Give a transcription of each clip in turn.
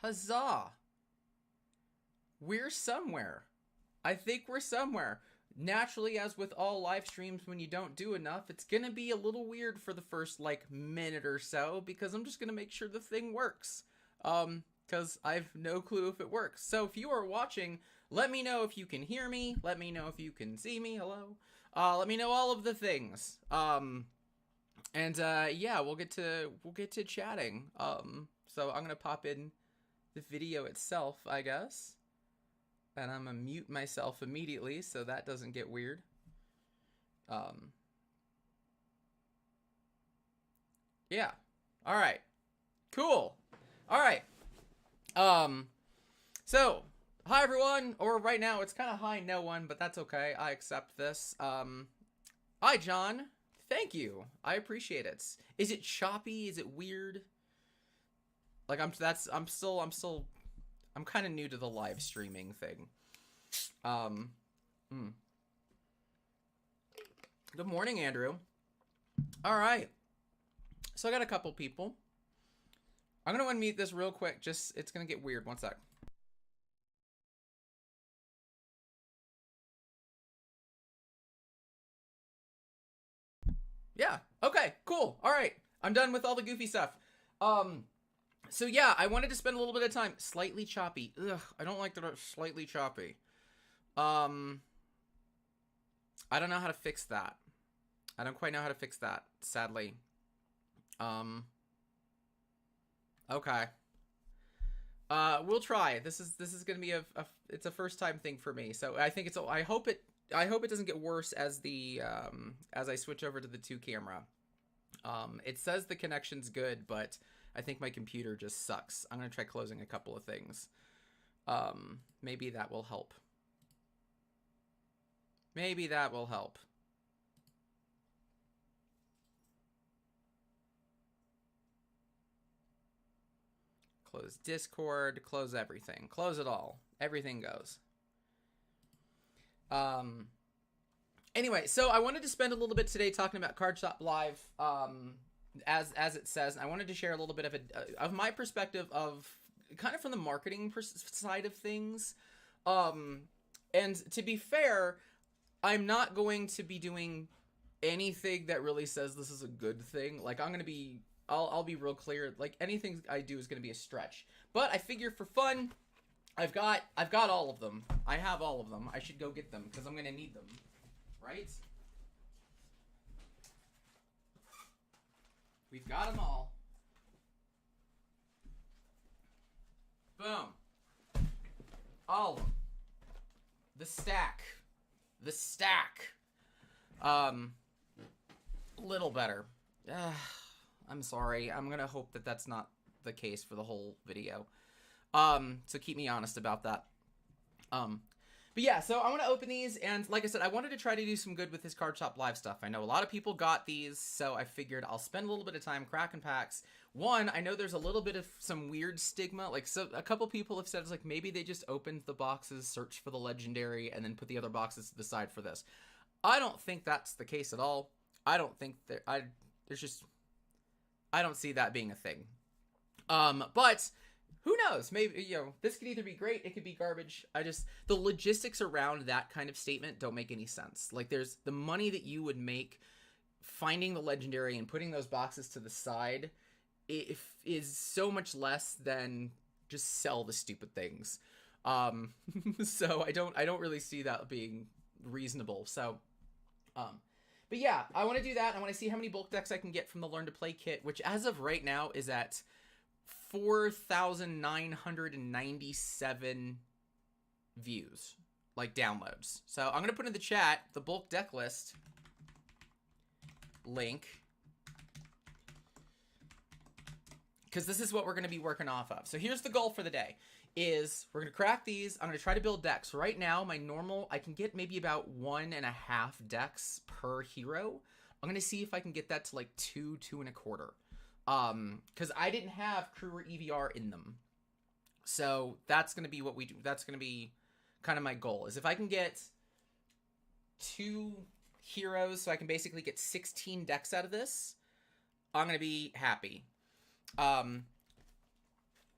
Huzzah! We're somewhere. I think we're somewhere. Naturally, as with all live streams, when you don't do enough, it's gonna be a little weird for the first, like, minute or so, because I'm just gonna make sure the thing works. Because I've no clue if it works. So if you are watching, let me know if you can hear me. Let me know if you can see me. Hello. Let me know all of the things. Yeah, we'll get to chatting. So I'm gonna pop in the video itself, I guess. And I'm gonna mute myself immediately so that doesn't get weird. Yeah. All right. Cool. All right. So, hi everyone, or right now it's kind of hi no one, but that's okay. I accept this. Hi John. Thank you. I appreciate it. Is it choppy? Is it weird? Like I'm kind of new to the live streaming thing. Good morning, Andrew. All right. So I got a couple people. I'm going to unmute this real quick. It's going to get weird. One sec. Yeah. Okay, cool. All right. I'm done with all the goofy stuff. So yeah, I wanted to spend a little bit of time. Slightly choppy. Ugh, I don't like that it's slightly choppy. I don't know how to fix that. I don't quite know how to fix that, sadly. Okay. We'll try. This is gonna be it's a first time thing for me. So I think I hope it doesn't get worse as as I switch over to the 2 camera. It says the connection's good, but I think my computer just sucks. I'm gonna try closing a couple of things. Maybe that will help. Maybe that will help. Close Discord, close everything. Close it all. Everything goes. Anyway, so I wanted to spend a little bit today talking about Card Shop Live, as it says. I wanted to share a little bit of my perspective of kind of from the marketing side of things. And to be fair, I'm not going to be doing anything that really says this is a good thing. Like I'll be real clear. Like anything I do is going to be a stretch. But I figure for fun, I've got all of them. I have all of them. I should go get them because I'm going to need them. Right? We've got them all. Boom. All of them. The stack. The stack. Little better. I'm sorry. I'm gonna hope that that's not the case for the whole video. So keep me honest about that. But yeah, so I want to open these, and like I said, I wanted to try to do some good with this Card Shop Live stuff. I know a lot of people got these, so I figured I'll spend a little bit of time cracking packs. One, I know there's a little bit of some weird stigma, like so a couple people have said it's like maybe they just opened the boxes, searched for the legendary, and then put the other boxes to the side for this. I don't think that's the case at all. I don't think I don't see that being a thing. But who knows? Maybe, this could either be great, it could be garbage. The logistics around that kind of statement don't make any sense. Like, there's the money that you would make finding the legendary and putting those boxes to the side is so much less than just sell the stupid things. So I don't really see that being reasonable. So, but yeah, I want to do that. I want to see how many bulk decks I can get from the Learn to Play kit, which as of right now is at 4,997 views, like downloads. So I'm going to put in the chat the bulk deck list link, because this is what we're going to be working off of. So here's the goal for the day is we're going to crack these. I'm going to try to build decks. Right now, my normal, I can get maybe about 1.5 decks per hero. I'm going to see if I can get that to like 2.25. Because I didn't have crew or EVR in them. So that's going to be what we do. That's going to be kind of my goal, is if I can get 2 heroes, so I can basically get 16 decks out of this, I'm going to be happy.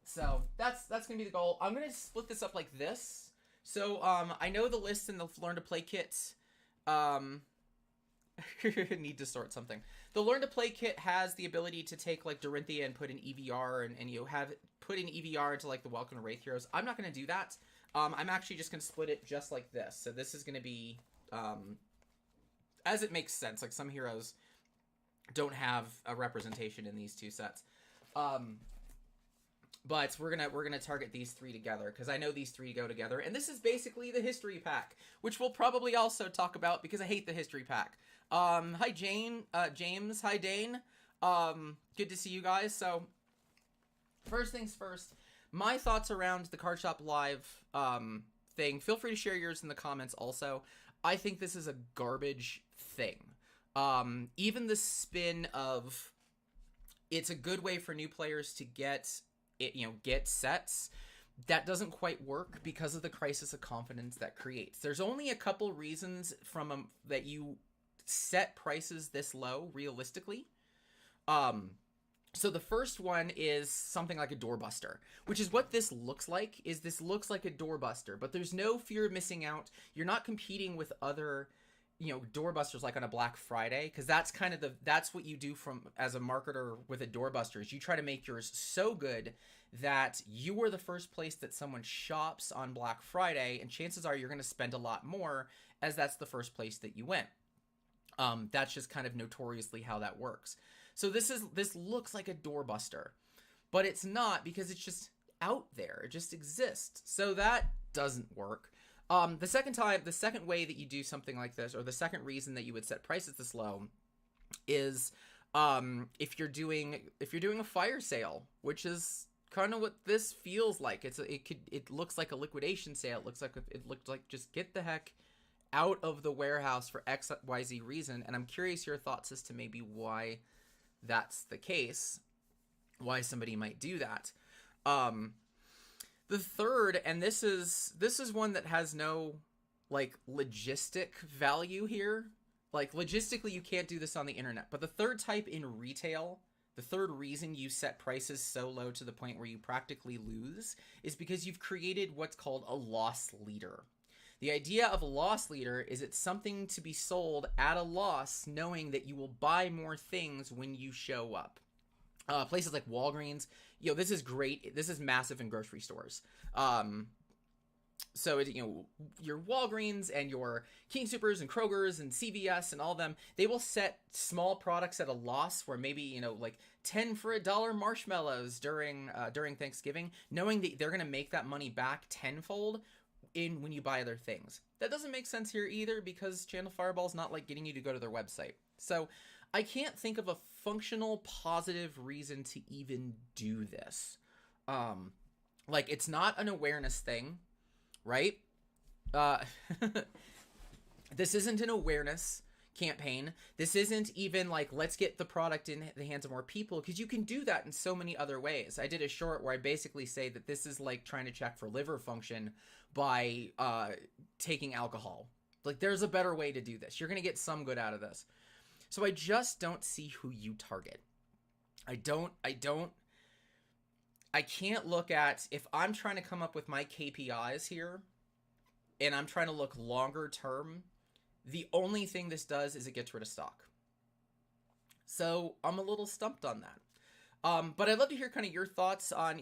So that's gonna be the goal. I'm gonna split this up like this. So I know the list in the Learn to Play kit. Um, need to sort something. The Learn to Play kit has the ability to take like Dorinthia and put in EVR, and you have put in EVR into like the Welcome to Wraith Heroes. I'm not gonna do that. I'm actually just gonna split it just like this. So this is gonna be as it makes sense. Like some heroes don't have a representation in these two sets. But we're gonna target these three together because I know these three go together, and this is basically the history pack, which we'll probably also talk about because I hate the history pack. Hi James, hi Dane. Good to see you guys. So first things first, my thoughts around the Card Shop Live thing. Feel free to share yours in the comments. Also, I think this is a garbage thing. Even the spin of it's a good way for new players to get sets, that doesn't quite work because of the crisis of confidence that creates. There's only a couple reasons that you set prices this low realistically. So the first one is something like a doorbuster, which is what this looks like. This looks like a doorbuster, but there's no fear of missing out. You're not competing with other doorbusters like on a Black Friday, because that's kind of that's what you do as a marketer with a doorbuster, is you try to make yours so good that you are the first place that someone shops on Black Friday, and chances are you're going to spend a lot more, as that's the first place that you went. That's just kind of notoriously how that works. So this looks like a doorbuster, but it's not, because it's just out there. It just exists. So that doesn't work. The second way that you do something like this, or the second reason that you would set prices this low, is if you're doing a fire sale, which is kind of what this feels like. It looks like a liquidation sale. It looks like just get the heck out of the warehouse for XYZ reason. And I'm curious your thoughts as to maybe why that's the case, why somebody might do that. The third, and this is one that has no like logistic value here. Like logistically, you can't do this on the internet. But the third type in retail, the third reason you set prices so low to the point where you practically lose, is because you've created what's called a loss leader. The idea of a loss leader is it's something to be sold at a loss, knowing that you will buy more things when you show up. Places like Walgreens, this is great. This is massive in grocery stores. So your Walgreens and your King Soopers and Kroger's and CVS and all of them, they will set small products at a loss, where maybe like 10 for $1 marshmallows during Thanksgiving, knowing that they're gonna make that money back tenfold when you buy other things. That doesn't make sense here either, because Channel Fireball is not like getting you to go to their website. So I can't think of a functional positive reason to even do this. Like, it's not an awareness thing, right? This isn't an awareness campaign. This isn't even like, let's get the product in the hands of more people, because you can do that in so many other ways. I did a short where I basically say that this is like trying to check for liver function by taking alcohol. Like, there's a better way to do this. You're going to get some good out of this. So I just don't see who you target. I can't look at, if I'm trying to come up with my KPIs here, and I'm trying to look longer term, the only thing this does is it gets rid of stock. So I'm a little stumped on that. But I'd love to hear kind of your thoughts on,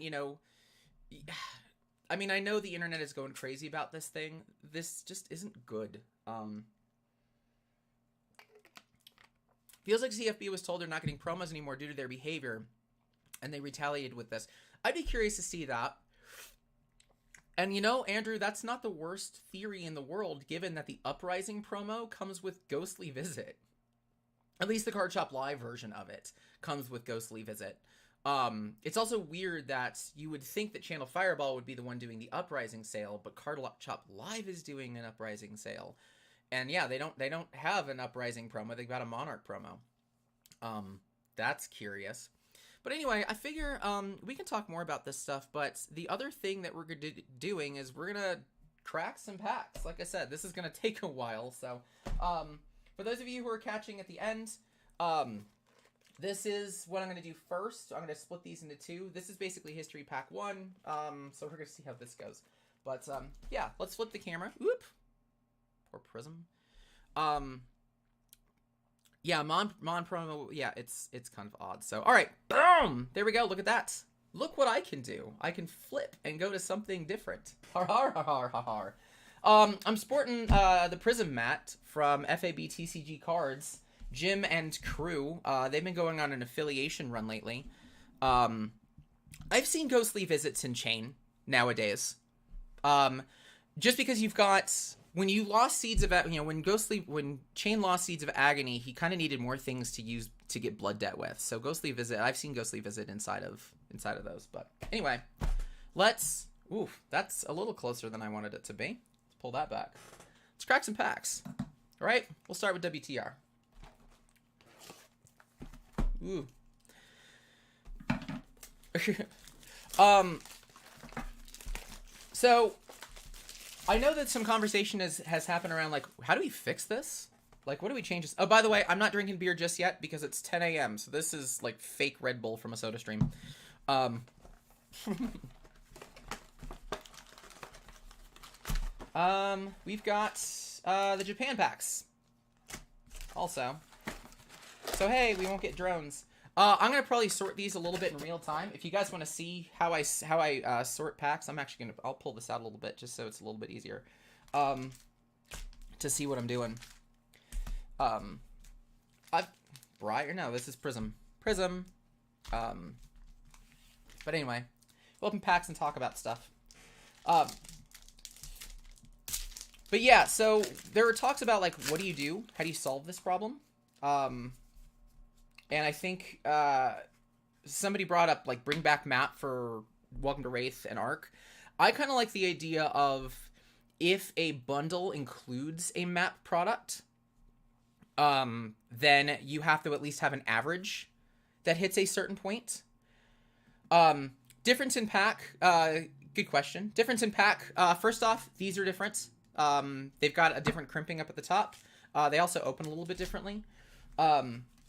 I mean, I know the internet is going crazy about this thing. This just isn't good. Feels like CFB was told they're not getting promos anymore due to their behavior, and they retaliated with this. I'd be curious to see that. And Andrew, that's not the worst theory in the world, given that the Uprising promo comes with Ghostly Visit. At least the Card Shop Live version of it comes with Ghostly Visit. It's also weird that you would think that Channel Fireball would be the one doing the Uprising sale, but Card Shop Live is doing an Uprising sale. And yeah, they don't have an Uprising promo. They've got a Monarch promo. That's curious. But anyway, I figure we can talk more about this stuff. But the other thing that we're doing is we're going to crack some packs. Like I said, this is going to take a while. So for those of you who are catching at the end, This is what I'm going to do first. I'm going to split these into two. This is basically History Pack 1, so we're going to see how this goes. But, yeah, let's flip the camera. Whoop. Poor Prism. Yeah, Mon promo, yeah, it's kind of odd. So, all right, boom! There we go, look at that. Look what I can do. I can flip and go to something different. Har har har har har har. I'm sporting the Prism mat from FAB TCG Cards. Jim and crew, they've been going on an affiliation run lately. I've seen ghostly visits in Chain nowadays. Just because you've got, when you lost Seeds of, when Chain lost Seeds of Agony, he kind of needed more things to use to get Blood Debt with. So Ghostly Visit, I've seen Ghostly Visit inside of those. But anyway, that's a little closer than I wanted it to be. Let's pull that back. Let's crack some packs. All right, we'll start with WTR. Ooh. So I know that some conversation has happened around, like, how do we fix this? Like, what do we change this? Oh, by the way, I'm not drinking beer just yet because it's 10 a.m. So this is like fake Red Bull from a soda stream. We've got the Japan packs also. So hey, we won't get drones. I'm gonna probably sort these a little bit in real time. If you guys want to see how I sort packs, I'll pull this out a little bit just so it's a little bit easier to see what I'm doing. This is Prism. But anyway, we'll open packs and talk about stuff. But yeah, so there were talks about, like, what do you do? How do you solve this problem? And I think somebody brought up, like, bring back map for Welcome to Wraith and Arc. I kind of like the idea of if a bundle includes a map product, then you have to at least have an average that hits a certain point. Difference in pack, good question. Difference in pack, first off, these are different. They've got a different crimping up at the top. They also open a little bit differently.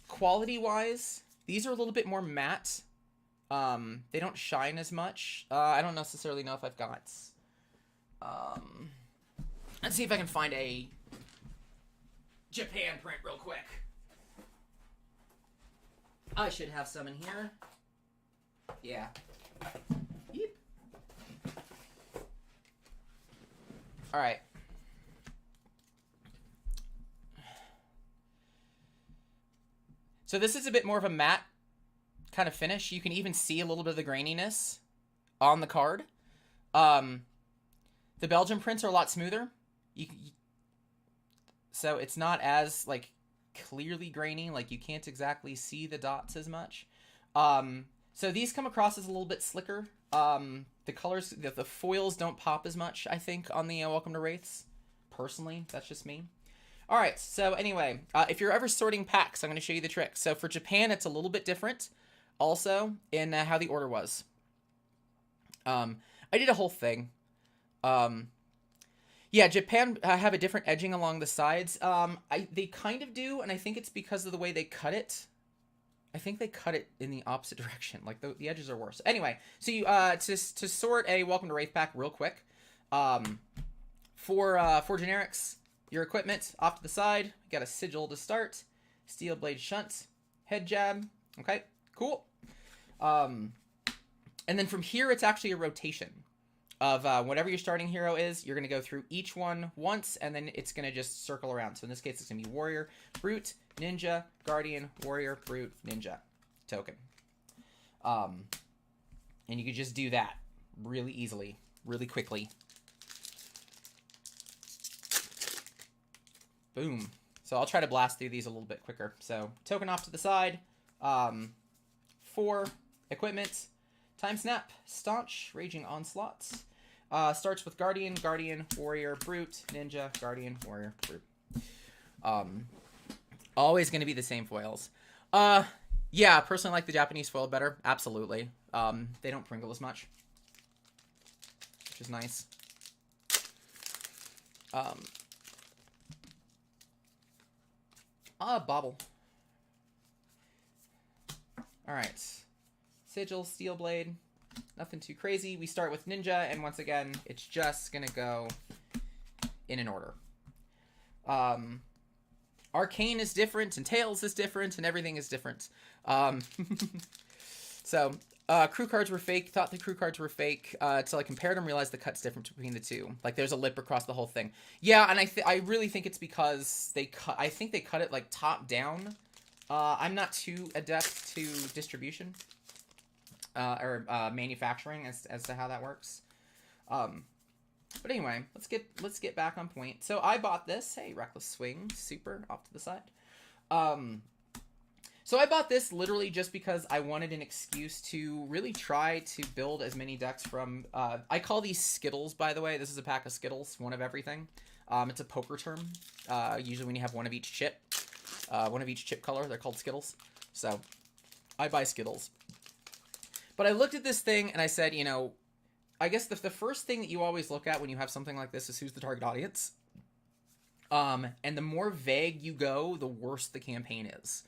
Quality-wise, these are a little bit more matte. They don't shine as much. I don't necessarily know if I've got... let's see if I can find a Japan print real quick. I should have some in here. Yeah. Yeep. All right. So this is a bit more of a matte kind of finish. You can even see a little bit of the graininess on the card. The Belgian prints are a lot smoother. So it's not as, like, clearly grainy. Like, you can't exactly see the dots as much. So these come across as a little bit slicker. The colors, the foils don't pop as much, I think, on the Welcome to Wraiths. Personally, that's just me. All right, so anyway, if you're ever sorting packs, I'm going to show you the trick. So for Japan, it's a little bit different also in how the order was. I did a whole thing. Yeah, Japan have a different edging along the sides. They kind of do, and I think it's because of the way they cut it. I think they cut it in the opposite direction. Like, the edges are worse. Anyway, so you to sort a Welcome to Wraith pack real quick. For generics, your equipment off to the side. You got a sigil to start. Steel blade shunt. Head jab. Okay, cool. And then from here, it's actually a rotation of whatever your starting hero is. You're going to go through each one once, and then it's going to just circle around. So in this case, it's going to be Warrior, Brute, Ninja, Guardian, Warrior, Brute, Ninja token. And you can just do that really easily, really quickly. Boom. So I'll try to blast through these a little bit quicker. So token off to the side. 4 equipment. Time Snap, Staunch, Raging Onslaughts. Starts with Guardian, Guardian, Warrior, Brute, Ninja, Guardian, Warrior, Brute. Always going to be the same foils. Yeah, personally like the Japanese foil better. Absolutely. They don't Pringle as much, which is nice. Bobble. All right. Sigil, Steel Blade. Nothing too crazy. We start with Ninja, and once again, it's just going to go in an order. Arcane is different, and Tails is different, and everything is different. So, crew cards were fake. Thought the crew cards were fake until I compared them, realized the cut's different between the two. Like, there's a lip across the whole thing. Yeah, and I really think it's because they cut. I think they cut it like top down. I'm not too adept to distribution or manufacturing as to how that works. But anyway, let's get back on point. So I bought this. Hey, Reckless Swing, super off to the side. So I bought this literally just because I wanted an excuse to really try to build as many decks from... I call these Skittles, by the way. This is a pack of Skittles, one of everything. It's a poker term. Usually when you have one of each chip color, they're called Skittles. So I buy Skittles. But I looked at this thing and I said, you know, I guess the first thing that you always look at when you have something like this is who's the target audience. And the more vague you go, the worse the campaign is.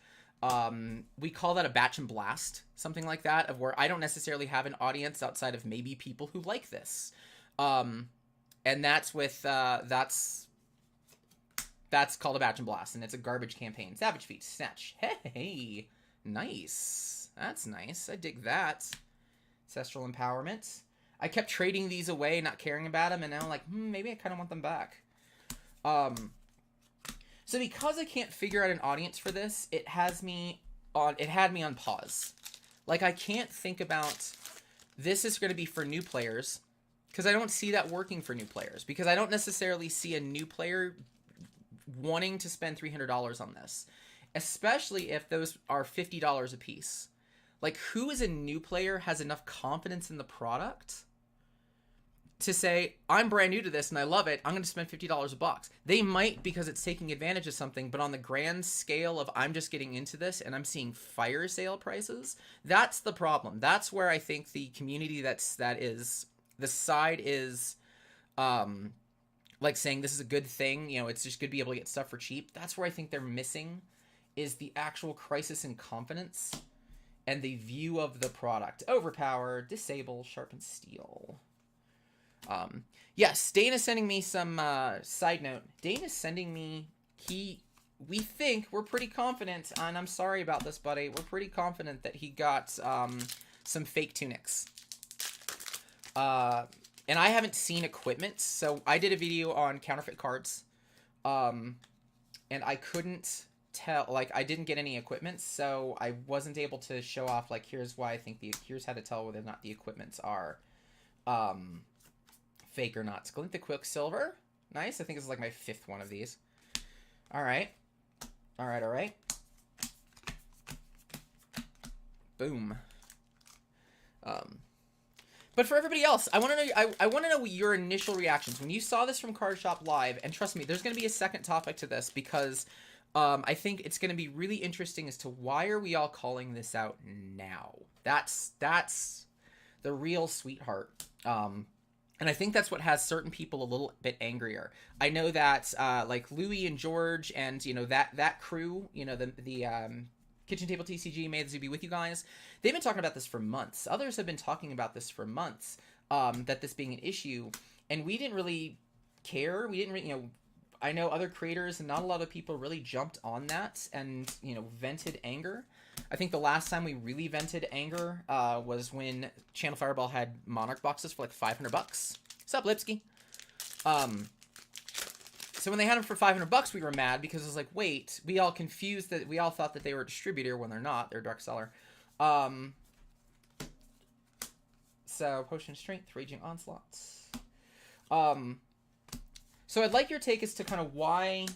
We call that a batch and blast, something like that, of where I don't necessarily have an audience outside of maybe people who like this. And that's with, that's called a batch and blast, and it's a garbage campaign. Savage Feet, Snatch. Hey, nice. That's nice. I dig that. Ancestral Empowerment. I kept trading these away, not caring about them, and now I'm like, maybe I kind of want them back. So because I can't figure out an audience for this, it had me on pause. Like, I can't think about, this is going to be for new players, because I don't see that working for new players, because I don't necessarily see a new player wanting to spend $300 on this, especially if those are $50 a piece. Like, who is a new player has enough confidence in the product to say, I'm brand new to this and I love it, I'm going to spend $50 a box. They might because it's taking advantage of something, but on the grand scale of I'm just getting into this and I'm seeing fire sale prices, that's the problem. That's where I think the community the side is like saying this is a good thing, you know, it's just good to be able to get stuff for cheap. That's where I think they're missing is the actual crisis in confidence and the view of the product. Overpower, disable, sharpen steel. Yes, Dana's sending me some, side note. Dana's sending me, we think, we're pretty confident, and I'm sorry about this, buddy, we're pretty confident that he got, some fake tunics. And I haven't seen equipment, so I did a video on counterfeit cards, and I couldn't tell, like, I didn't get any equipment, so I wasn't able to show off, like, here's why I think here's how to tell whether or not the equipments are, fake or not. Glint the Quicksilver. Nice. I think this is like my 5th one of these. Alright. Alright. Boom. But for everybody else, I want to know. I want to know your initial reactions when you saw this from Card Shop Live. And trust me, there's going to be a second topic to this because I think it's going to be really interesting as to why are we all calling this out now. That's the real sweetheart. And I think that's what has certain people a little bit angrier. I know that like Louie and George and you know that crew, you know the Kitchen Table TCG, May the Zoo be with you guys. They've been talking about this for months. Others have been talking about this for months. That this being an issue, and we didn't really care. We didn't really, you know. I know other creators and not a lot of people really jumped on that and you know vented anger. I think the last time we really vented anger was when Channel Fireball had Monarch boxes for like $500. What's up, Lipsky? So when they had them for $500, we were mad because it was like, wait, we all confused that we all thought that they were a distributor when they're not. They're a direct seller. So Potion of Strength, Raging Onslaught. So I'd like your take as to kind of why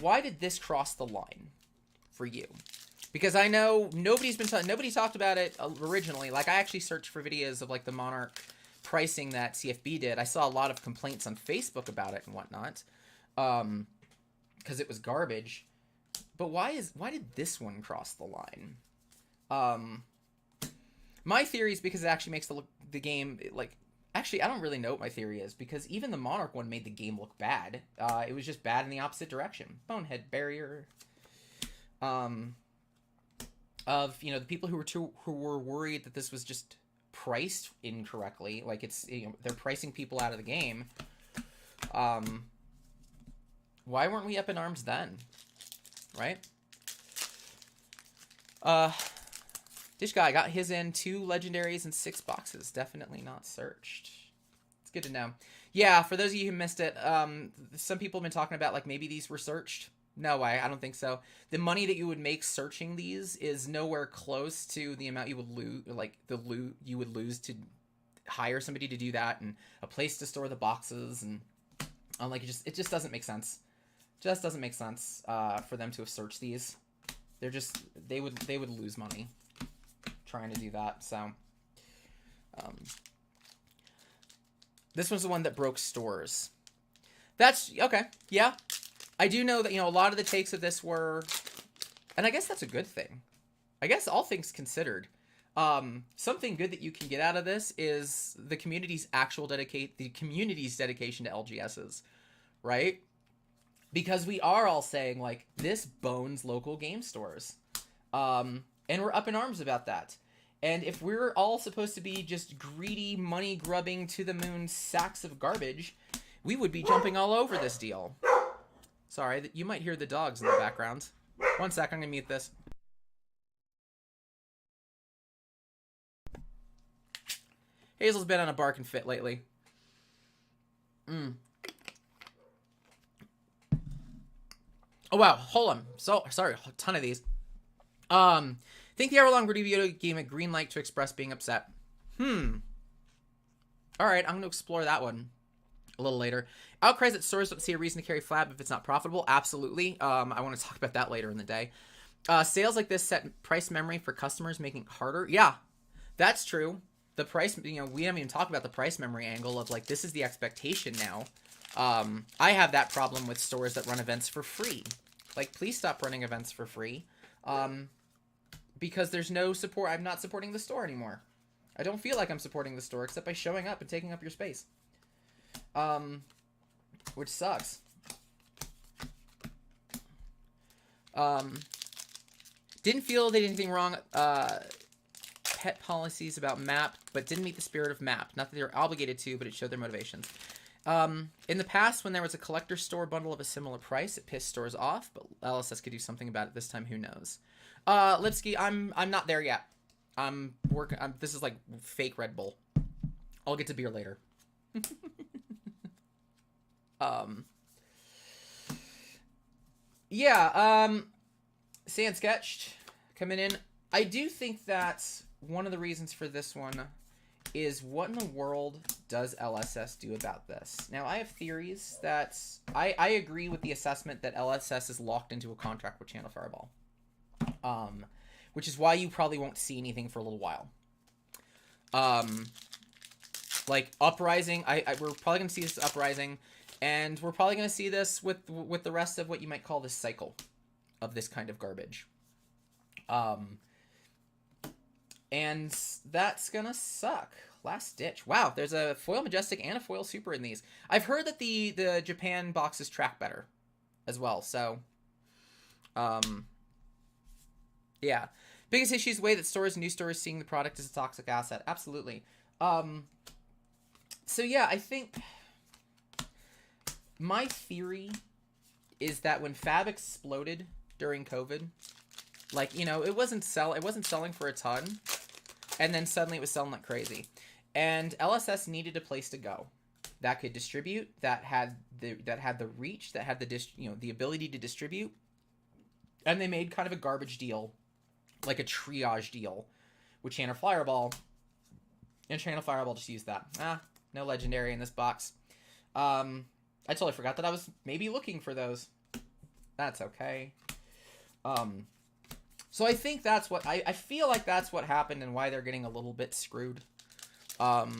did this cross the line for you? Because I know nobody talked about it originally. Like I actually searched for videos of like the Monarch pricing that CFB did. I saw a lot of complaints on Facebook about it and whatnot, because it was garbage. But why did this one cross the line? My theory is because it actually makes the game like. Actually, I don't really know what my theory is, because even the Monarch one made the game look bad. It was just bad in the opposite direction. Bonehead Barrier. of, you know, the people who were worried that this was just priced incorrectly, like it's, you know, they're pricing people out of the game. Why weren't we up in arms then? Right? Dish guy got his in 2 legendaries and 6 boxes. Definitely not searched. It's good to know. Yeah, for those of you who missed it, some people have been talking about like maybe these were searched. No way, I don't think so. The money that you would make searching these is nowhere close to the amount you would lose, like the loot you would lose to hire somebody to do that, and a place to store the boxes, and like it just doesn't make sense. Just doesn't make sense for them to have searched these. They're just they would lose money trying to do that. So this was the one that broke stores. That's okay. Yeah. I do know that, you know, a lot of the takes of this were, and I guess that's a good thing. I guess all things considered, something good that you can get out of this is the community's dedication to LGSs, right? Because we are all saying like this bones local game stores, and we're up in arms about that. And if we're all supposed to be just greedy, money grubbing to the moon sacks of garbage, we would be jumping all over this deal. Sorry, you might hear the dogs in the background. One sec, I'm gonna mute this. Hazel's been on a barking fit lately. Oh wow, hold on. So sorry, a ton of these. Think the hour-long review gave a green light to express being upset. Alright, I'm gonna explore that one a little later. Outcries that stores don't see a reason to carry flab if it's not profitable. Absolutely. I want to talk about that later in the day. Sales like this set price memory for customers, making it harder. Yeah, that's true. The price, you know, we haven't even talked about the price memory angle of like, this is the expectation now. I have that problem with stores that run events for free. Like, please stop running events for free. Because there's no support. I'm not supporting the store anymore. I don't feel like I'm supporting the store except by showing up and taking up your space. Which sucks. Didn't feel they did anything wrong. Pet policies about map, but didn't meet the spirit of map. Not that they were obligated to, but it showed their motivations. In the past, when there was a collector store bundle of a similar price, it pissed stores off, but LSS could do something about it this time. Who knows? Lipsky, I'm not there yet. I'm working. This is like fake Red Bull. I'll get to beer later. Sand Sketched coming in. I do think that one of the reasons for this one is what in the world does LSS do about this? Now, I have theories that I agree with the assessment that LSS is locked into a contract with Channel Fireball. Which is why you probably won't see anything for a little while. Like Uprising, we're probably going to see this Uprising, and we're probably going to see this with the rest of what you might call this cycle of this kind of garbage. And that's gonna suck. Last ditch. Wow, there's a foil Majestic and a foil Super in these. I've heard that the Japan boxes track better as well, so yeah. Biggest issue is the way that stores and new stores seeing the product as a toxic asset. Absolutely. So yeah, I think my theory is that when Fab exploded during COVID, like, you know, it wasn't selling for a ton, and then suddenly it was selling like crazy. And LSS needed a place to go that could distribute, that had the reach, that had the ability to distribute. And they made kind of a garbage deal, like a triage deal with Channel Fireball. And Channel Fireball just used that. No legendary in this box. I totally forgot that I was maybe looking for those. That's okay. So I think that's what I feel like that's what happened and why they're getting a little bit screwed. Thoughts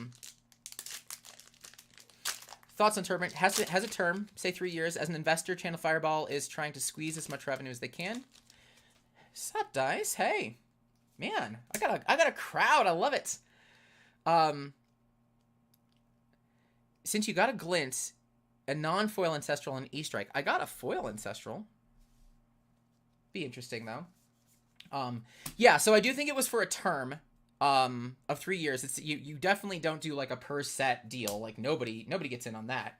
on tournament? Has a term, say 3 years. As an investor, Channel Fireball is trying to squeeze as much revenue as they can. Sup, Dice? Hey, man, I got a crowd. I love it. Since you got a glint, a non-foil ancestral and E-strike. I got a foil ancestral. Be interesting though. Yeah, so I do think it was for a term of 3 years. It's you definitely don't do like a per set deal. Like nobody gets in on that.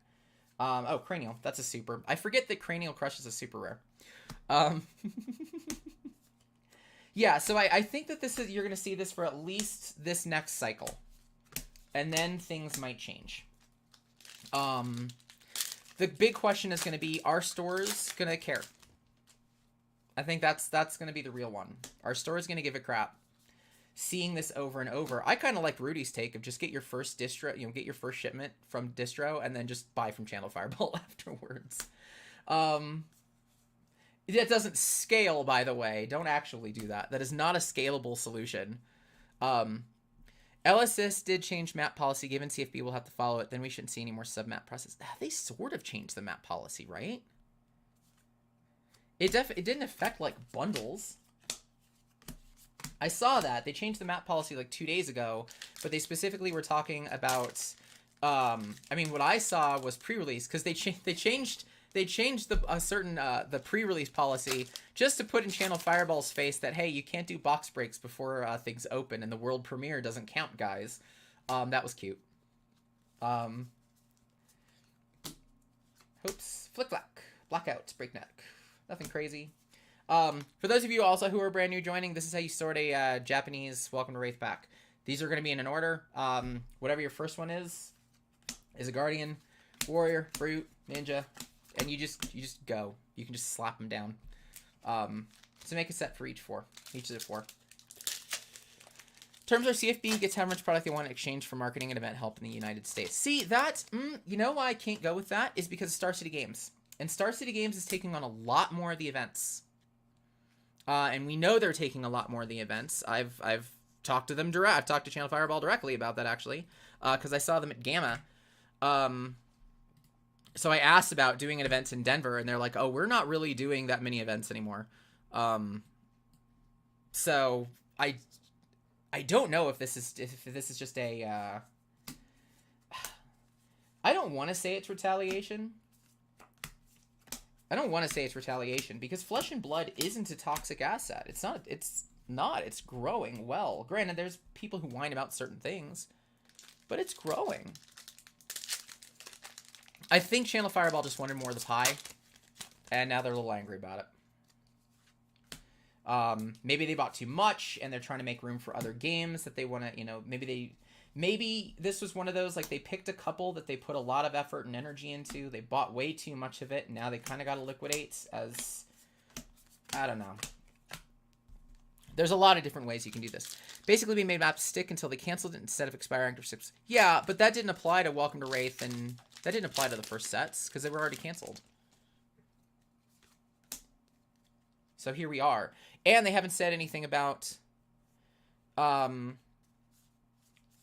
Oh, cranial. That's a super. I forget that cranial crush is a super rare. Um, yeah, so I think that this is you're gonna see this for at least this next cycle, and then things might change. The big question is gonna be: are stores gonna care? I think that's going to be the real one. Our store is going to give a crap. Seeing this over and over, I kind of like Rudy's take of just get your first distro, get your first shipment from distro, and then just buy from Channel Fireball afterwards. That doesn't scale, by the way. Don't actually do that. That is not a scalable solution. LSS did change map policy. Given CFB will have to follow it, then we shouldn't see any more sub-map process. They sort of changed the map policy, right? It didn't affect, like, bundles. I saw that. They changed the map policy, like, 2 days ago, but they specifically were talking about, I mean, what I saw was pre-release, because they changed the pre-release policy just to put in Channel Fireball's face that, hey, you can't do box breaks before things open, and the world premiere doesn't count, guys. That was cute. Hopes, flick-flack, blackout, breakneck. Nothing crazy. For those of you also who are brand new joining, this is how you sort a Japanese Welcome to Wraith pack. These are going to be in an order. Whatever your first one is a Guardian, Warrior, Brute, Ninja, and you just go. You can just slap them down. So make a set for each of the four. Terms are CFB gets how much product they want in exchange for marketing and event help in the United States. See, that, you know why I can't go with that is because of Star City Games. And Star City Games is taking on a lot more of the events. And we know they're taking a lot more of the events. I've talked to them direct. I've talked to Channel Fireball directly about that, actually. Because I saw them at Gamma. So I asked about doing an event in Denver. And they're like, oh, we're not really doing that many events anymore. So I don't know if this is just a... I don't want to say it's retaliation. Because Flesh and Blood isn't a toxic asset. It's not. It's growing well. Granted, there's people who whine about certain things, but it's growing. I think Channel Fireball just wanted more of the pie, and now they're a little angry about it. Maybe they bought too much, and they're trying to make room for other games that they want to, maybe this was one of those, like, they picked a couple that they put a lot of effort and energy into. They bought way too much of it, and now they kind of got to liquidate as... I don't know. There's a lot of different ways you can do this. Basically, we made maps stick until they canceled it instead of expiring after 6. Yeah, but that didn't apply to Welcome to Wraith, and that didn't apply to the first sets, because they were already canceled. So here we are. And they haven't said anything about...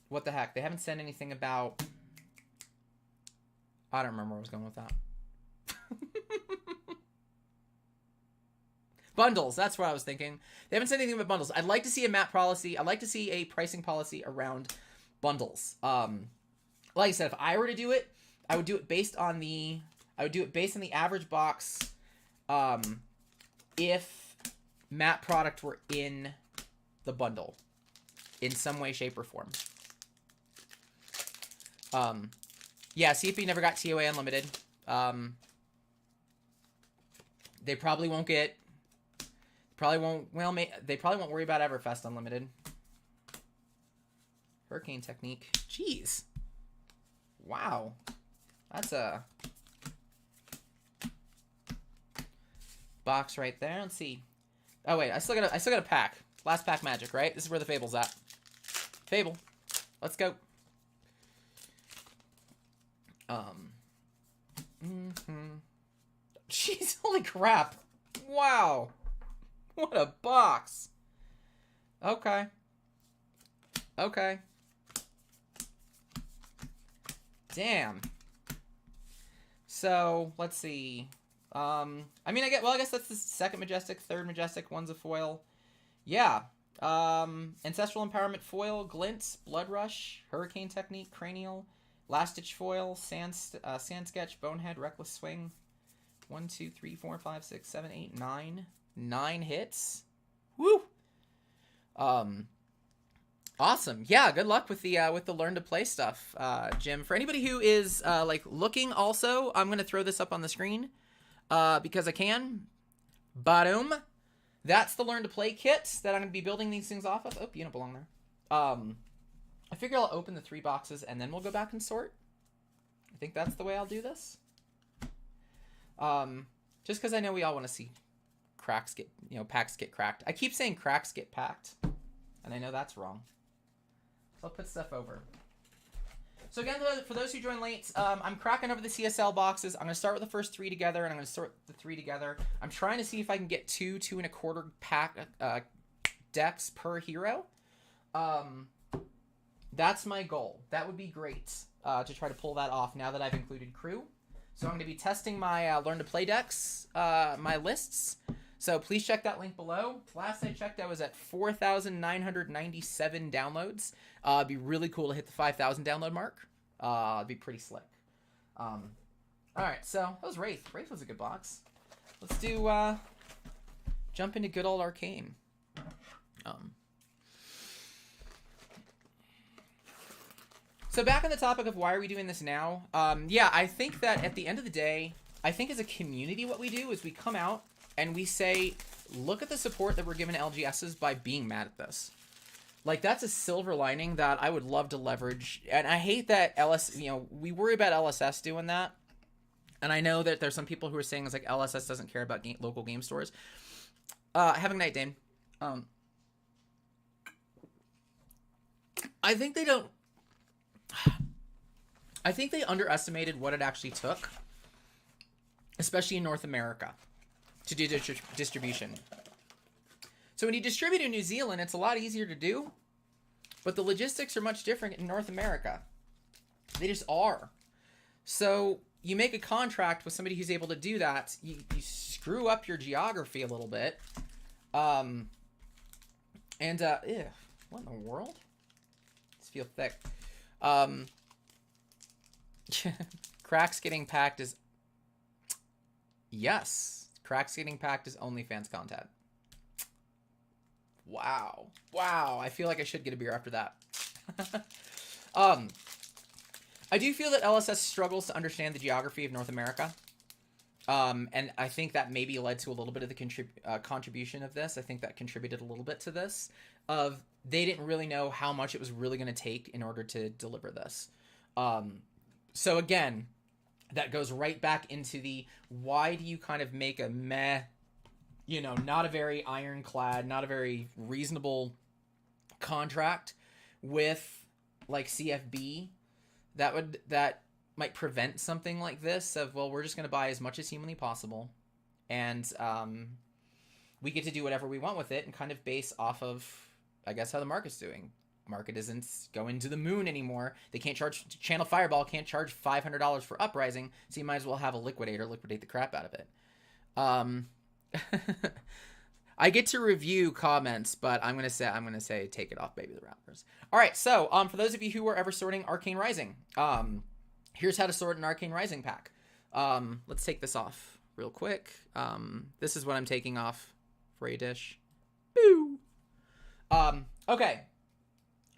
what the heck? They haven't said anything about... I don't remember where I was going with that. Bundles. That's what I was thinking. They haven't said anything about bundles. I'd like to see a map policy. I'd like to see a pricing policy around bundles. Like I said, if I were to do it, I would do it based on the... average box. If map product were in the bundle. In some way, shape, or form. Yeah, CFB never got TOA Unlimited. They probably won't get... they probably won't worry about Everfest Unlimited. Hurricane Technique. Jeez. Wow. That's a... box right there. Let's see. Oh, wait. I still got a pack. Last pack magic, right? This is where the Fable's at. Fable. Let's go. Jeez, holy crap. Wow. What a box. Okay. Okay. Damn. So, let's see. I guess that's the second Majestic, third Majestic, one's a foil. Yeah. Ancestral Empowerment foil, Glint, Blood Rush, Hurricane Technique, Cranial, Last Ditch foil, Sand Sketch, Bonehead, Reckless Swing. 1, 2, 3, 4, 5, 6, 7, 8, 9. 9 hits. Woo! Um, awesome. Yeah, good luck with the learn to play stuff, Jim. For anybody who is like looking, also, I'm gonna throw this up on the screen because I can. Boom. That's the learn to play kit that I'm gonna be building these things off of. Oh, you don't belong there. I figure I'll open the 3 boxes and then we'll go back and sort. I think that's the way I'll do this. Just because I know we all want to see cracks get, packs get cracked. I keep saying cracks get packed, and I know that's wrong. So I'll put stuff over. So again, for those who joined late, I'm cracking over the CSL boxes. I'm going to start with the first 3 together, and I'm going to sort the 3 together. I'm trying to see if I can get 2 2.25 pack decks per hero. That's my goal. That would be great to try to pull that off now that I've included crew. So I'm going to be testing my Learn to Play decks, my lists. So please check that link below. Last I checked, I was at 4,997 downloads. It'd be really cool to hit the 5,000 download mark. It'd be pretty slick. All right, so that was Wraith. Wraith was a good box. Let's do jump into good old Arcane. So back on the topic of why are we doing this now? Yeah, I think that at the end of the day, I think as a community what we do is we come out and we say, look at the support that we're giving LGSs by being mad at this. Like, that's a silver lining that I would love to leverage. And I hate that we worry about LSS doing that. And I know that there's some people who are saying it's like LSS doesn't care about local game stores. Have a good night, Dane. I think they don't... I think they underestimated what it actually took, especially in North America, to do distribution. So when you distribute in New Zealand, it's a lot easier to do, but the logistics are much different in North America. They just are. So you make a contract with somebody who's able to do that, you screw up your geography a little bit. What in the world? These feel thick. Cracks getting packed is... Yes. Cracks getting packed is OnlyFans content. Wow. Wow. I feel like I should get a beer after that. I do feel that LSS struggles to understand the geography of North America. And I think that maybe led to a little bit of the contribution of this. I think that contributed a little bit to this. They didn't really know how much it was really going to take in order to deliver this. So again, that goes right back into the, why do you kind of make a meh, not a very ironclad, not a very reasonable contract with like CFB that might prevent something like this of, well, we're just going to buy as much as humanly possible. And we get to do whatever we want with it and kind of base off of, I guess, how the market's doing. Market isn't going to the moon anymore. They can't charge, Channel Fireball can't charge $500 for Uprising, so you might as well have a liquidator liquidate the crap out of it. I get to review comments, but I'm gonna say take it off, baby the Raptors. All right, so for those of you who are ever sorting Arcane Rising, here's how to sort an Arcane Rising pack. Let's take this off real quick. This is what I'm taking off for a dish. Boo. Okay.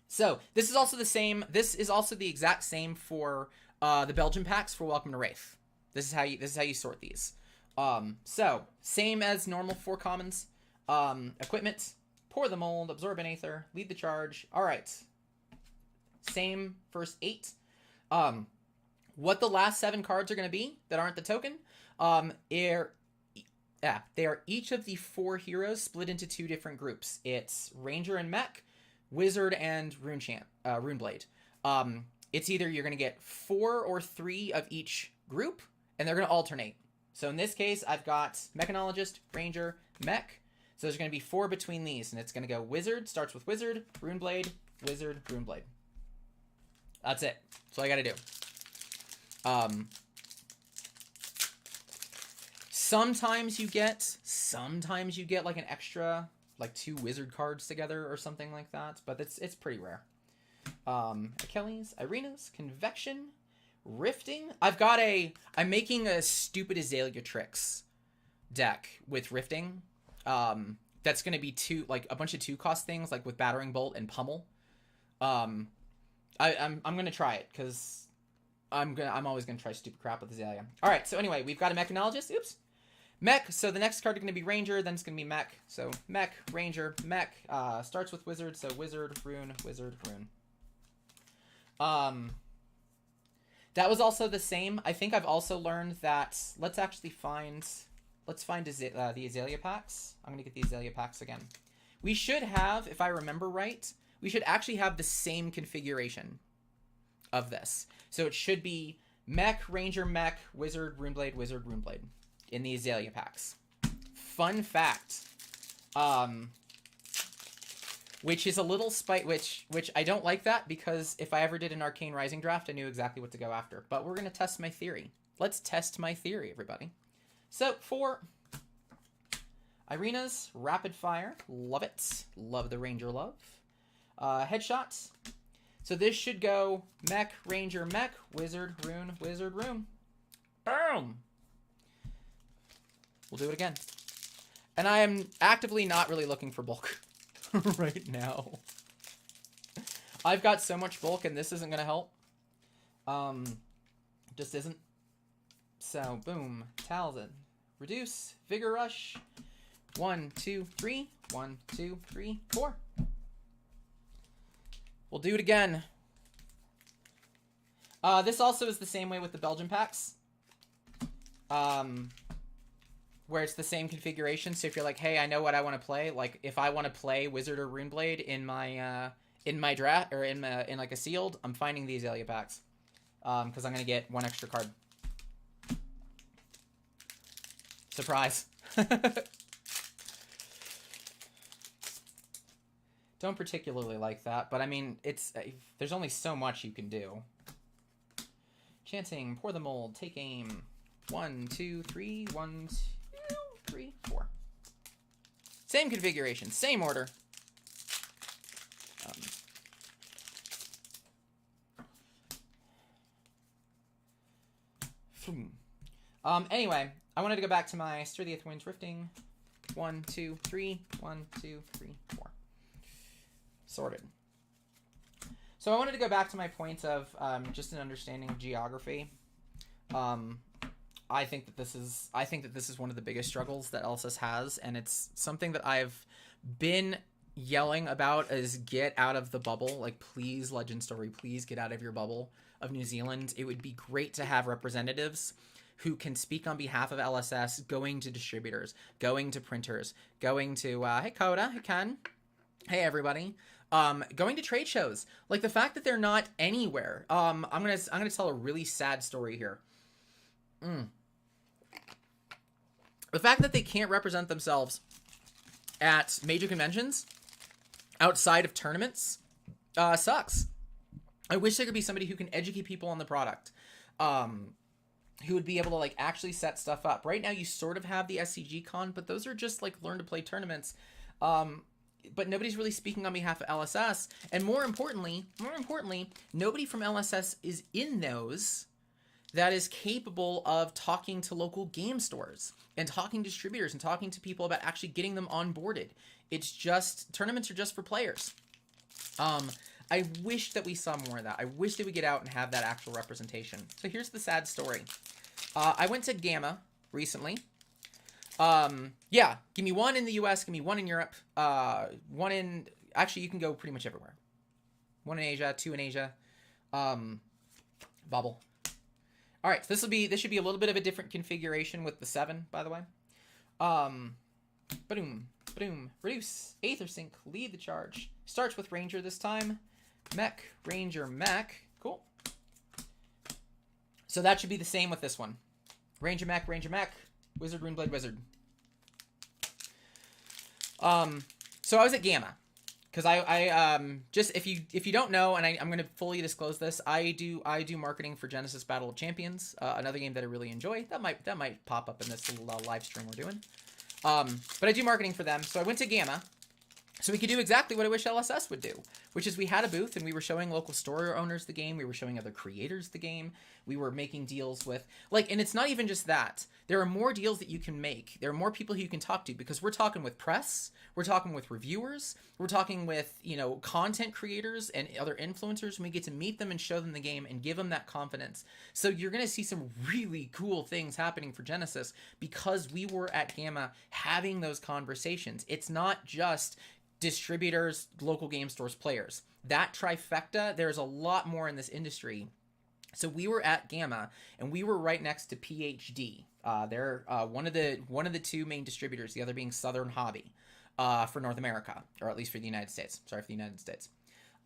So this is also the same. This is also the exact same for the Belgian packs for Welcome to Wraith. This is how you sort these. So same as normal 4 commons. Equipment, pour the mold, absorb an aether, lead the charge. All right. Same first 8. What the last 7 cards are going to be that aren't the token? They are each of the 4 heroes split into 2 different groups. It's Ranger and Mech, Wizard and Runeblade. It's either you're going to get 4 or 3 of each group, and they're going to alternate. So in this case, I've got Mechanologist, Ranger, Mech. So there's going to be 4 between these, and it's going to go Wizard, starts with Wizard, Runeblade, Wizard, Runeblade. That's it. That's all I got to do. Sometimes you get like an extra, like 2 wizard cards together or something like that, but it's pretty rare. Achilles, Irena's, Convection, Rifting. I'm making a stupid Azalea Tricks deck with Rifting. that's going to be like a bunch of 2-cost things, like with Battering Bolt and Pummel. I'm going to try it, because I'm always going to try stupid crap with Azalea. All right, so anyway, we've got a Mechanologist. Oops. Mech, so the next card is going to be Ranger, then it's going to be Mech. So Mech, Ranger, Mech, starts with Wizard, so Wizard, Rune, Wizard, Rune. That was also the same. I think I've also learned that, let's find the Azalea packs. I'm going to get the Azalea packs again. We should have, if I remember right, we should actually have the same configuration of this. So it should be Mech, Ranger, Mech, Wizard, Runeblade, Wizard, Runeblade in the Azalea packs. Fun fact, which is a little which I don't like that, because if I ever did an Arcane Rising draft, I knew exactly what to go after. But we're going to test my theory. Let's test my theory, everybody. So for Irina's Rapid Fire, love it. Love the Ranger love. Headshots. So this should go Mech, Ranger, Mech, Wizard, Rune, Wizard, Rune. Boom! We'll do it again. And I am actively not really looking for bulk right now. I've got so much bulk, and this isn't going to help. Just isn't. So, boom. Talzin. Reduce. Vigor Rush. 1, 2, 3. 1, 2, 3, 4. We'll do it again. This also is the same way with the Belgian packs. Where it's the same configuration. So if you're like, hey, I know what I want to play. Like, if I want to play Wizard or Runeblade in my draft, or in like a sealed, I'm finding the Azalea packs. Because I'm going to get 1 extra card. Surprise. Don't particularly like that, but I mean, there's only so much you can do. Chanting, pour the mold, take aim. 1, 2, 3, 1, 2, 3, 4. Same configuration, same order. Anyway, I wanted to go back to my Sturdieth Winds Rifting. 1, 2, 3, 1, 2, 3, 4. Sorted. So I wanted to go back to my point of just an understanding of geography. I think that this is one of the biggest struggles that LSS has, and it's something that I've been yelling about, is get out of the bubble. Like, please, Legend Story, please get out of your bubble of New Zealand. It would be great to have representatives who can speak on behalf of LSS, going to distributors, going to printers, going to hey Coda, hey Ken, hey everybody, going to trade shows. Like, the fact that they're not anywhere. I'm gonna tell a really sad story here. The fact that they can't represent themselves at major conventions outside of tournaments sucks. I wish there could be somebody who can educate people on the product, who would be able to, like, actually set stuff up. Right now, you sort of have the SCG Con, but those are just, like, learn to play tournaments. But nobody's really speaking on behalf of LSS. And more importantly, nobody from LSS is in those that is capable of talking to local game stores and talking to distributors and talking to people about actually getting them onboarded. It's just, tournaments are just for players. I wish that we saw more of that. I wish that we get out and have that actual representation. So here's the sad story. I went to Gamma recently. Yeah, give me 1 in the US, give me 1 in Europe, 1 in, actually you can go pretty much everywhere. 1 in Asia, 2 in Asia, bubble. All right, so this should be a little bit of a different configuration with the 7, by the way. Boom, boom, reduce, Aether Sync, lead the charge. Starts with Ranger this time. Mech, Ranger, Mech. Cool. So that should be the same with this one. Ranger, Mech, Wizard, Runeblade, Wizard. So I was at Gamma. Because I just, if you don't know, and I'm going to fully disclose this, I do marketing for Genesis Battle of Champions, another game that I really enjoy. That might pop up in this little live stream we're doing. But I do marketing for them. So I went to Gamma, So we could do exactly what I wish LSS would do, which is we had a booth and we were showing local store owners the game. We were showing other creators the game. We were making deals with, like, and it's not even just that. There are more deals that you can make. There are more people who you can talk to, because we're talking with press, we're talking with reviewers, we're talking with, you know, content creators and other influencers, and we get to meet them and show them the game and give them that confidence. So you're going to see some really cool things happening for Genesis because we were at Gamma having those conversations. It's not just distributors, local game stores, players. That trifecta, there's a lot more in this industry. So we were at Gamma, and we were right next to PhD. They're one of the two main distributors, the other being Southern Hobby for North America, or at least for the United States. Sorry, for the United States.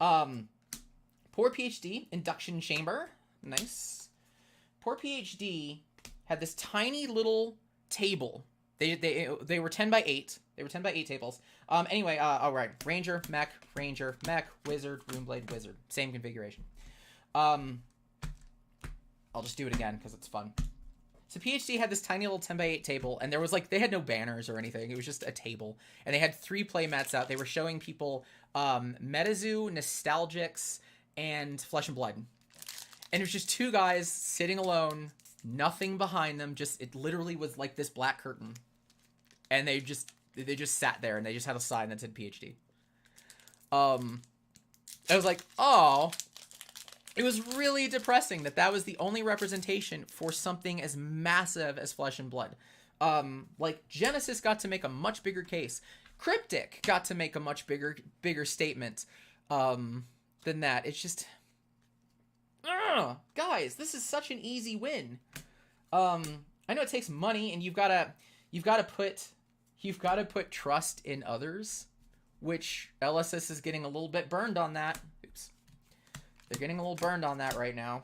Poor PhD, induction chamber. Nice. Poor PhD had this tiny little table. They were 10 by 8. They were 10 by 8 tables. Anyway, all right. Ranger, mech, wizard, Runeblade, wizard. Same configuration. I'll just do it again because it's fun. So PhD had this tiny little 10 by 8 table, and there was, like, they had no banners or anything. It was just a table. And they had 3 play mats out. They were showing people Metazoo, Nostalgics, and Flesh and Blood. And it was just 2 guys sitting alone, nothing behind them. Just, it literally was like this black curtain. And they just sat there, and they just had a sign that said PhD. I was like, oh. It was really depressing that was the only representation for something as massive as Flesh and Blood. Like, Genesis got to make a much bigger case. Cryptic got to make a much bigger statement than that. It's just... guys, this is such an easy win. I know it takes money, and you've got to put trust in others, which LSS is getting a little bit burned on that. Oops. They're getting a little burned on that right now.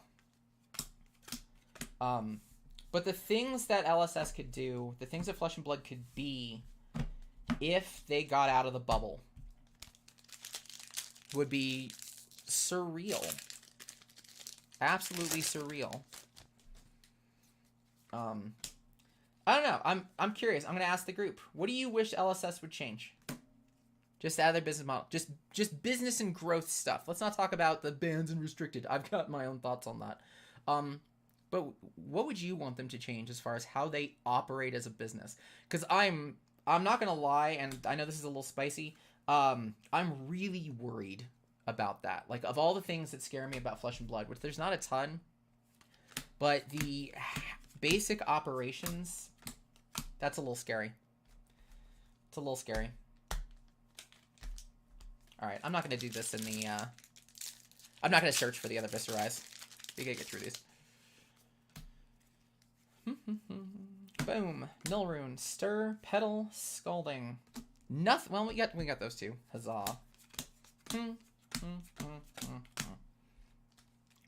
But the things that LSS could do, the things that Flesh and Blood could be, if they got out of the bubble, would be surreal. Absolutely surreal. I don't know. I'm curious. I'm gonna ask the group. What do you wish LSS would change? Just out of their business model. Just business and growth stuff. Let's not talk about the bans and restricted. I've got my own thoughts on that. But what would you want them to change as far as how they operate as a business? Because I'm not gonna lie, and I know this is a little spicy. I'm really worried about that. Like, of all the things that scare me about Flesh and Blood, which there's not a ton, but the basic operations, that's a little scary. It's a little scary. Alright, I'm not going to do this in the, I'm not going to search for the other Viscerais. We gotta get through these. Boom. Null Rune. Stir, Petal, Scalding. Nothing. Well, we got those two. Huzzah.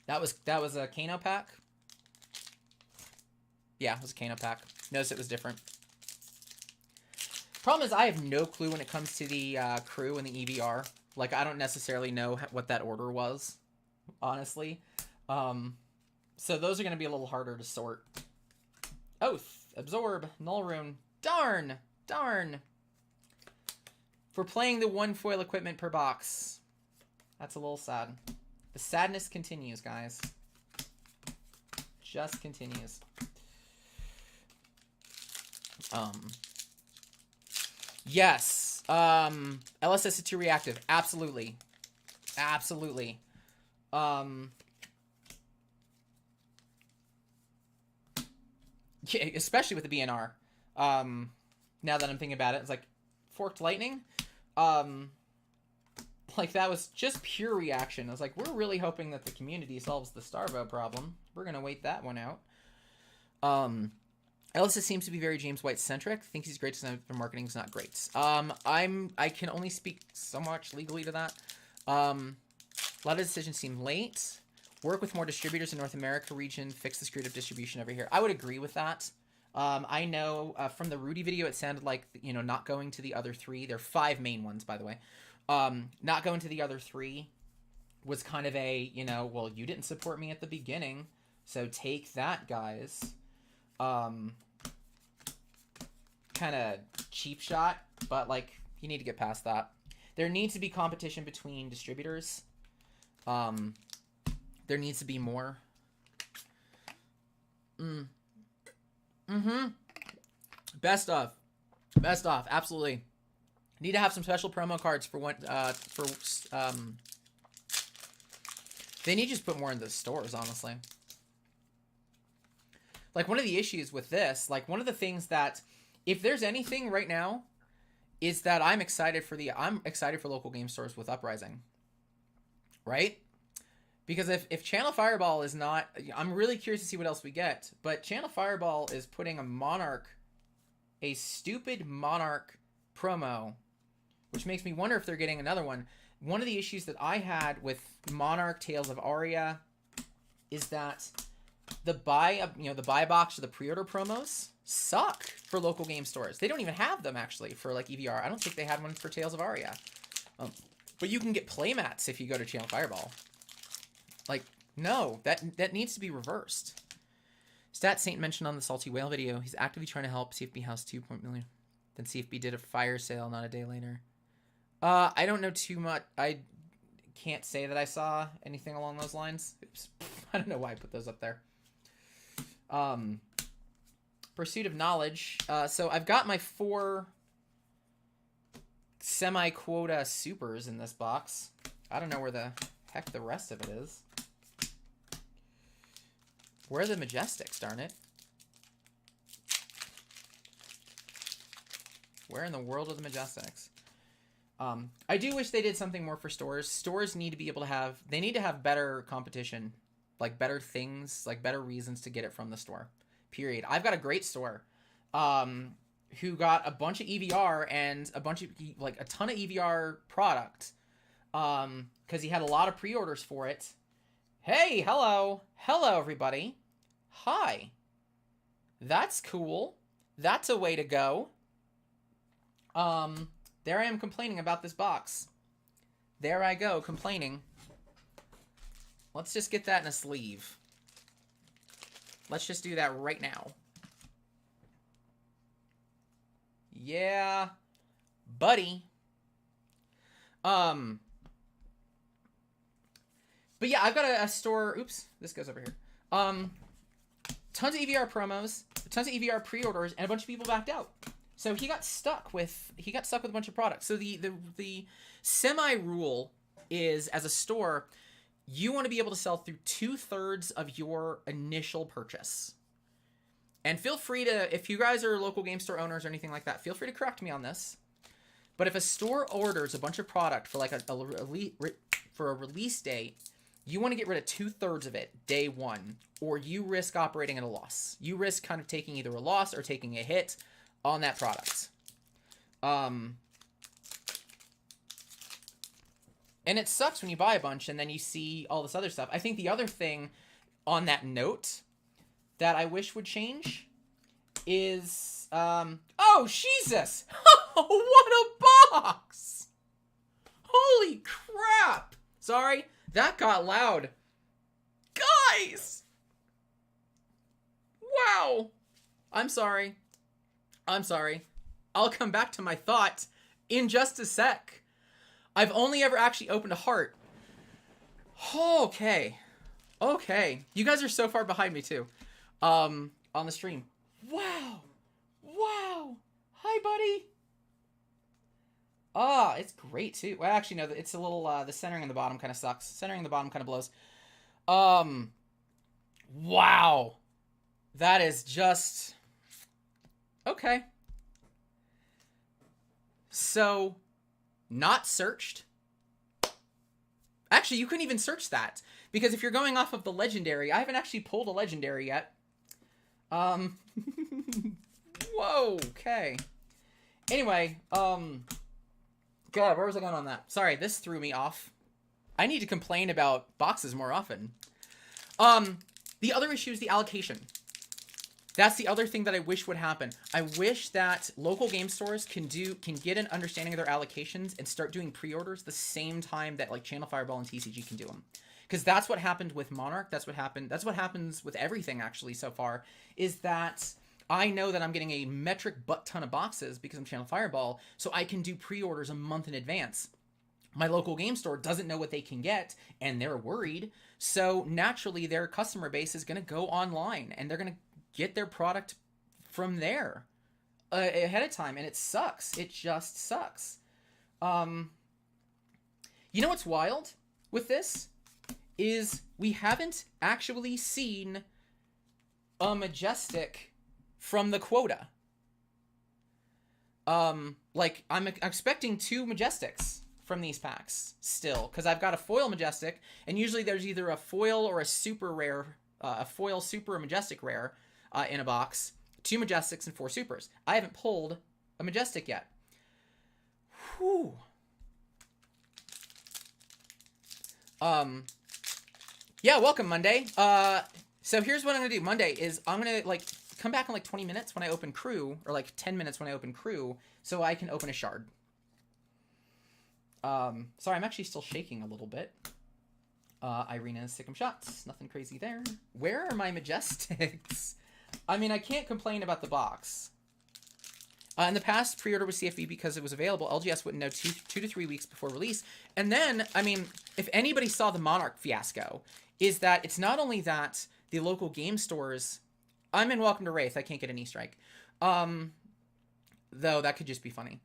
That was a Kano pack? Yeah, it was a Kano pack. Notice it was different. Problem is, I have no clue when it comes to the crew and the EVR. Like, I don't necessarily know what that order was, honestly. So those are going to be a little harder to sort. Oath, Absorb, Null Rune. Darn! Darn! For playing the 1 foil equipment per box. That's a little sad. The sadness continues, guys. Just continues. Yes. LSS is too reactive. Absolutely. Absolutely. Yeah, especially with the BNR. Now that I'm thinking about it, it's like Forked Lightning. Like, that was just pure reaction. I was like, we're really hoping that the community solves the Starvo problem. We're gonna wait that one out. LSS seems to be very James White centric. Thinks he's great design for marketing is not great. I can only speak so much legally to that. A lot of decisions seem late. Work with more distributors in North America region. Fix the screwed up distribution over here. I would agree with that. I know from the Rudy video, it sounded like, you know, not going to the other 3. There are 5 main ones, by the way. Not going to the other 3 was kind of a, you know, well, you didn't support me at the beginning, so take that, guys. Kind of cheap shot, but, like, you need to get past that. There needs to be competition between distributors. There needs to be more. Best of. Absolutely. Need to have some special promo cards for what, they need to just put more in the stores, honestly. Like, one of the issues with this, like, one of the things that, if there's anything right now, is that I'm excited for local game stores with Uprising. Right? Because if Channel Fireball is not, I'm really curious to see what else we get, but Channel Fireball is putting a stupid Monarch promo, which makes me wonder if they're getting another one. One of the issues that I had with Monarch Tales of Aria is that the buy box or the pre-order promos suck for local game stores. They don't even have them, actually, for, like, EVR. I don't think they had one for Tales of Aria. But you can get playmats if you go to Channel Fireball. Like, no, that needs to be reversed. Stat Saint mentioned on the Salty Whale video, he's actively trying to help CFB House 2.0 million. Then CFB did a fire sale not a day later. I don't know too much. I can't say that I saw anything along those lines. Oops. I don't know why I put those up there. Pursuit of Knowledge. So I've got my 4 semi-quota supers in this box. I don't know where the heck the rest of it is. Where are the Majestics, darn it? Where in the world are the Majestics? I do wish they did something more for stores. Stores need to be able to have, they need to have better competition. Like, better things, like, better reasons to get it from the store. Period. I've got a great store who got a bunch of EVR and a bunch of, like, a ton of EVR product because he had a lot of pre-orders for it. Hey, hello. Hello, everybody. Hi. That's cool. That's a way to go. There I am complaining about this box. There I go, complaining. Let's just get that in a sleeve. Let's just do that right now. Yeah, buddy. But yeah, I've got a store. Oops, this goes over here. Tons of EVR promos, tons of EVR pre-orders, and a bunch of people backed out. So he got stuck with a bunch of products. So the semi-rule is, as a store, you want to be able to sell through 2/3 of your initial purchase. And feel free to, if you guys are local game store owners or anything like that, feel free to correct me on this. But if a store orders a bunch of product for like for a release date, you want to get rid of 2/3 of it day one, or you risk operating at a loss. You risk kind of taking either a loss or taking a hit on that product. And it sucks when you buy a bunch and then you see all this other stuff. I think the other thing on that note that I wish would change is, oh, Jesus! What a box! Holy crap! Sorry, that got loud. Guys! Wow! I'm sorry. I'll come back to my thought in just a sec. I've only ever actually opened a heart. Okay. You guys are so far behind me too. On the stream. Wow. Hi, buddy. It's great too. Well, actually, no, it's a little, the centering on the bottom kind of sucks. Centering on the bottom kind of blows. Wow. That is just... Okay. So, not searched. Actually, you couldn't even search that. Because if you're going off of the legendary, I haven't actually pulled a legendary yet. Whoa, okay. Anyway, God, where was I going on that? Sorry, this threw me off. I need to complain about boxes more often. The other issue is the allocation. That's the other thing that I wish would happen. I wish that local game stores can get an understanding of their allocations and start doing pre-orders the same time that like Channel Fireball and TCG can do them. Because that's what happened with Monarch. That's what happens with everything actually so far, is that I know that I'm getting a metric butt ton of boxes because I'm Channel Fireball, so I can do pre-orders a month in advance. my local game store doesn't know what they can get, and they're worried. So naturally, their customer base is going to go online, and they're going to get their product from there ahead of time, and it sucks. It just sucks. You know what's wild with this is we haven't actually seen a Majestic from the quota. Like, I'm expecting 2 Majestics from these packs still, because I've got a foil Majestic, and usually there's either a foil or a super rare, a foil super or Majestic rare in a box, 2 Majestics and 4 supers. I haven't pulled a Majestic yet. Whew. Yeah, welcome Monday. So here's what I'm gonna do. Monday is I'm gonna like come back in like 20 minutes when I open Crew, or like 10 minutes when I open Crew, so I can open a shard. Sorry, I'm actually still shaking a little bit. Irina's Sick'em shots. Nothing crazy there. Where are my Majestics? I mean, I can't complain about the box. In the past, pre-order with CFB because it was available. LGS wouldn't know 2 to 3 weeks before release. And then, I mean, if anybody saw the Monarch fiasco, is that it's not only that the local game stores... I'm in Welcome to Wraith. I can't get an E-Strike. Though, that could just be funny.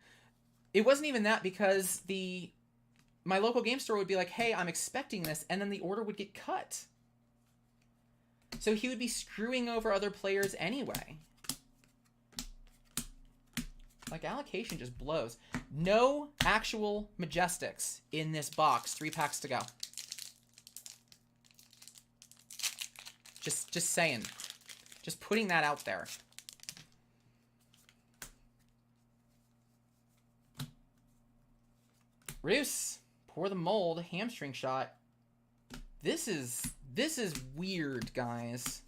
It wasn't even that, because my local game store would be like, hey, I'm expecting this, and then the order would get cut. So he would be screwing over other players anyway. Like, allocation just blows. No actual Majestics in this box. 3 packs to go. Just saying. Just putting that out there. Roos, pour the mold, hamstring shot. This is weird, guys.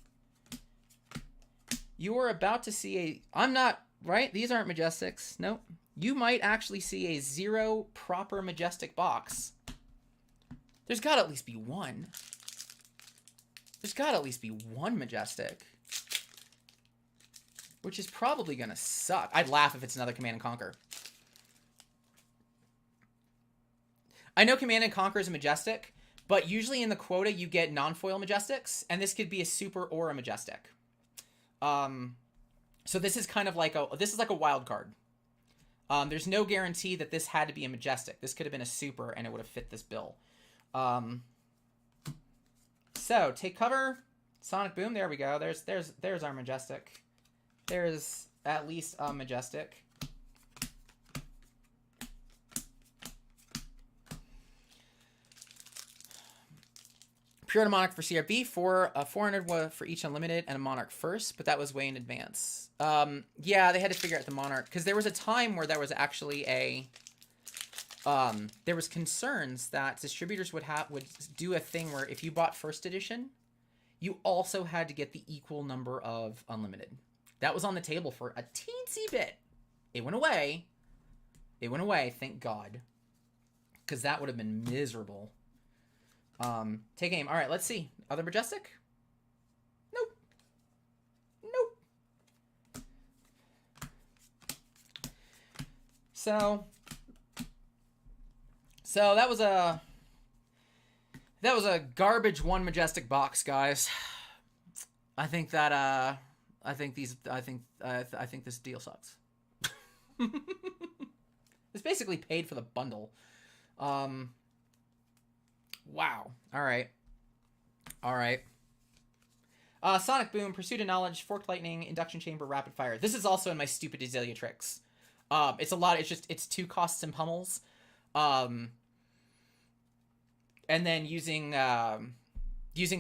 You are about to see a... I'm not... Right? These aren't Majestics. Nope. You might actually see a 0 proper Majestic box. There's got to at least be one. There's got to at least be one Majestic. Which is probably going to suck. I'd laugh if it's another Command & Conquer. I know Command & Conquer is a Majestic, but usually in the quota you get non-foil Majestics, and this could be a super or a Majestic. So this is kind of like a wild card. There's no guarantee that this had to be a Majestic. This could have been a super, and it would have fit this bill. So take cover, Sonic Boom. There we go. There's our Majestic. There's at least a Majestic. Pre-order Monarch for CRB for 400 for each unlimited and a Monarch first, but that was way in advance. Yeah, they had to figure out the Monarch because there was a time where there was actually a there was concerns that distributors would do a thing where if you bought first edition, you also had to get the equal number of unlimited. That was on the table for a teensy bit. It went away. It went away, thank God, because that would have been miserable. Take aim. All right, let's see. Other Majestic? Nope. Nope. So that was a garbage 1 Majestic box, guys. I think that I think this deal sucks. It's basically paid for the bundle. Wow. All right. Sonic Boom, Pursuit of Knowledge, Forked Lightning, Induction Chamber, Rapid Fire. This is also in my stupid Azalea tricks. It's a lot. It's 2 costs and pummels. And then using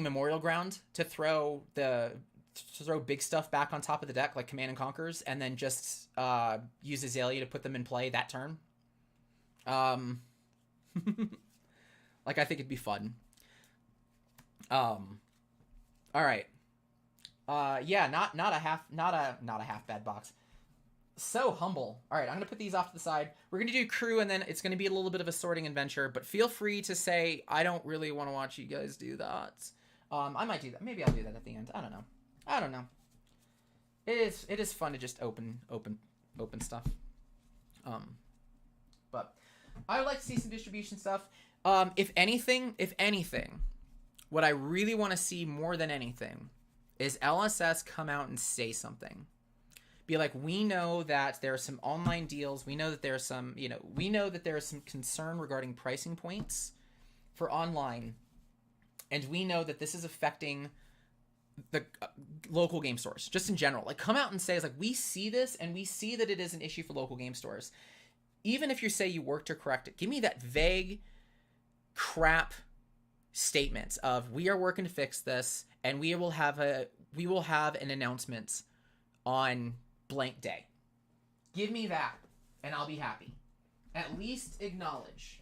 Memorial Ground to throw big stuff back on top of the deck, like Command & Conquers, and then just use Azalea to put them in play that turn. Like, I think it'd be fun. All right. Yeah, not a half bad box. So humble. All right, I'm gonna put these off to the side. We're gonna do Crew, and then it's gonna be a little bit of a sorting adventure. But feel free to say I don't really want to watch you guys do that. I might do that. Maybe I'll do that at the end. I don't know. It is fun to just open stuff. But I would like to see some distribution stuff. If anything, what I really want to see more than anything is LSS come out and say something. Be like, we know that there are some online deals. We know that there are some, we know that there is some concern regarding pricing points for online. And we know that this is affecting the local game stores, just in general. Like, come out and say, it's like, we see this and we see that it is an issue for local game stores. Even if you say you work to correct it, give me that vague crap statements of, we are working to fix this and we will have an announcement on blank day. Give me that and I'll be happy. At least acknowledge,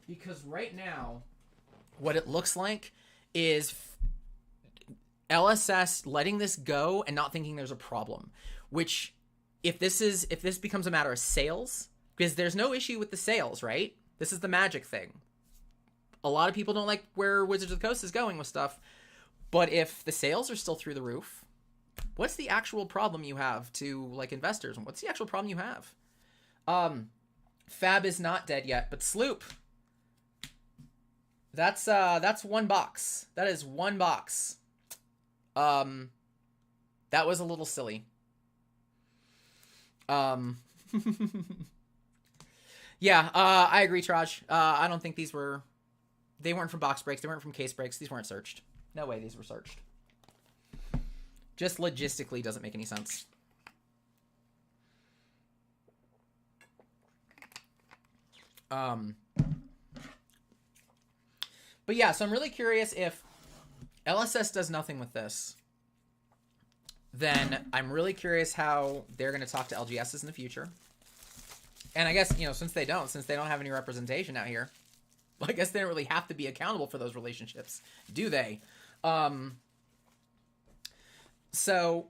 because right now what it looks like is LSS letting this go and not thinking there's a problem, which if this becomes a matter of sales, because there's no issue with the sales, right? This is the Magic thing. A lot of people don't like where Wizards of the Coast is going with stuff, but if the sales are still through the roof, what's the actual problem you have to, like, investors? What's the actual problem you have? Fab is not dead yet, but Sloop. That's one box. That is one box. That was a little silly. Yeah, I agree, Traj. I don't think they weren't from box breaks. They weren't from case breaks. These weren't searched. No way these were searched. Just logistically doesn't make any sense. But yeah, so I'm really curious if LSS does nothing with this, then I'm really curious how they're going to talk to LGSs in the future. And I guess, since they don't have any representation out here, well, I guess they don't really have to be accountable for those relationships, do they? So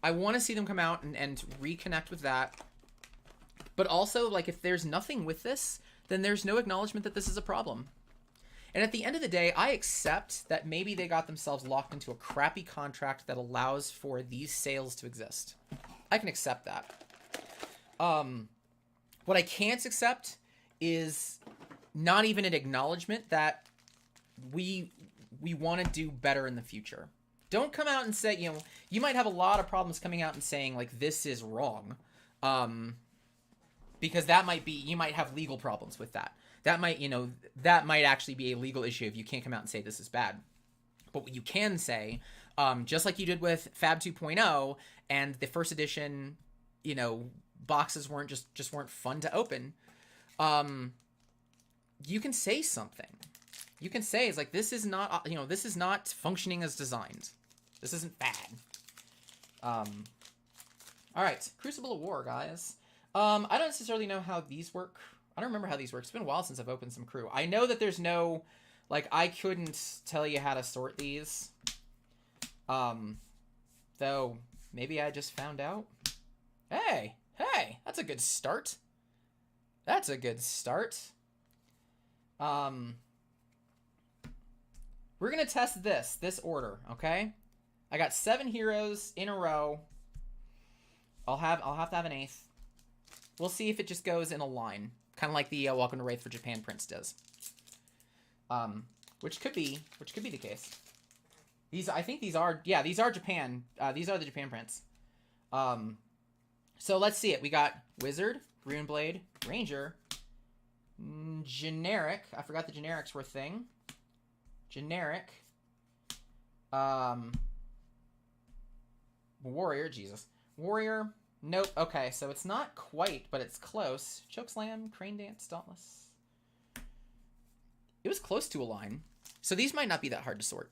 I want to see them come out and reconnect with that. But also, like, if there's nothing with this, then there's no acknowledgement that this is a problem. And at the end of the day, I accept that maybe they got themselves locked into a crappy contract that allows for these sales to exist. I can accept that. What I can't accept is not even an acknowledgement that we want to do better in the future. Don't come out and say, you might have a lot of problems coming out and saying, like, this is wrong. Because you might have legal problems with that. That might actually be a legal issue if you can't come out and say this is bad. But what you can say, just like you did with Fab 2.0 and the first edition, boxes weren't just weren't fun to open. You can say something. You can say, it's like, this is not functioning as designed. This isn't bad. All right, Crucible of War, guys. I don't necessarily know how these work. I don't remember how these work. It's been a while since I've opened some crew. I know that there's no, like, I couldn't tell you how to sort these. Though, maybe I just found out. Hey, that's a good start. That's a good start. We're gonna test this order, okay? I got 7 heroes in a row. I'll have to have an 8th. We'll see if it just goes in a line, kind of like the Welcome to Wraith for Japan Prince does. Which could be the case. I think these are Japan. These are the Japan prints. So let's see it. We got Wizard, Runeblade, Ranger, generic. I forgot the generics were a thing. Generic. Warrior, Jesus. Warrior. Nope. Okay, so it's not quite, but it's close. Chokeslam, Crane Dance, Dauntless. It was close to a line. So these might not be that hard to sort.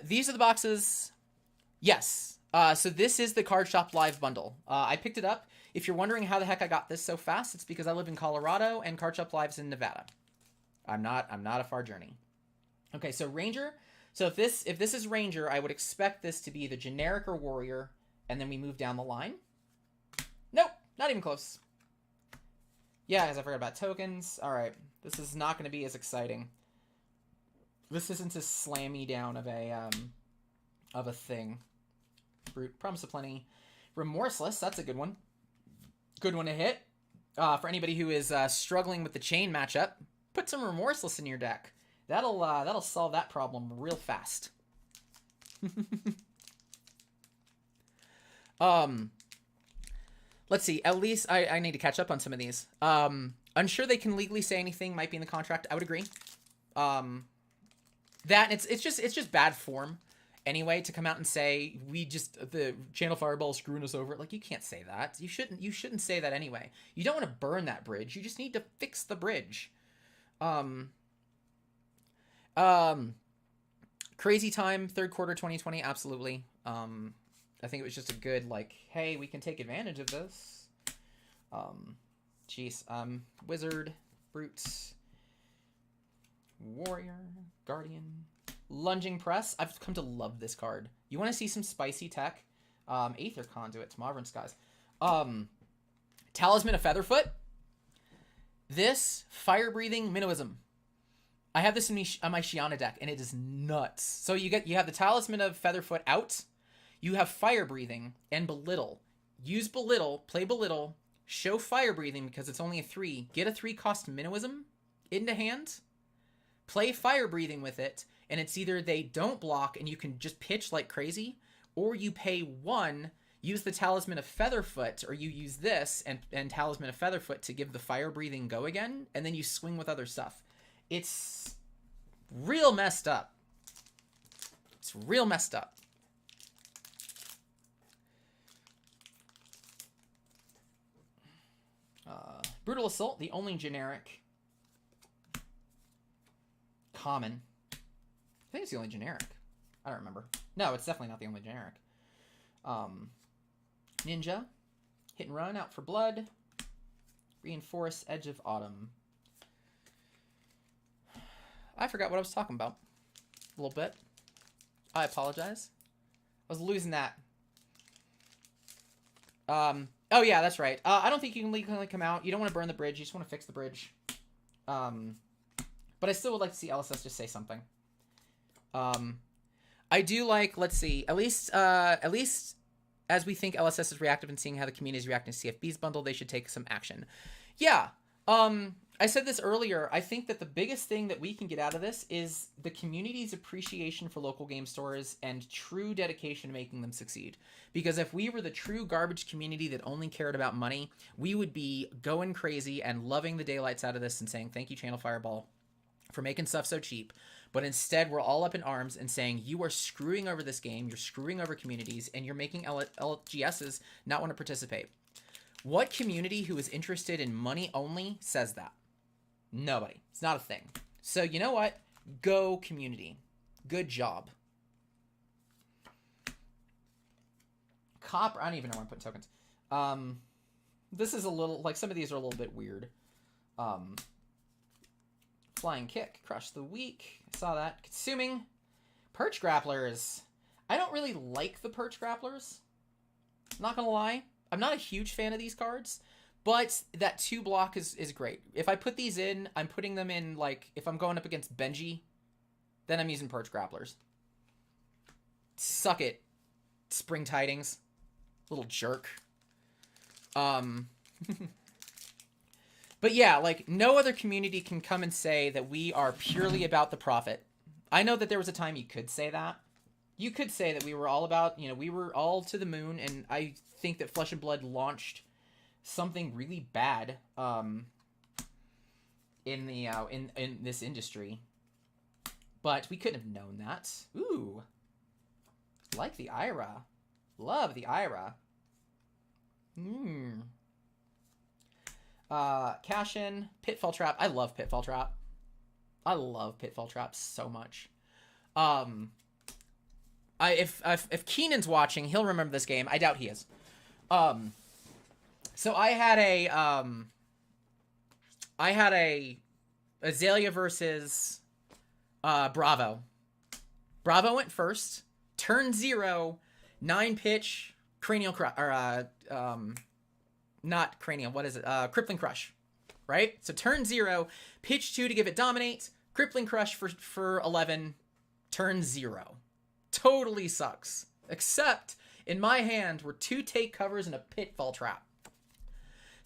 These are the boxes. Yes. So this is the Card Shop Live bundle. I picked it up. If you're wondering how the heck I got this so fast, it's because I live in Colorado and Card Shop Live's in Nevada. I'm not a far journey. Okay, so Ranger. So if this is Ranger, I would expect this to be the generic or Warrior, and then we move down the line. Nope, not even close. Yeah, as I forgot about tokens. All right, this is not going to be as exciting. This isn't as slammy down of a thing. Brute, Promise of Plenty, Remorseless. That's a good one. Good one to hit. For anybody who is struggling with the chain matchup, put some Remorseless in your deck. That'll solve that problem real fast. Let's see. At least I need to catch up on some of these. Unsure they can legally say anything. Might be in the contract. I would agree. That it's just bad form anyway to come out and say the Channel Fireball is screwing us over. Like, you can't say that. You shouldn't say that anyway. You don't want to burn that bridge. You just need to fix the bridge. Crazy time, third quarter 2020, absolutely. I think it was just a good, like, hey, we can take advantage of this. Wizard, Brutes, Warrior, Guardian, Lunging Press. I've come to love this card. You want to see some spicy tech? Aether Conduit, Tomorrow's Skies. Talisman of Featherfoot. This, Fire-Breathing Minnowism. I have this in my Shiana deck, and it is nuts. So you have the Talisman of Featherfoot out. You have Fire Breathing and Belittle. Use Belittle, play Belittle, show Fire Breathing because it's only a 3. Get a 3-cost Minnowism into hand. Play Fire Breathing with it, and it's either they don't block and you can just pitch like crazy, or you pay 1, use the Talisman of Featherfoot, or you use this and Talisman of Featherfoot to give the Fire Breathing go again, and then you swing with other stuff. It's real messed up. It's real messed up. Brutal Assault, the only generic. Common. I think it's the only generic. I don't remember. No, it's definitely not the only generic. Ninja. Hit and Run, Out for Blood. Reinforce, Edge of Autumn. I forgot what I was talking about. A little bit. I apologize. I was losing that. Oh yeah, that's right. I don't think you can legally come out. You don't want to burn the bridge. You just want to fix the bridge. But I still would like to see LSS just say something. I do like, let's see, at least as we think LSS is reactive and seeing how the community is reacting to CFB's bundle, they should take some action. Yeah. I said this earlier. I think that the biggest thing that we can get out of this is the community's appreciation for local game stores and true dedication to making them succeed. Because if we were the true garbage community that only cared about money, we would be going crazy and loving the daylights out of this and saying, thank you, Channel Fireball, for making stuff so cheap. But instead, we're all up in arms and saying, you are screwing over this game, you're screwing over communities, and you're making LGSs not want to participate. What community who is interested in money only says that? Nobody. It's not a thing. So you know what? Go community. Good job. Copper. I don't even know where I'm putting tokens. This is a little, like, some of these are a little bit weird. Flying Kick. Crush the Weak. I saw that. Consuming. Perch Grapplers. I don't really like the Perch Grapplers. Not gonna lie. I'm not a huge fan of these cards, but that 2 block is great. If I put these in, I'm putting them in, like, if I'm going up against Benji, then I'm using Perch Grapplers. Suck it, Spring Tidings. Little jerk. But yeah, like, no other community can come and say that we are purely about the profit. I know that there was a time you could say that. You could say that we were all about, we were all to the moon, and I think that Flesh and Blood launched something really bad in the in this industry. But we couldn't have known that. Ooh. Like the Ira. Love the Ira. Cash in. Pitfall Trap. I love Pitfall Trap. I love Pitfall Trap so much. If Keenan's watching, he'll remember this game. I doubt he is. So I had a Azalea versus Bravo. Bravo went first. Turn 0, 9 pitch, cranial crush, or not cranial. What is it? Crippling Crush, right? So turn 0, pitch 2 to give it dominate, crippling crush for 11, turn 0. Totally sucks. Except in my hand were 2 take covers and a Pitfall Trap.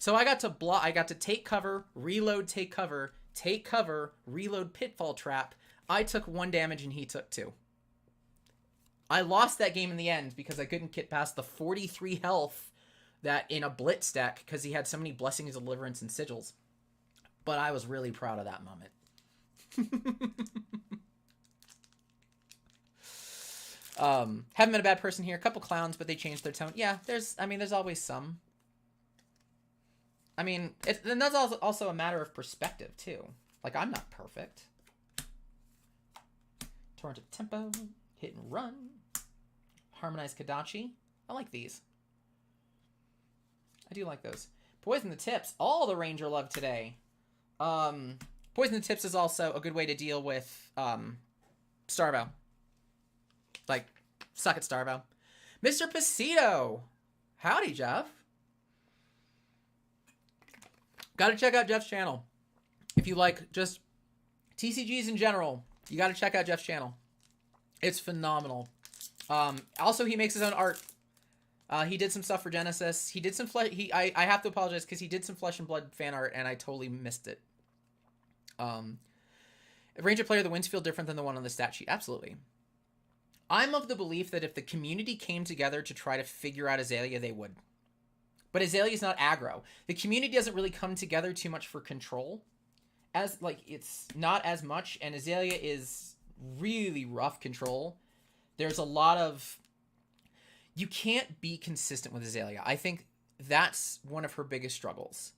So I got to take cover, reload, take cover, reload, pitfall trap. I took 1 damage and he took 2. I lost that game in the end because I couldn't get past the 43 health that in a blitz deck because he had so many Blessings, Deliverance, and Sigils. But I was really proud of that moment. Haven't been a bad person here. A couple clowns, but they changed their tone. Yeah, there's always some. I mean, and that's also a matter of perspective, too. Like, I'm not perfect. Torrent of Tempo, Hit and Run, Harmonized Kadachi. I like these. I do like those. Poison the Tips. All the Ranger love today. Poison the Tips is also a good way to deal with Starvo. Like, suck at Starvo. Mr. Pasito. Howdy, Jeff. Gotta check out Jeff's channel. If you like just TCGs in general, you gotta check out Jeff's channel. It's phenomenal. Also, he makes his own art. He did some stuff for Genesis. He did some I have to apologize because he did some Flesh and Blood fan art and I totally missed it. Ranger player, the wins feel different than the one on the stat sheet. Absolutely. I'm of the belief that if the community came together to try to figure out Azalea, they would. But Azalea's not aggro. The community doesn't really come together too much for control. It's not as much, and Azalea is really rough control. There's a lot of... You can't be consistent with Azalea. I think that's one of her biggest struggles.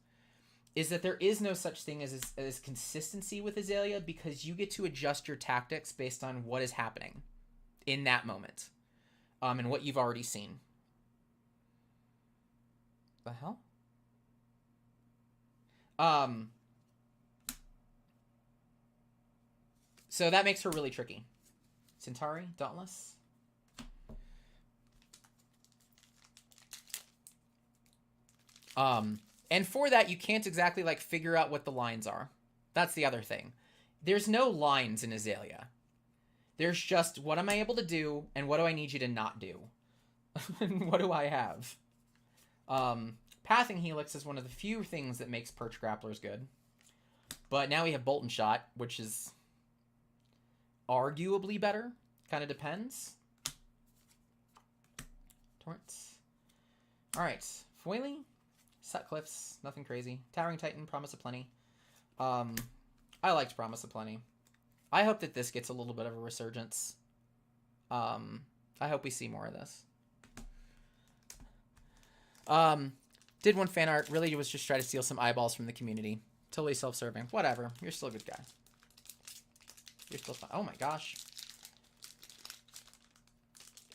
Is that there is no such thing as consistency with Azalea because you get to adjust your tactics based on what is happening in that moment. And what you've already seen. The hell? So that makes her really tricky. Centauri, Dauntless. And for that, you can't exactly, like, figure out what the lines are. That's the other thing. There's no lines in Azalea. There's just, what am I able to do, and what do I need you to not do? And what do I have? Pathing Helix is one of the few things that makes Perch Grapplers good. But now we have Bolt and Shot, which is arguably better. Kind of depends. Torrents. Alright. Foiling. Sutcliffs. Nothing crazy. Towering Titan. Promise of Plenty. I liked Promise of Plenty. I hope that this gets a little bit of a resurgence. I hope we see more of this. Did one fan art. Really was just try to steal some eyeballs from the community. Totally self-serving. Whatever. You're still a good guy. You're still fine. Oh my gosh.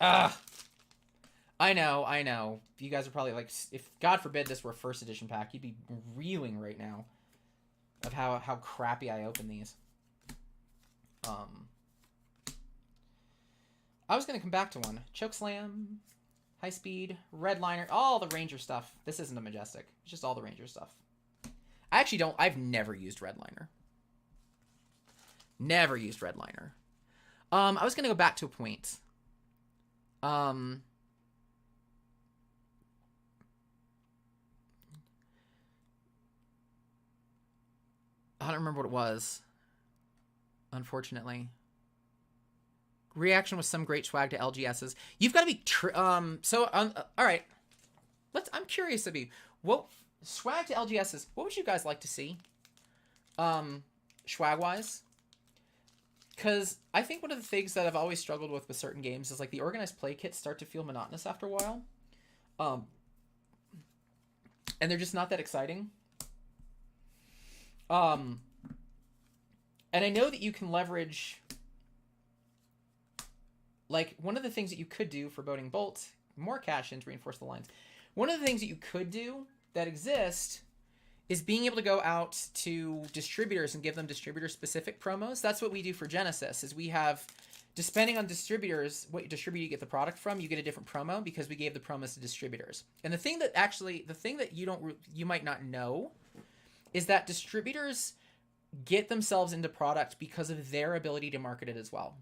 I know. You guys are probably like, if God forbid this were a first edition pack, you'd be reeling right now of how crappy I open these. I was going to come back to one. Chokeslam, High Speed, Redliner, all the Ranger stuff. This isn't a Majestic. It's just all the Ranger stuff. I actually don't, I've never used Redliner. Never used Redliner. I was going to go back to a point. I don't remember what it was. Unfortunately. Reaction was some great swag to LGSs. You've got to be... all right. I'm curious of you. What swag to LGSs, what would you guys like to see? Swag-wise? Because I think one of the things that I've always struggled with certain games is like the organized play kits start to feel monotonous after a while. And they're just not that exciting. And I know that you can leverage, like, one of the things that you could do for Boding Bolt, more cash in to reinforce the lines. One of the things that you could do that exist is being able to go out to distributors and give them distributor-specific promos. That's what we do for Genesis, is we have, depending on distributors, what distributor you get the product from, you get a different promo because we gave the promos to distributors. And the thing that you might not know is that distributors get themselves into product because of their ability to market it as well.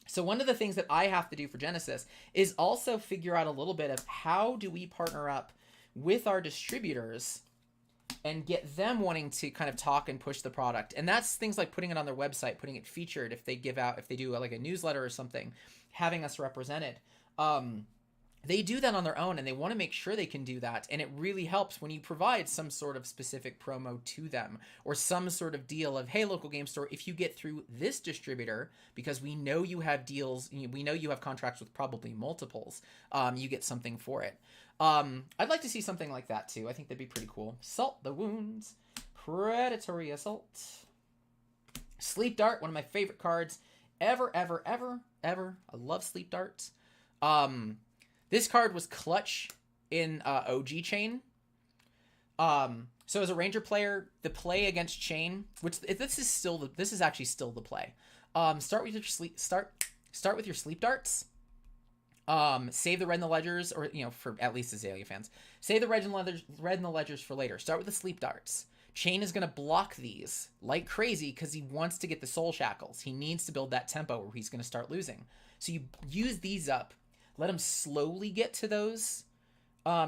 So one of the things that I have to do for Genesis is also figure out a little bit of how do we partner up with our distributors and get them wanting to kind of talk and push the product. And that's things like putting it on their website, putting it featured, if they do like a newsletter or something, having us represented. They do that on their own, and they want to make sure they can do that. And it really helps when you provide some sort of specific promo to them, or some sort of deal of, hey, local game store, if you get through this distributor, because we know you have deals, we know you have contracts with probably multiples, you get something for it. I'd like to see something like that too. I think that'd be pretty cool. Salt the wounds. Predatory assault. Sleep dart, one of my favorite cards ever. I love sleep darts. This card was clutch in OG Chain. So as a Ranger player, the play against Chain, which this is actually still the play. Start with your sleep darts. Save the red in the ledgers, or for at least Azalea fans, save the red in the ledgers for later. Start with the sleep darts. Chain is gonna block these like crazy because he wants to get the soul shackles. He needs to build that tempo where he's gonna start losing. So you use these up. Let him slowly get to those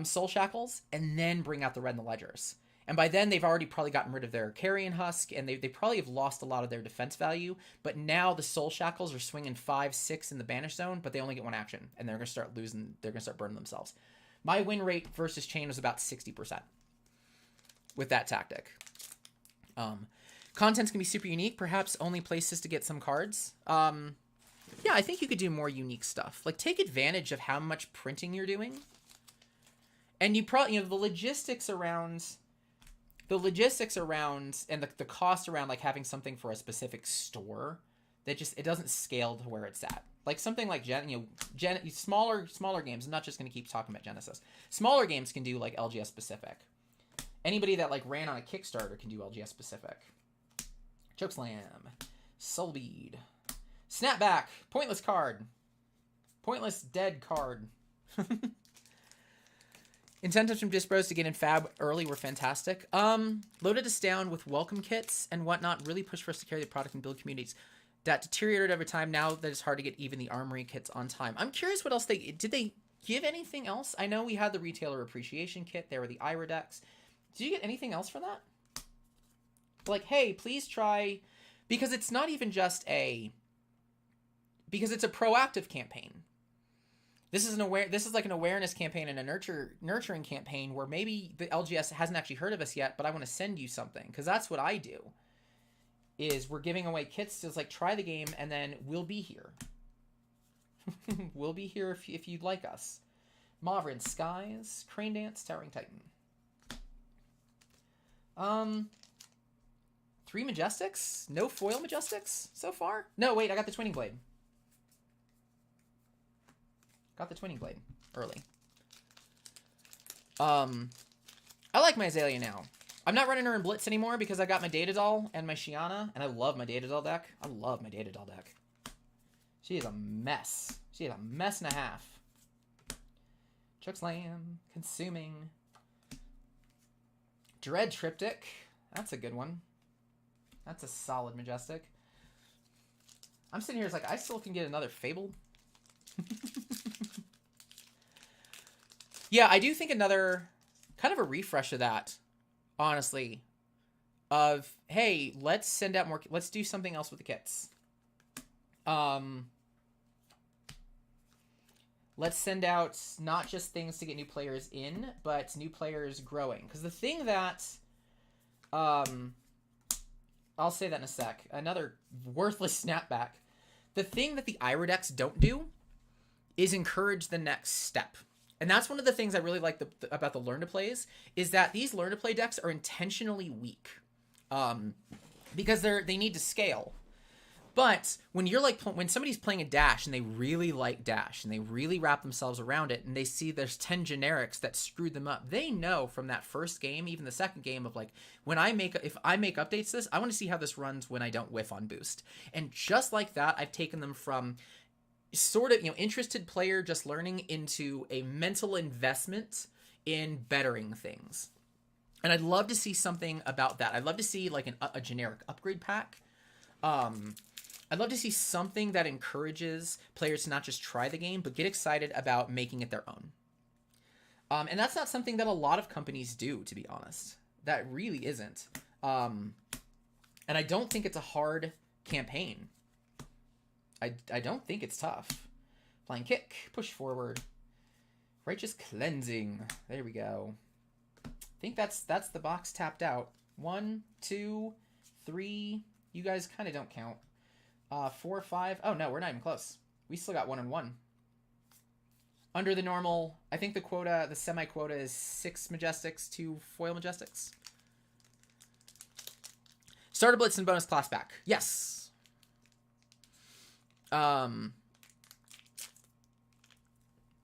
soul shackles, and then bring out the red in the ledgers. And by then, they've already probably gotten rid of their Carrion Husk, and they probably have lost a lot of their defense value. But now the soul shackles are swinging 5-6 in the banish zone, but they only get one action, and they're going to start losing. They're going to start burning themselves. My win rate versus Chain was about 60% with that tactic. Content's going to be super unique, perhaps only places to get some cards. Yeah, I think you could do more unique stuff. Like, take advantage of how much printing you're doing. And you probably, the logistics around, and the cost around, like, having something for a specific store, that just, it doesn't scale to where it's at. Like, something like, smaller games, I'm not just going to keep talking about Genesis. Smaller games can do, like, LGS specific. Anybody that, like, ran on a Kickstarter can do LGS specific. Chokeslam. Soulbead. Snapback. Pointless card. Pointless dead card. Incentives from Dispros to get in Fab early were fantastic. Loaded us down with welcome kits and whatnot. Really pushed for us to carry the product and build communities. That deteriorated over time. Now that it's hard to get even the armory kits on time. I'm curious what else did they give anything else? I know we had the retailer appreciation kit. There were the Ira decks. Did you get anything else for that? Like, hey, please try, because it's not even just because it's a proactive campaign. This is like an awareness campaign and a nurturing campaign where maybe the LGS hasn't actually heard of us yet, but I want to send you something, because that's what I do. Is we're giving away kits to, like, try the game, and then we'll be here. We'll be here if you'd like us. Mauvrin Skies, Crane Dance, Towering Titan. 3 Majestics? No foil Majestics so far? No, wait, I got the Twinning Blade. Got the Twinning Blade early. I like my Azalea now. I'm not running her in Blitz anymore because I got my Data Doll and my Shiana, and I love my Data Doll deck. I love my Data Doll deck. She is a mess. She is a mess and a half. Chokeslam. Consuming. Dread Triptych. That's a good one. That's a solid Majestic. I'm sitting here, it's like, I still can get another Fable. Yeah, I do think another, kind of a refresh of that, honestly, of, hey, let's send out more, let's do something else with the kits. Let's send out not just things to get new players in, but new players growing. Because the thing that, I'll say that in a sec, another worthless snapback. The thing that the Ira decks don't do is encourage the next step. And that's one of the things I really like about the Learn to Plays, is that these Learn to Play decks are intentionally weak. Because they need to scale. But when you're like, when somebody's playing a Dash and they really like Dash and they really wrap themselves around it and they see there's 10 generics that screwed them up, they know from that first game, even the second game, of like, if I make updates to this, I want to see how this runs when I don't whiff on boost. And just like that, I've taken them from sort of, interested player just learning into a mental investment in bettering things. And I'd love to see something about that. I'd love to see like a generic upgrade pack. I'd love to see something that encourages players to not just try the game, but get excited about making it their own. And that's not something that a lot of companies do, to be honest. That really isn't. And I don't think it's a hard campaign. I don't think it's tough. Flying kick, push forward. Righteous cleansing. There we go. I think that's the box tapped out. 1, 2, 3. You guys kind of don't count. 4, 5. Oh no, we're not even close. We still got 1 and 1. Under the normal, I think the quota, the semi-quota is 6 Majestics, 2 foil Majestics. Starter Blitz and bonus class back. Yes.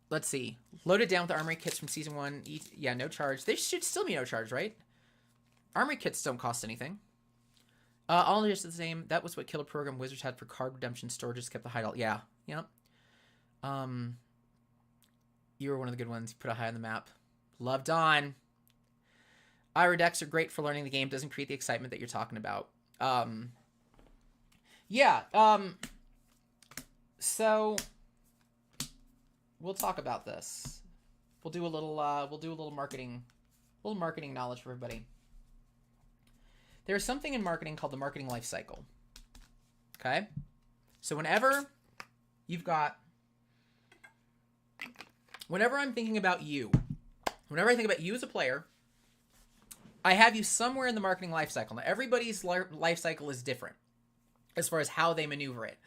Let's see. Loaded down with armory kits from season 1. Yeah, no charge. They should still be no charge, right? Armory kits don't cost anything. All just the same. That was what killer program Wizards had for card redemption storages. Kept the hideout. Yeah. Yep. You were one of the good ones. You put a high on the map. Loved on. Ira decks are great for learning the game. Doesn't create the excitement that you're talking about. Yeah. So we'll talk about this. We'll do a little marketing knowledge for everybody. There's something in marketing called the marketing life cycle. Okay? So whenever I'm thinking about you, whenever I think about you as a player, I have you somewhere in the marketing life cycle. Now, everybody's life cycle is different as far as how they maneuver it.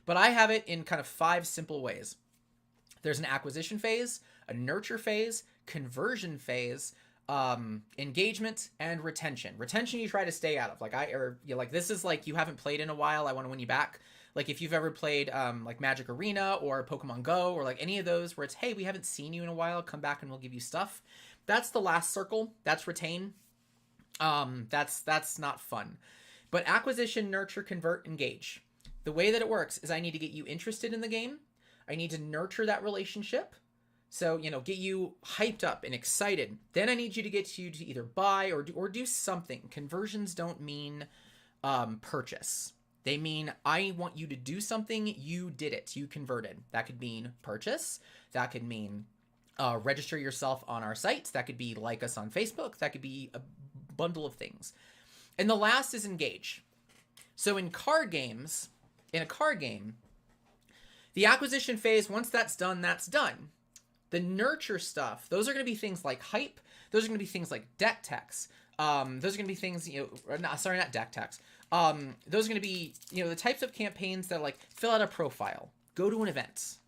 But I have it in kind of 5 simple ways. There's an acquisition phase, a nurture phase, conversion phase, engagement, and retention. Retention you try to stay out of. This is like you haven't played in a while, I want to win you back. Like if you've ever played like Magic Arena or Pokemon Go or like any of those where it's, hey, we haven't seen you in a while, come back and we'll give you stuff. That's the last circle. That's retain. That's not fun. But acquisition, nurture, convert, engage. The way that it works is I need to get you interested in the game. I need to nurture that relationship. So, get you hyped up and excited. Then I need you to get you to either buy or do something. Conversions don't mean purchase. They mean I want you to do something. You did it. You converted. That could mean purchase. That could mean register yourself on our site. That could be like us on Facebook. That could be a bundle of things. And the last is engage. So in a card game, the acquisition phase, once that's done, that's done. The nurture stuff, those are going to be things like hype. Those are going to be things like deck techs. Those are going to be things, not deck techs. Those are going to be, the types of campaigns that like fill out a profile, go to an event,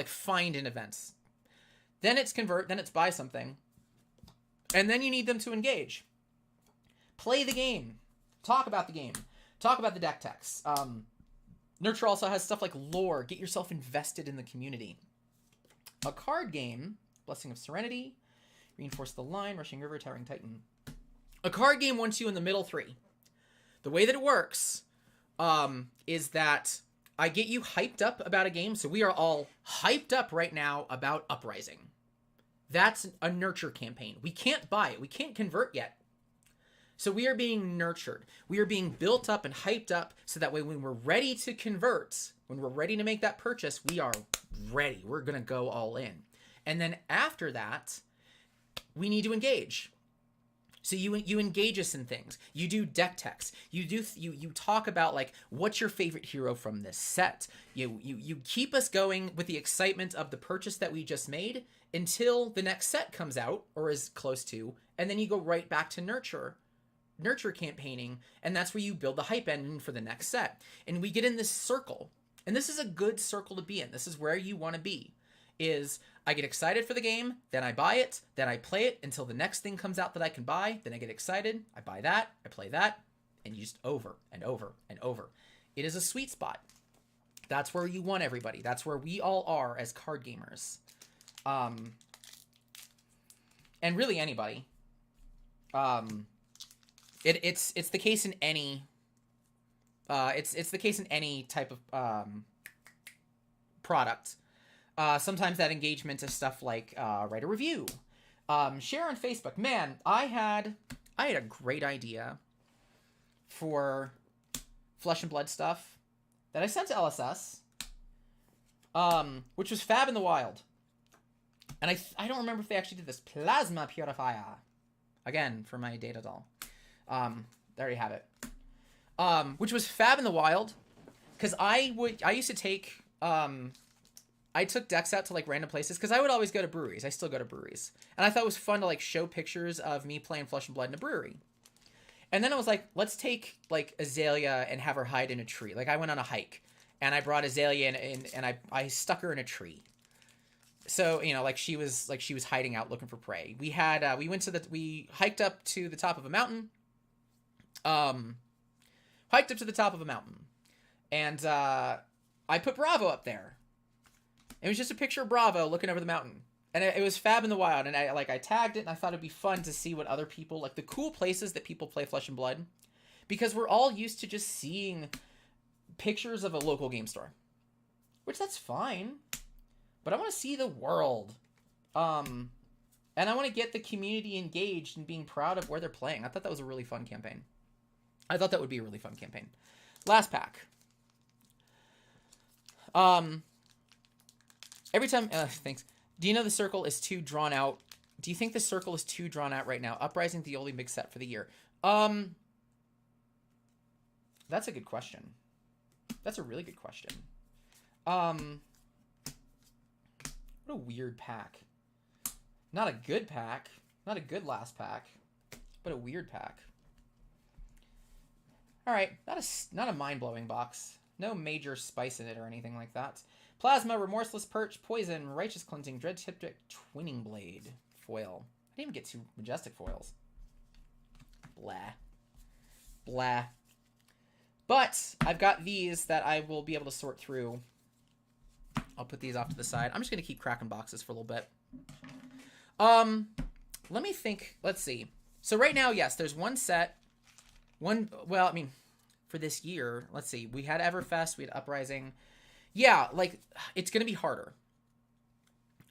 find an event. Then it's convert, then it's buy something. And then you need them to engage. Play the game. Talk about the game. Talk about the deck techs. Nurture also has stuff like lore. Get yourself invested in the community. A card game, Blessing of Serenity, Reinforce the Line, Rushing River, Towering Titan. A card game wants you in the middle 3. The way that it works is that I get you hyped up about a game. So we are all hyped up right now about Uprising. That's a nurture campaign. We can't buy it. We can't convert yet. So we are being nurtured. We are being built up and hyped up so that way when we're ready to convert, when we're ready to make that purchase, we are ready. We're going to go all in. And then after that, we need to engage. So you engage us in things. You do deck techs. You talk about like what's your favorite hero from this set. You keep us going with the excitement of the purchase that we just made until the next set comes out or is close to, and then you go right back to nurture campaigning, and that's where you build the hype engine for the next set. And we get in this circle, and this is a good circle to be in. This is where you want to be. Is I get excited for the game, then I buy it, then I play it until the next thing comes out that I can buy, then I get excited, I buy that, I play that, and you just over and over and over. It is a sweet spot. That's where you want everybody. That's where we all are as card gamers. And really anybody. It's the case in any it's the case in any type of product. Sometimes that engagement is stuff like write a review, share on Facebook. Man, I had a great idea for Flesh and Blood stuff that I sent to LSS, which was Fab in the Wild. And I don't remember if they actually did this. Plasma Purifier. again for my data doll. There you have it. Which was fab in the wild, because I used to take I took decks out to like random places because I would always go to breweries. I still go to breweries, and I thought it was fun to like show pictures of me playing Flesh and Blood in a brewery. And then I was like, let's take like Azalea and have her hide in a tree. Like I went on a hike and I brought Azalea in, and I stuck her in a tree. So, you know, like she was hiding out looking for prey. We had we hiked up to the top of a mountain. Hiked up to the top of a mountain. And I put Bravo up there. It was just a picture of Bravo looking over the mountain. And it was fab in the wild, and I tagged it, and I thought it'd be fun to see what other people, like the cool places that people play Flesh and Blood, because we're all used to just seeing pictures of a local game store, which that's fine, but I want to see the world, and I want to get the community engaged and being proud of where they're playing. I thought that was a really fun campaign. I thought that would be a really fun campaign. Last pack. Every time, thanks. Do you know the circle is too drawn out? Do you think the circle is too drawn out right now? Uprising the only big set for the year. That's a good question. That's a really good question. What a weird pack. Not a good pack. Not a good last pack, but a weird pack. All right, not a mind-blowing box. No major spice in it or anything like that. Plasma, Remorseless Perch, Poison, Righteous Cleansing, Dread Tiptrick, Twinning Blade, Foil. I didn't even get 2 Majestic foils. Blah. Blah. But I've got these that I will be able to sort through. I'll put these off to the side. I'm just going to keep cracking boxes for a little bit. Let me think. Let's see. So right now, yes, there's one set. Well, I mean, for this year, let's see. We had Everfest. We had Uprising. Yeah, like, it's going to be harder.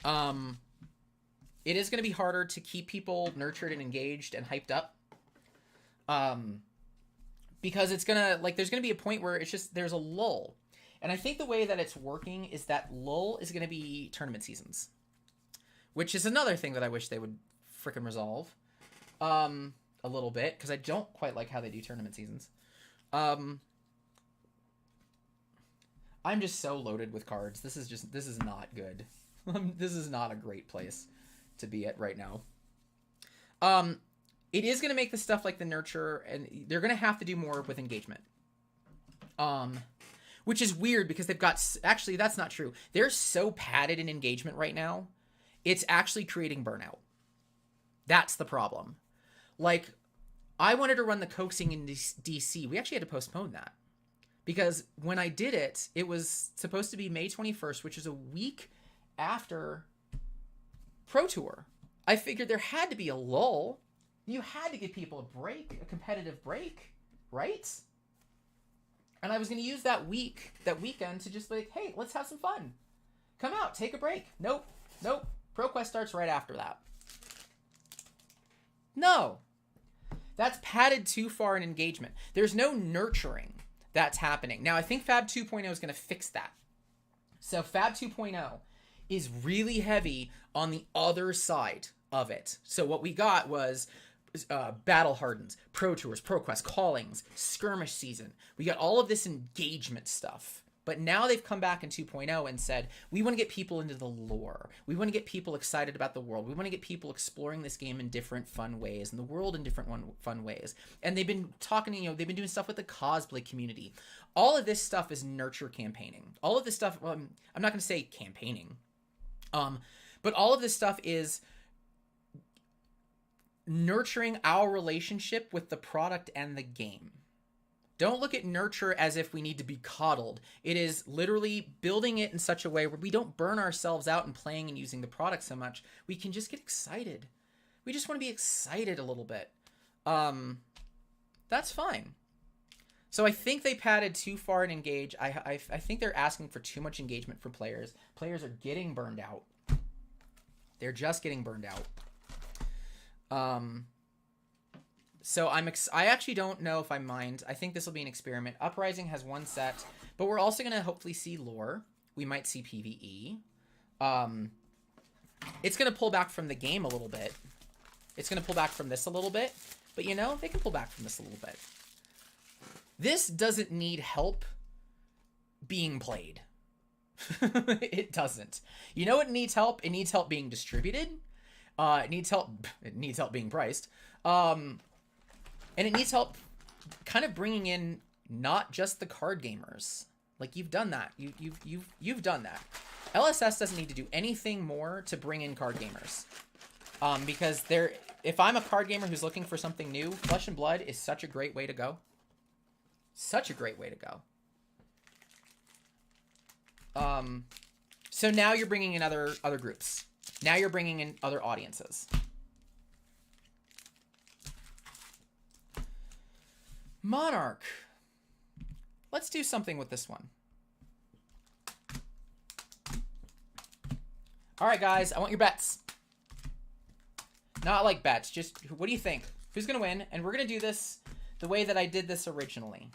It is going to be harder to keep people nurtured and engaged and hyped up. Because it's going to, like, there's going to be a point where it's just, there's a lull. And I think the way that it's working is that lull is going to be tournament seasons. Which is another thing that I wish they would frickin' resolve. A little bit, because I don't quite like how they do tournament seasons. I'm just so loaded with cards. This is not good. This is not a great place to be at right now. It is going to make the stuff like the nurture, and they're going to have to do more with engagement. Which is weird because they've got, actually that's not true. They're so padded in engagement right now. It's actually creating burnout. That's the problem. Like, I wanted to run the coaxing in DC. We actually had to postpone that. Because when I did it, it was supposed to be May 21st, which is a week after Pro Tour. I figured there had to be a lull. You had to give people a break, a competitive break, right? And I was going to use that weekend to just like, hey, let's have some fun. Come out, take a break. Nope. ProQuest starts right after that. No. That's padded too far in engagement. There's no nurturing that's happening. Now, I think Fab 2.0 is going to fix that. So Fab 2.0 is really heavy on the other side of it. So what we got was Battle Hardens, Pro Tours, ProQuest, Callings, Skirmish Season. We got all of this engagement stuff. But now they've come back in 2.0 and said, we want to get people into the lore. We want to get people excited about the world. We want to get people exploring this game in different fun ways and the world in different fun ways. And they've been talking, they've been doing stuff with the cosplay community. All of this stuff is nurture campaigning. All of this stuff, I'm not going to say campaigning, but all of this stuff is nurturing our relationship with the product and the game. Don't look at nurture as if we need to be coddled. It is literally building it in such a way where we don't burn ourselves out in playing and using the product so much. We can just get excited. We just want to be excited a little bit. That's fine. So I think they padded too far in engage. I think they're asking for too much engagement for players. Players are getting burned out. They're just getting burned out. So I actually don't know if I mind. I think this will be an experiment. Uprising has one set, but we're also going to hopefully see lore. We might see PvE. It's going to pull back from the game a little bit. It's going to pull back from this a little bit. But, you know, they can pull back from this a little bit. This doesn't need help being played. It doesn't. You know what needs help? It needs help being distributed. It needs help being priced. And it needs help kind of bringing in not just the card gamers. Like, you've done that. You've done that. LSS doesn't need to do anything more to bring in card gamers. Because if I'm a card gamer who's looking for something new, Flesh and Blood is such a great way to go. Such a great way to go. So now you're bringing in other groups. Now you're bringing in other audiences. Monarch. Let's do something with this one. All right, guys, I want your bets. Not like bets, just what do you think? Who's going to win? And we're going to do this the way that I did this originally.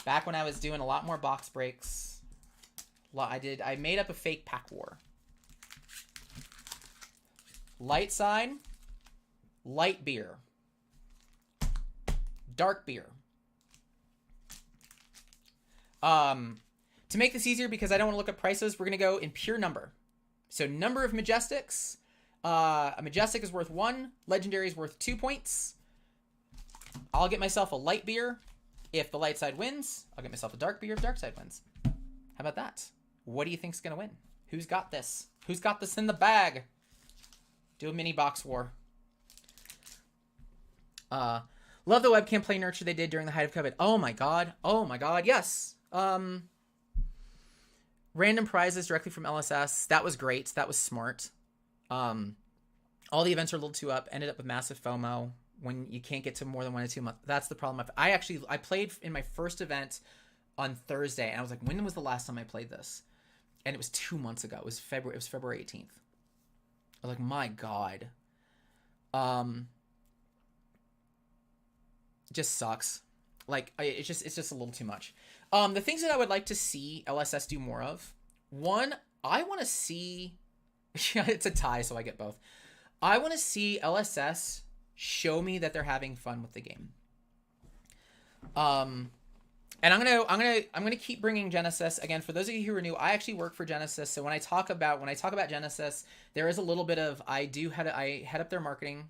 Back when I was doing a lot more box breaks. I made up a fake pack war. Light side, light beer. Dark beer. To make this easier, because I don't want to look at prices, we're going to go in pure number. So number of Majestics. A Majestic is worth 1. Legendary is worth 2 points. I'll get myself a light beer if the light side wins. I'll get myself a dark beer if dark side wins. How about that? What do you think's going to win? Who's got this? Who's got this in the bag? Do a mini box war. Love the webcam play nurture they did during the height of COVID. Oh my god. Oh my god. Yes. Random prizes directly from LSS. That was great. That was smart. All the events are a little too up. Ended up with massive FOMO when you can't get to more than 1 to 2 months. That's the problem. I played in my first event on Thursday, and I was like, when was the last time I played this? And it was 2 months ago. It was February 18th. I was like, my god. It just sucks. Like, it's just a little too much. The things that I would like to see LSS do more of. One, I want to see... Yeah, it's a tie, so I get both. I want to see LSS show me that they're having fun with the game. And I'm gonna keep bringing Genesis again. For those of you who are new, I actually work for Genesis. So when I talk about Genesis, there is a little bit of I head up their marketing.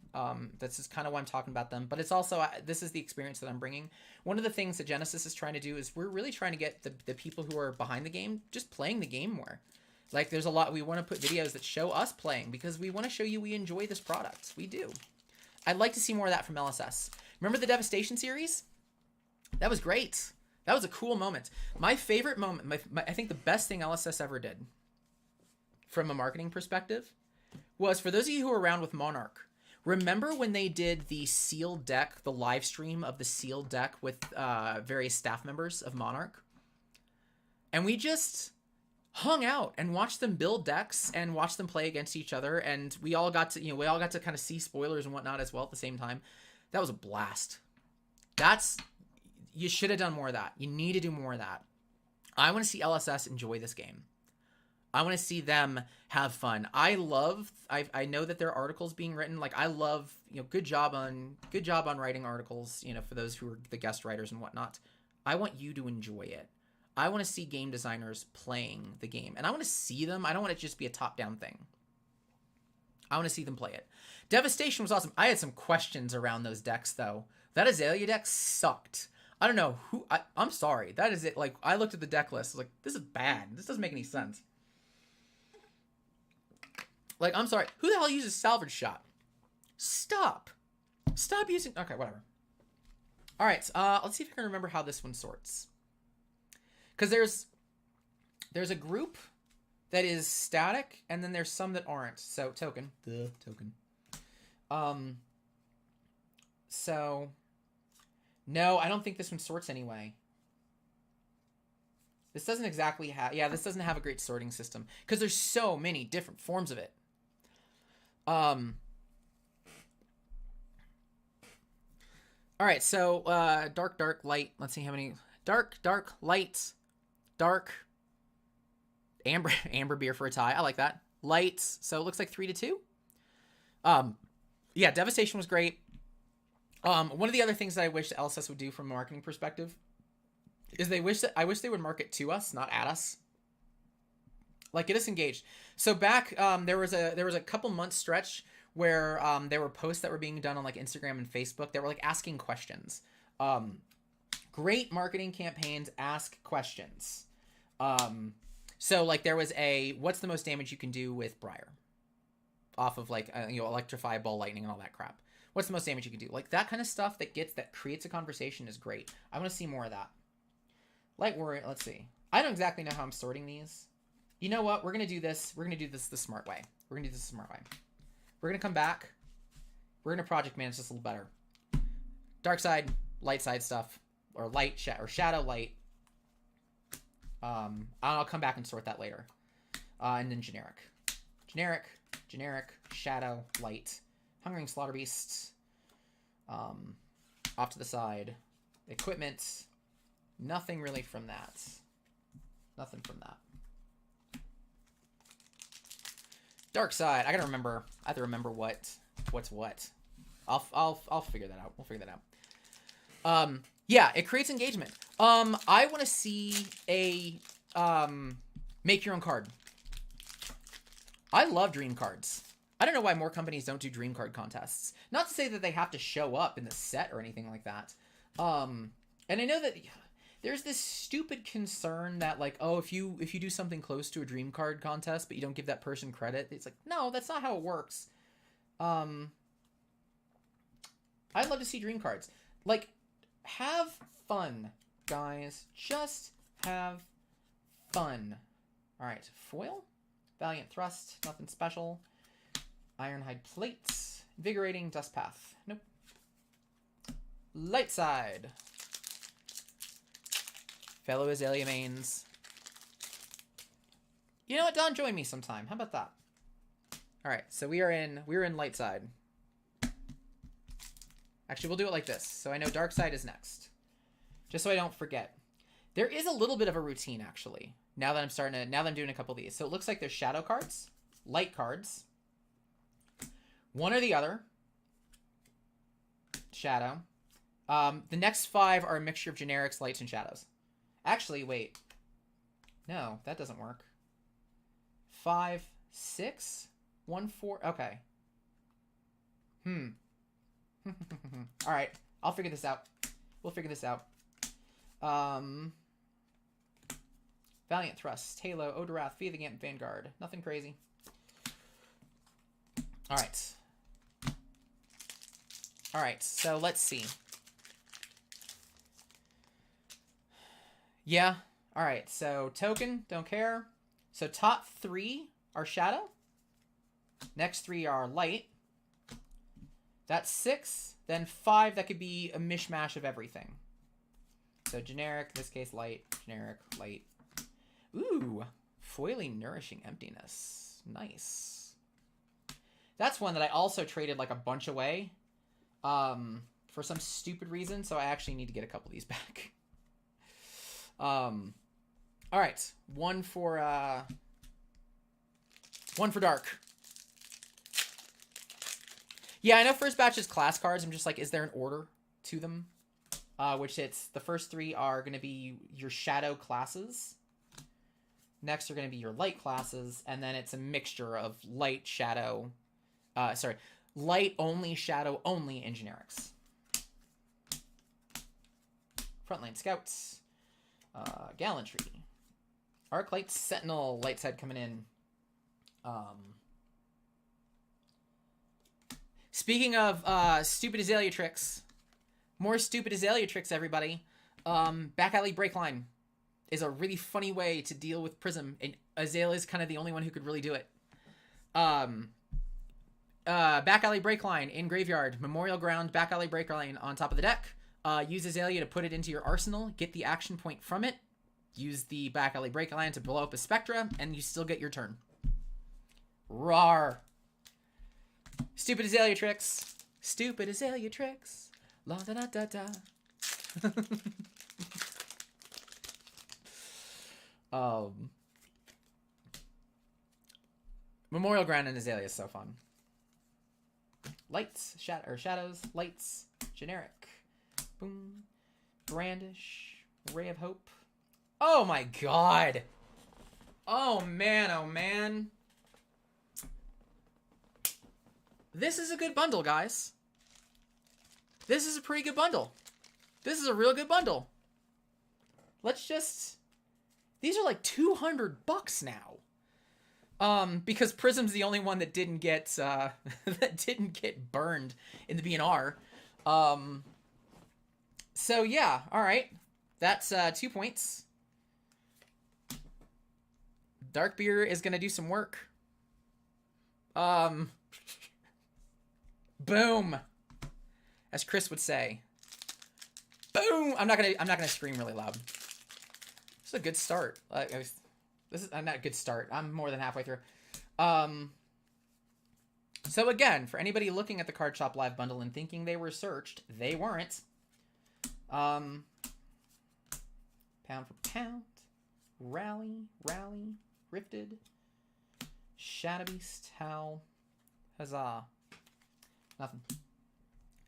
This is kind of why I'm talking about them. But it's also this is the experience that I'm bringing. One of the things that Genesis is trying to do is we're really trying to get the people who are behind the game just playing the game more. Like, there's a lot, we want to put videos that show us playing because we want to show you we enjoy this product. We do. I'd like to see more of that from LSS. Remember the Devastation series? That was great. That was a cool moment. My favorite moment, I think the best thing LSS ever did from a marketing perspective was, for those of you who were around with Monarch, remember when they did the sealed deck, the live stream of the sealed deck with various staff members of Monarch? And we just... hung out and watched them build decks and watch them play against each other, and we all got to kind of see spoilers and whatnot as well at the same time. That was a blast. You should have done more of that. You need to do more of that. I want to see LSS enjoy this game. I want to see them have fun. I know that there are articles being written. Like, I love, good job on writing articles, for those who are the guest writers and whatnot. I want you to enjoy it. I want to see game designers playing the game. And I want to see them. I don't want it to just be a top-down thing. I want to see them play it. Devastation was awesome. I had some questions around those decks, though. That Azalea deck sucked. I don't know who... I'm sorry. That is it. Like, I looked at the deck list. I was like, this is bad. This doesn't make any sense. Like, I'm sorry. Who the hell uses Salvage Shot? Stop. Stop using... Okay, whatever. All right. Let's see if I can remember how this one sorts. Because there's a group that is static, and then there's some that aren't. So, token. The token. So, no, I don't think this one sorts anyway. This doesn't exactly have... Yeah, this doesn't have a great sorting system. Because there's so many different forms of it. All right, so, dark, dark, light. Let's see how many... Dark, dark, light... Dark, amber beer for a tie. I like that. Lights, so it looks like 3-2. Yeah, Devastation was great. One of the other things that I wish LSS would do from a marketing perspective is I wish they would market to us, not at us. Like, get us engaged. So back, there was a couple months stretch where there were posts that were being done on like Instagram and Facebook that were like asking questions. Great marketing campaigns ask questions. So like there was a what's the most damage you can do with Briar off of like electrify, ball lightning, and all that crap. What's the most damage you can do? Like that kind of stuff that creates a conversation is great. I want to see more of that. Light Warrior, let's see. I don't exactly know how I'm sorting these. You know what? We're going to do this. We're going to do this the smart way. We're going to do this the smart way. We're going to come back. We're going to project manage this a little better. Dark side, light side stuff. Or light, or shadow, light. I'll come back and sort that later. And then generic. Generic, shadow, light. Hungering Slaughter Beasts. Off to the side. Equipment. Nothing really from that. Nothing from that. Dark side. I have to remember what's what. I'll figure that out. We'll figure that out. Yeah, it creates engagement. I want to see a make your own card. I love dream cards. I don't know why more companies don't do dream card contests. Not to say that they have to show up in the set or anything like that. And I know that there's this stupid concern that like, oh, if you do something close to a dream card contest but you don't give that person credit, it's like, no, that's not how it works. I'd love to see dream cards. Like, have fun, guys. Just have fun. All right, foil, Valiant Thrust, nothing special. Ironhide Plates, Invigorating Dust Path. Nope. Light side. Fellow Azalea mains. You know what, Don? Join me sometime. How about that? All right, so we're in light side. Actually, we'll do it like this. So I know dark side is next. Just so I don't forget. There is a little bit of a routine, actually. Now that I'm doing a couple of these. So it looks like there's shadow cards, light cards, one or the other. Shadow. The next 5 are a mixture of generics, lights, and shadows. Actually, wait. No, that doesn't work. 5, 6, 1, 4. Okay. All right. I'll figure this out. We'll figure this out. Valiant Thrust, Halo, Odorath, Feathergamp, Vanguard. Nothing crazy. All right. All right. So let's see. Yeah. All right. So token, don't care. So top 3 are shadow. Next 3 are light. That's 6. Then 5 that could be a mishmash of everything. So generic, in this case light, generic, light. Ooh, foiling Nourishing Emptiness. Nice. That's one that I also traded like a bunch away for some stupid reason, so I actually need to get a couple of these back. All right, one for dark. Yeah, I know first batch is class cards. I'm just like, is there an order to them? Which it's the first 3 are going to be your shadow classes. Next are going to be your light classes, and then it's a mixture of light, shadow, light only, shadow only, and generics. Frontline Scouts, Gallantry, Arclight Sentinel, light side coming in. Speaking of stupid Azalea tricks, more stupid Azalea tricks, everybody. Back alley break line is a really funny way to deal with Prism, and Azalea is kind of the only one who could really do it. Back alley break line in graveyard, Memorial Ground, back alley break line on top of the deck. Use Azalea to put it into your arsenal, get the action point from it, use the back alley break line to blow up a Spectra, and you still get your turn. Rawr. Stupid Azalea tricks. Stupid Azalea tricks. La da da da da. Memorial Ground and Azalea is so fun. Lights, shadows, lights, generic. Boom. Brandish, ray of hope. Oh my god. Oh man, oh man. This is a good bundle, guys. This is a pretty good bundle. This is a real good bundle. Let's just... These are like $200 now. Because Prism's the only one that didn't get that didn't get burned in the BNR. So yeah, all right. That's 2 points. Darkbeer is gonna do some work. Boom, as Chris would say. Boom. I'm not gonna scream really loud. This is a good start. This is not a good start. I'm more than halfway through. So again, for anybody looking at the Card Shop Live bundle and thinking they were searched, they weren't. Pound for pound. Rally, Rifted. Shadow Beast, Howl. Huzzah. Nothing.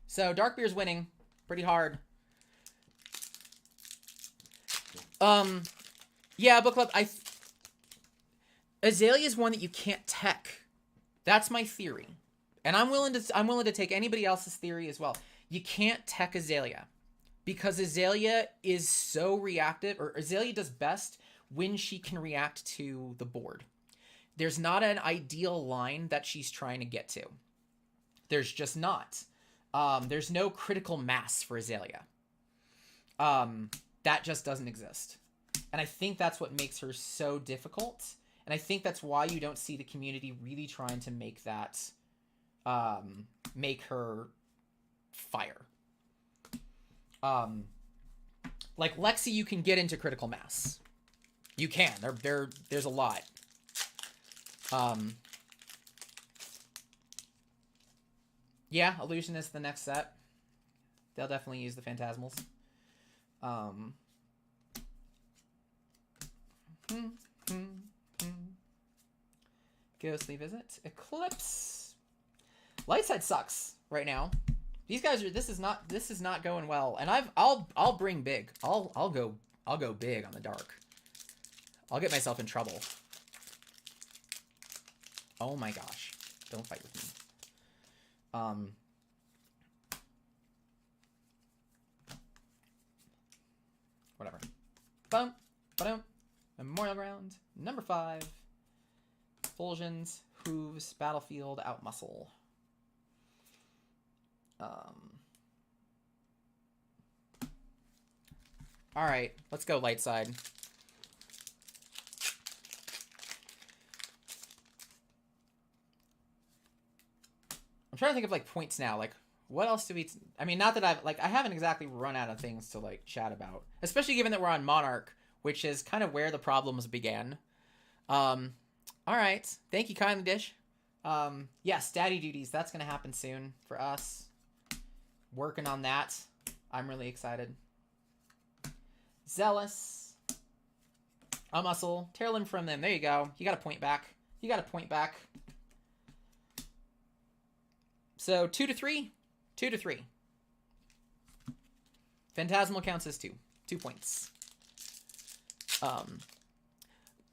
So Darkbeer's winning pretty hard. Yeah, book club. Azalea is one that you can't tech. That's my theory, and I'm willing to take anybody else's theory as well. You can't tech Azalea because Azalea is so reactive, or Azalea does best when she can react to the board. There's not an ideal line that she's trying to get to. There's just not. There's no critical mass for Azalea. That just doesn't exist. And I think that's what makes her so difficult. And I think that's why you don't see the community really trying to make that, make her fire. Like Lexi, you can get into critical mass. You can. There's a lot. Yeah, Illusionist the next set. They'll definitely use the Phantasmals. Ghostly Visit. Eclipse. Lightside sucks right now. These guys are this is not going well. And I'll bring big. I'll go big on the dark. I'll get myself in trouble. Oh my gosh. Don't fight with me. Whatever. Bum. Ba-dum. Memorial Ground. Number 5. Fulgens. Hooves. Battlefield. Outmuscle. Alright. Let's go light side. I'm trying to think of, like, points now. Like, what else do we... I mean, not that I haven't exactly run out of things to, like, chat about. Especially given that we're on Monarch, which is kind of where the problems began. Alright. Thank you kindly, Dish. Yes, daddy duties. That's going to happen soon for us. Working on that. I'm really excited. Zealous. A muscle. Tear limb from them. There you go. You got a point back. You got a point back. So 2 to 3. 2 to 3. Phantasmal counts as 2. 2 points.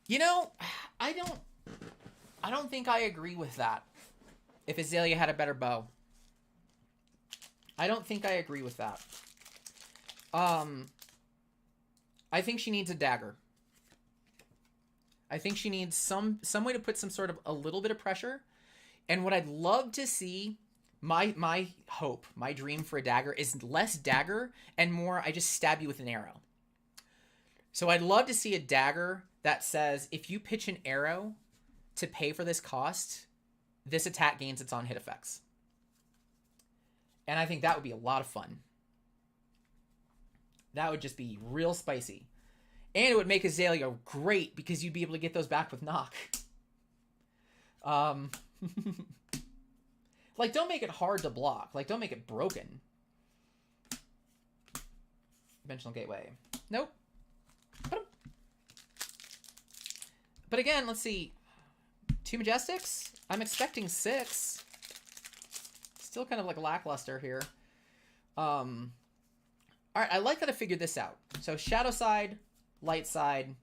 You know, I don't think I agree with that. If Azalea had a better bow. I don't think I agree with that. I think she needs a dagger. I think she needs some way to put some sort of a little bit of pressure. And what I'd love to see, my hope, my dream for a dagger is less dagger and more I just stab you with an arrow. So I'd love to see a dagger that says, if you pitch an arrow to pay for this cost, this attack gains its on hit effects. And I think that would be a lot of fun. That would just be real spicy. And it would make Azalea great because you'd be able to get those back with knock. Like, don't make it hard to block. Like, don't make it broken. Dimensional Gateway. Nope. But again, let's see. 2 Majestics? I'm expecting 6. Still kind of like lackluster here. All right, I like that I figured this out. So shadow side, light side,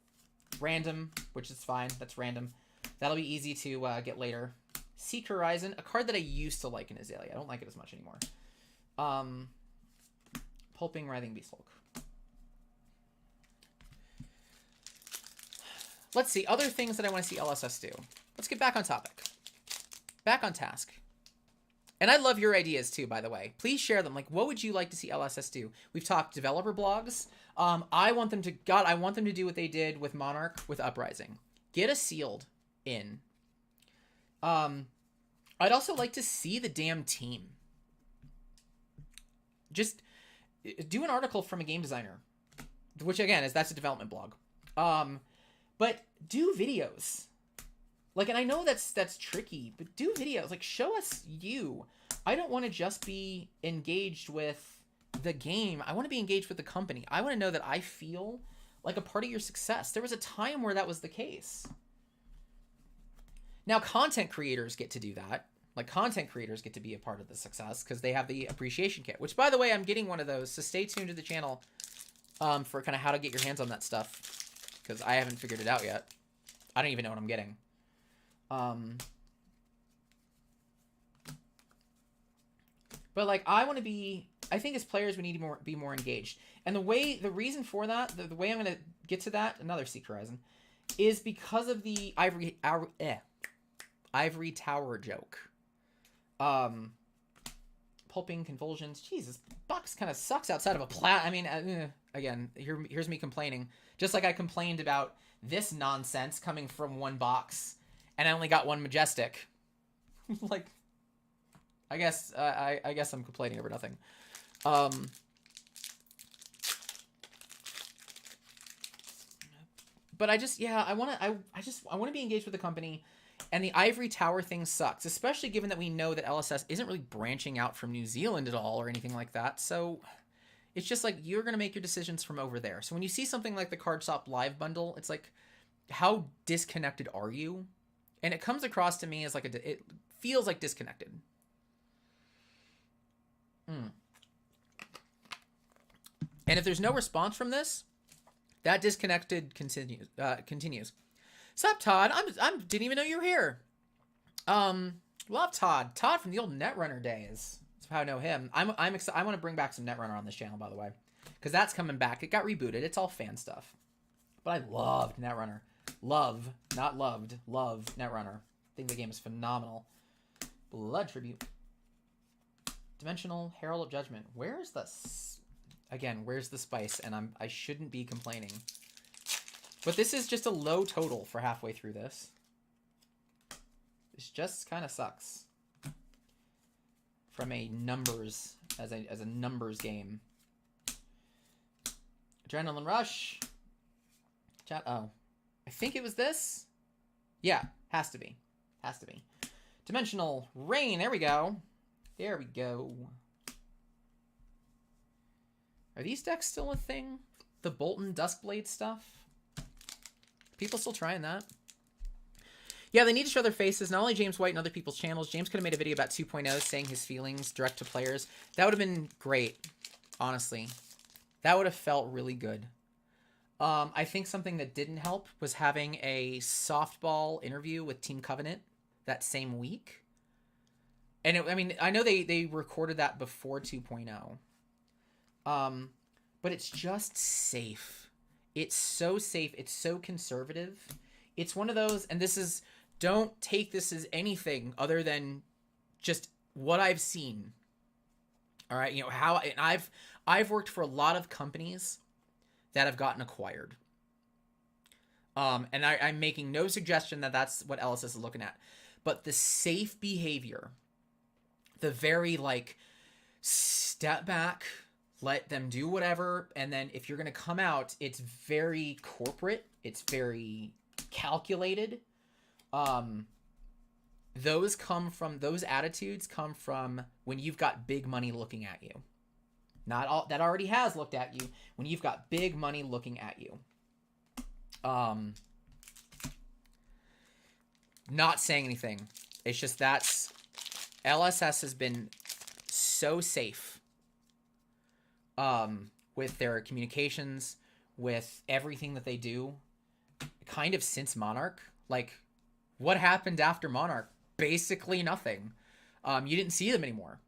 random, which is fine. That's random. That'll be easy to get later. Seek Horizon, a card that I used to like in Azalea. I don't like it as much anymore. Pulping Writhing Beast Hulk. Let's see, other things that I want to see LSS do. Let's get back on topic. Back on task. And I love your ideas too, by the way. Please share them. Like, what would you like to see LSS do? We've talked developer blogs. I want them to do what they did with Monarch with Uprising. Get a sealed in. I'd also like to see the damn team. Just do an article from a game designer, which again that's a development blog. But do videos. Like, and I know that's tricky, but do videos. Like, show us you. I don't want to just be engaged with the game. I want to be engaged with the company. I want to know that I feel like a part of your success. There was a time where that was the case. Now, content creators get to do that. Like, content creators get to be a part of the success because they have the appreciation kit, which, by the way, I'm getting one of those. So stay tuned to the channel for kind of how to get your hands on that stuff because I haven't figured it out yet. I don't even know what I'm getting. But like, I think as players, we need to be more engaged. And the reason for that, the way I'm going to get to that, another Seek Horizon, is because of the Ivory Tower joke. Pulping Convulsions. Jesus, box kind of sucks outside of a plat. I mean, again, here's me complaining. Just like I complained about this nonsense coming from one box. And I only got one Majestic. Like, I guess I'm complaining over nothing. But I want to be engaged with the company, and the Ivory Tower thing sucks, especially given that we know that LSS isn't really branching out from New Zealand at all or anything like that. So it's just like, you're going to make your decisions from over there. So when you see something like the Card Shop Live bundle, it's like, how disconnected are you? And it comes across to me as like it feels like disconnected. And if there's no response from this, that disconnected continues. Sup, Todd? I didn't even know you were here. Love Todd. Todd from the old Netrunner days. That's how I know him. I'm excited. I want to bring back some Netrunner on this channel, by the way, because that's coming back. It got rebooted. It's all fan stuff. But I loved Netrunner. Love, not loved. Love Netrunner. I think the game is phenomenal. Blood Tribute. Dimensional Herald of Judgment. Where's the spice? And I shouldn't be complaining. But this is just a low total for halfway through this. This just kind of sucks. From a numbers, as a numbers game. Adrenaline Rush. Chat. Oh, I think it was this. Yeah, has to be. Has to be. Dimensional Rain. There we go. There we go. Are these decks still a thing? The Bolton Duskblade stuff? People still trying that? Yeah, they need to show their faces. Not only James White and other people's channels. James could have made a video about 2.0 saying his feelings direct to players. That would have been great, honestly. That would have felt really good. I think something that didn't help was having a softball interview with Team Covenant that same week. And I mean, I know they recorded that before 2.0. But it's just safe. It's so safe. It's so conservative. It's one of those, and don't take this as anything other than just what I've seen. All right. You know, and I've worked for a lot of companies that have gotten acquired. And I'm making no suggestion that that's what LSS is looking at, but the safe behavior, the very like step back, let them do whatever. And then if you're going to come out, it's very corporate. It's very calculated. Those attitudes come from when you've got big money looking at you. Not all that already has looked at you, when you've got big money looking at you. Not saying anything. It's just LSS has been so safe with their communications, with everything that they do, kind of since Monarch. Like, what happened after Monarch? Basically nothing. You didn't see them anymore.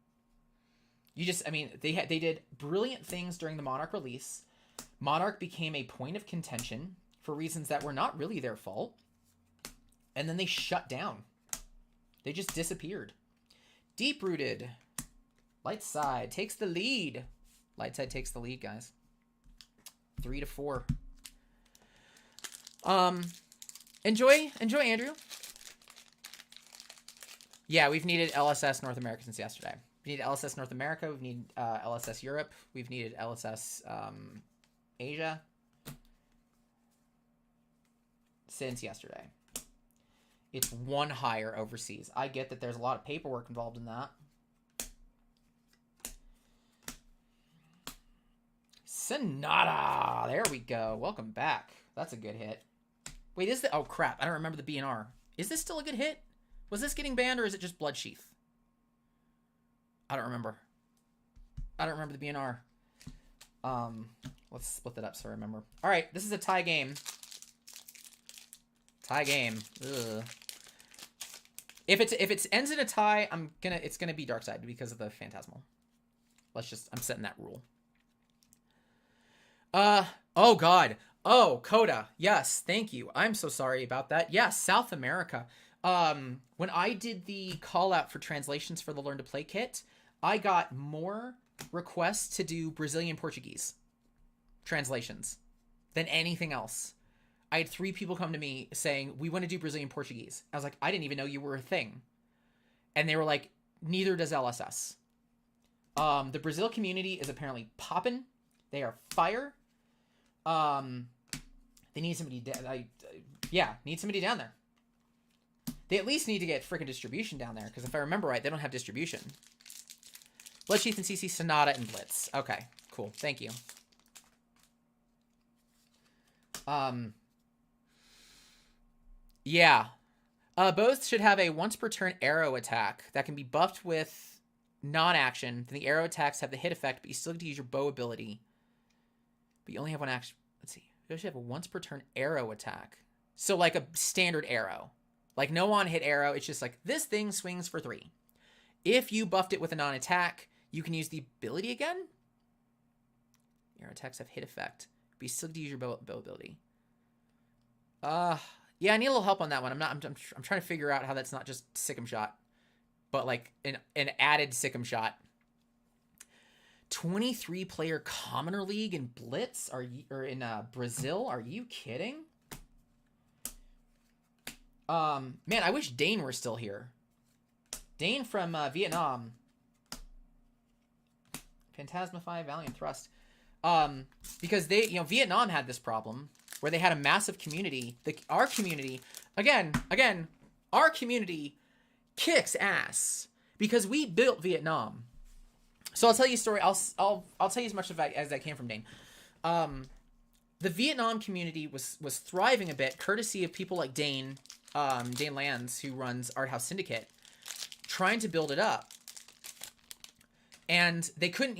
You just, I mean, they did brilliant things during the Monarch release. Monarch became a point of contention for reasons that were not really their fault. And then they shut down. They just disappeared. Deep Rooted. Light Side takes the lead. Light Side takes the lead, guys. 3-4. Enjoy, Andrew. Yeah, we've needed LSS North America since yesterday. We need LSS North America. We've needed LSS Europe. We've needed LSS Asia since yesterday. It's one higher overseas. I get that there's a lot of paperwork involved in that. Sonata. There we go. Welcome back. That's a good hit. Wait, is the... Oh, crap. I don't remember the BNR. Is this still a good hit? Was this getting banned, or is it just Bloodsheath? I don't remember. I don't remember the BNR. Let's split that up so I remember. All right, this is a tie game. Tie game. Ugh. If it ends in a tie, it's gonna be Dark Side because of the Phantasmal. I'm setting that rule. Oh God. Oh, Coda. Yes, thank you. I'm so sorry about that. Yes, South America. When I did the call out for translations for the Learn to Play kit, I got more requests to do Brazilian Portuguese translations than anything else. I had 3 people come to me saying, we want to do Brazilian Portuguese. I was like, I didn't even know you were a thing. And they were like, neither does LSS. The Brazil community is apparently popping. They are fire. They need somebody, need somebody down there. They at least need to get freaking distribution down there, because if I remember right, they don't have distribution. Bloodsheath and CC, Sonata, and Blitz. Okay, cool. Thank you. Yeah. Both should have a once per turn arrow attack that can be buffed with non-action. Then the arrow attacks have the hit effect, but you still get to use your bow ability. But you only have one action. Let's see. You should have a once per turn arrow attack. So like a standard arrow. Like no on-hit arrow. It's just like this thing swings for 3. If you buffed it with a non-attack, you can use the ability again. Arrow attacks have hit effect, but you still get to use your bow ability. Yeah, I need a little help on that one. I'm trying to figure out how that's not just Sick'em Shot, but like an added Sick'em Shot. 23 player Commoner League in Blitz or in Brazil? Are you kidding? Man, I wish Dane were still here. Dane from Vietnam. Phantasmify, Valiant Thrust. Because Vietnam had this problem where they had a massive community. Our community, again, our community kicks ass because we built Vietnam. So I'll tell you a story. I'll tell you as much as I can from Dane. The Vietnam community was thriving a bit, courtesy of people like Dane Lands, who runs Art House Syndicate, trying to build it up. And they couldn't,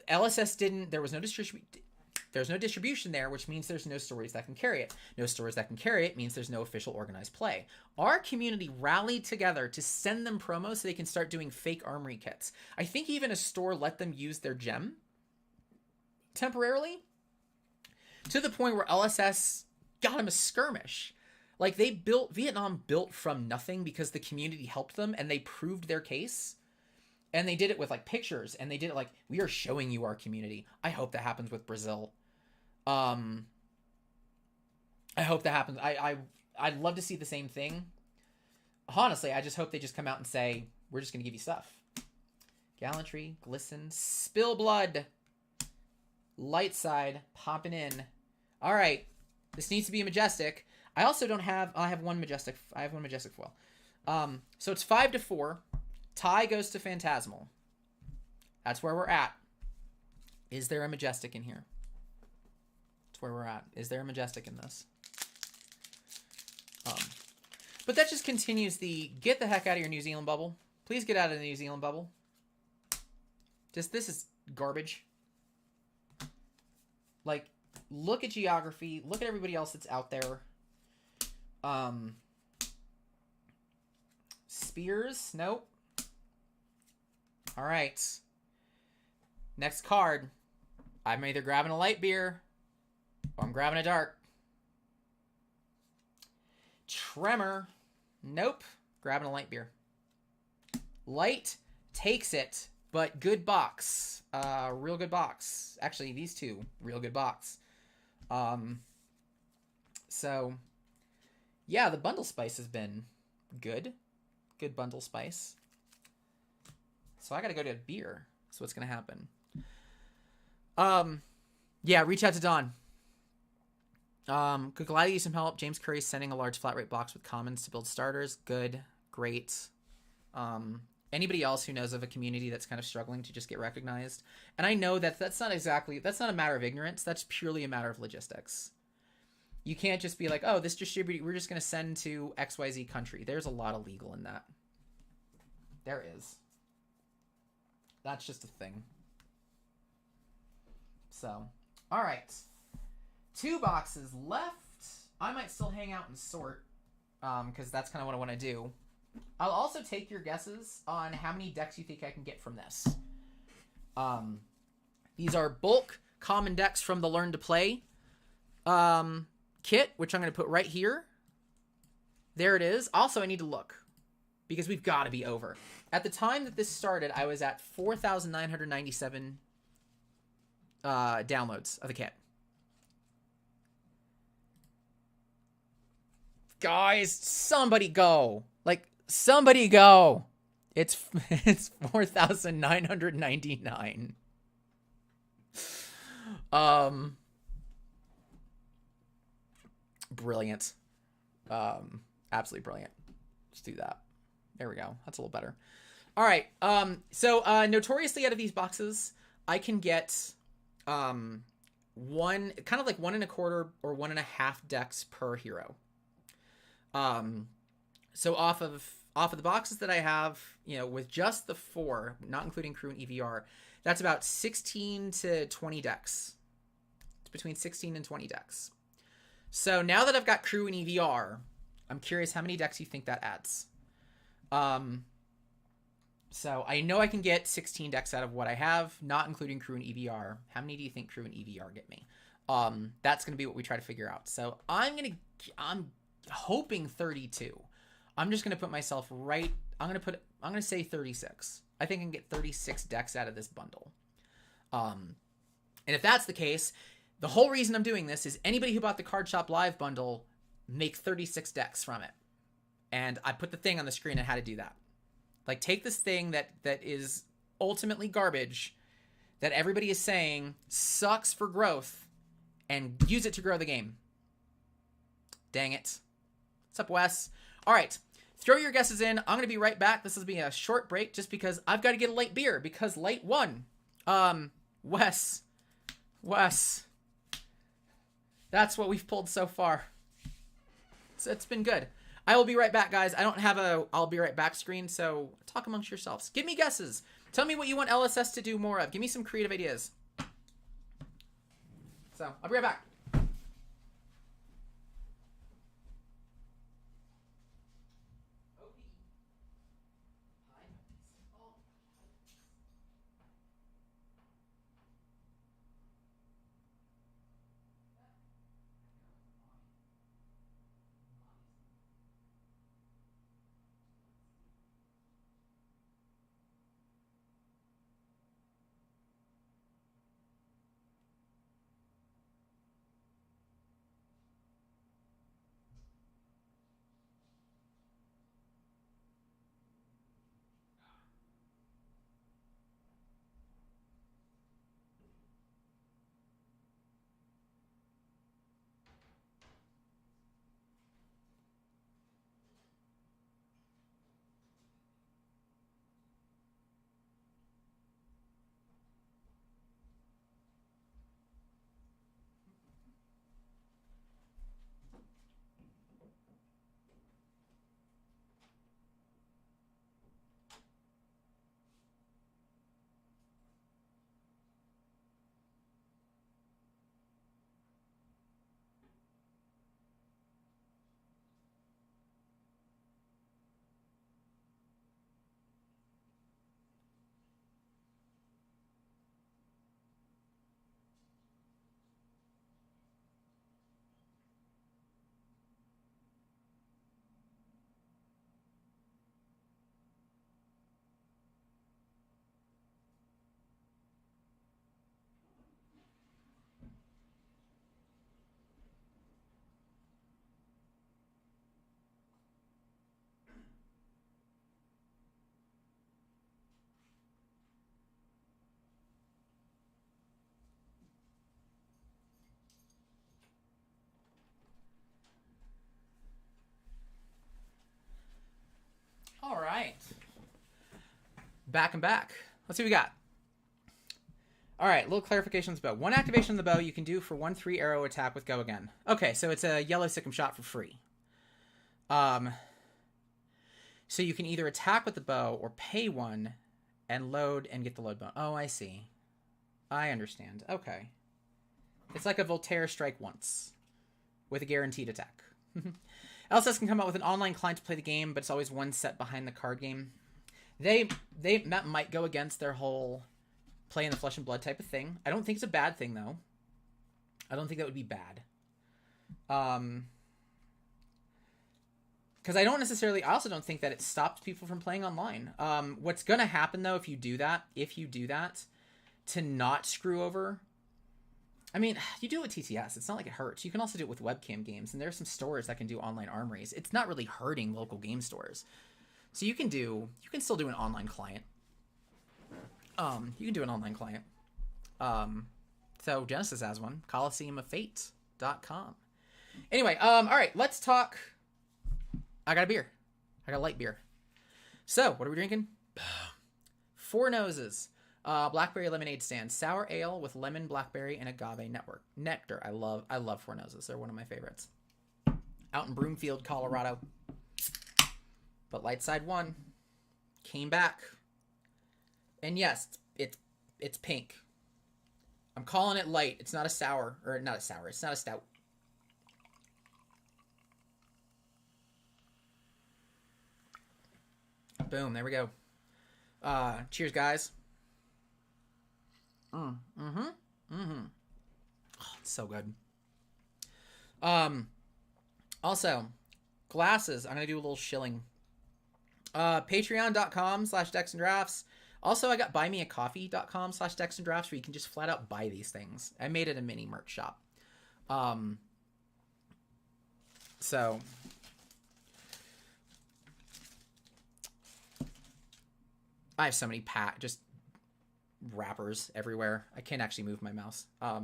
LSS didn't, there was no distribution there, which means there's no stories that can carry it. No stories that can carry it means there's no official organized play. Our community rallied together to send them promos so they can start doing fake armory kits. I think even a store let them use their gem temporarily, to the point where LSS got them a skirmish. Like, Vietnam built from nothing because the community helped them and they proved their case. And they did it with like pictures, and they did it like, we are showing you our community. I hope that happens with Brazil. I hope that happens. I'd love to see the same thing. Honestly, I just hope they just come out and say, we're just going to give you stuff. Gallantry, Glisten, Spill Blood, Light Side, popping in. All right. This needs to be a Majestic. I also don't have, I have one Majestic foil. So it's 5-4. Tie goes to Phantasmal. That's where we're at. Is there a Majestic in here? That's where we're at. Is there a Majestic in this? But that just continues the get the heck out of your New Zealand bubble. Please get out of the New Zealand bubble. Just, this is garbage. Like, look at geography. Look at everybody else that's out there. Spears? Nope. All right. Next card. I'm either grabbing a light beer or I'm grabbing a dark. Tremor. Nope. Grabbing a light beer. Light takes it, but good box. Real good box. Actually, these two, real good box. So, yeah, the bundle spice has been good. Good bundle spice. So I gotta go to beer. That's what's gonna happen. Yeah, reach out to Don. Could Gladys use some help? James Curry's sending a large flat rate box with commons to build starters. Good. Great. Anybody else who knows of a community that's kind of struggling to just get recognized? And I know that that's not a matter of ignorance. That's purely a matter of logistics. You can't just be like, oh, this distributor, we're just going to send to XYZ country. There's a lot of legal in that. There is. That's just a thing. So, all right. 2 boxes left. I might still hang out and sort, because that's kind of what I want to do. I'll also take your guesses on how many decks you think I can get from this. These are bulk common decks from the Learn to Play kit, which I'm going to put right here. There it is. Also, I need to look, because we've got to be over. At the time that this started, I was at 4,997 downloads of the kit. Guys, somebody go. Like, somebody go. It's 4,999. Brilliant. Absolutely brilliant. Let's do that. There we go. That's a little better. All right. So notoriously out of these boxes, I can get one, kind of like 1 1/4 or 1 1/2 decks per hero. So off of the boxes that I have, you know, with just the 4, not including crew and EVR, that's about 16 to 20 decks. It's between 16 and 20 decks. So now that I've got crew and EVR, I'm curious how many decks you think that adds. So I know I can get 16 decks out of what I have, not including crew and EVR. How many do you think crew and EVR get me? That's going to be what we try to figure out. So I'm hoping 32. I'm just going to put myself right. I'm going to say 36. I think I can get 36 decks out of this bundle. And if that's the case, the whole reason I'm doing this is anybody who bought the Card Shop Live bundle, make 36 decks from it. And I put the thing on the screen on how to do that. Like, take this thing that is ultimately garbage, that everybody is saying sucks for growth, and use it to grow the game. Dang it. What's up, Wes? All right. Throw your guesses in. I'm going to be right back. This will be a short break just because I've got to get a light beer because light won. Wes. That's what we've pulled so far. So it's been good. I will be right back, guys. I don't have a I'll be right back screen, so talk amongst yourselves. Give me guesses. Tell me what you want LSS to do more of. Give me some creative ideas. So, I'll be right back. right. Back and back. Let's see what we got. All right, little clarification on the bow. One activation of the bow you can do for 1/3 arrow attack with go again. Okay, so it's a yellow sick'em shot for free. So you can either attack with the bow or pay one and load and get the load bonus. Oh, I see. I understand. Okay. It's like a Voltaire strike once with a guaranteed attack. LSS can come out with an online client to play the game, but it's always one set behind the card game. That might go against their whole play in the flesh and blood type of thing. I don't think it's a bad thing, though. I don't think that would be bad. Because I also don't think that it stops people from playing online. What's going to happen, though, if you do that, to not screw over... I mean, you do it with TTS. It's not like it hurts. You can also do it with webcam games, and there are some stores that can do online armories. It's not really hurting local game stores. So you can still do an online client. You can do an online client. So Genesis has one. ColiseumofFate.com. Anyway, all right, let's talk. I got a beer. I got a light beer. So, what are we drinking? Four Noses. Blackberry lemonade stand. Sour ale with lemon, blackberry, and agave nectar. I love Four Noses. They're one of my favorites. Out in Broomfield, Colorado. But Light Side 1 came back. And yes, it's pink. I'm calling it light. It's not a sour. Or not a sour. It's not a stout. Boom. There we go. Cheers, guys. Oh, it's so good. Also, glasses. I'm going to do a little shilling. Patreon.com/DexandDrafts. Also, I got buymeacoffee.com/DexandDrafts where you can just flat out buy these things. I made it a mini merch shop. So I have so many just wrappers everywhere. I can't actually move my mouse. But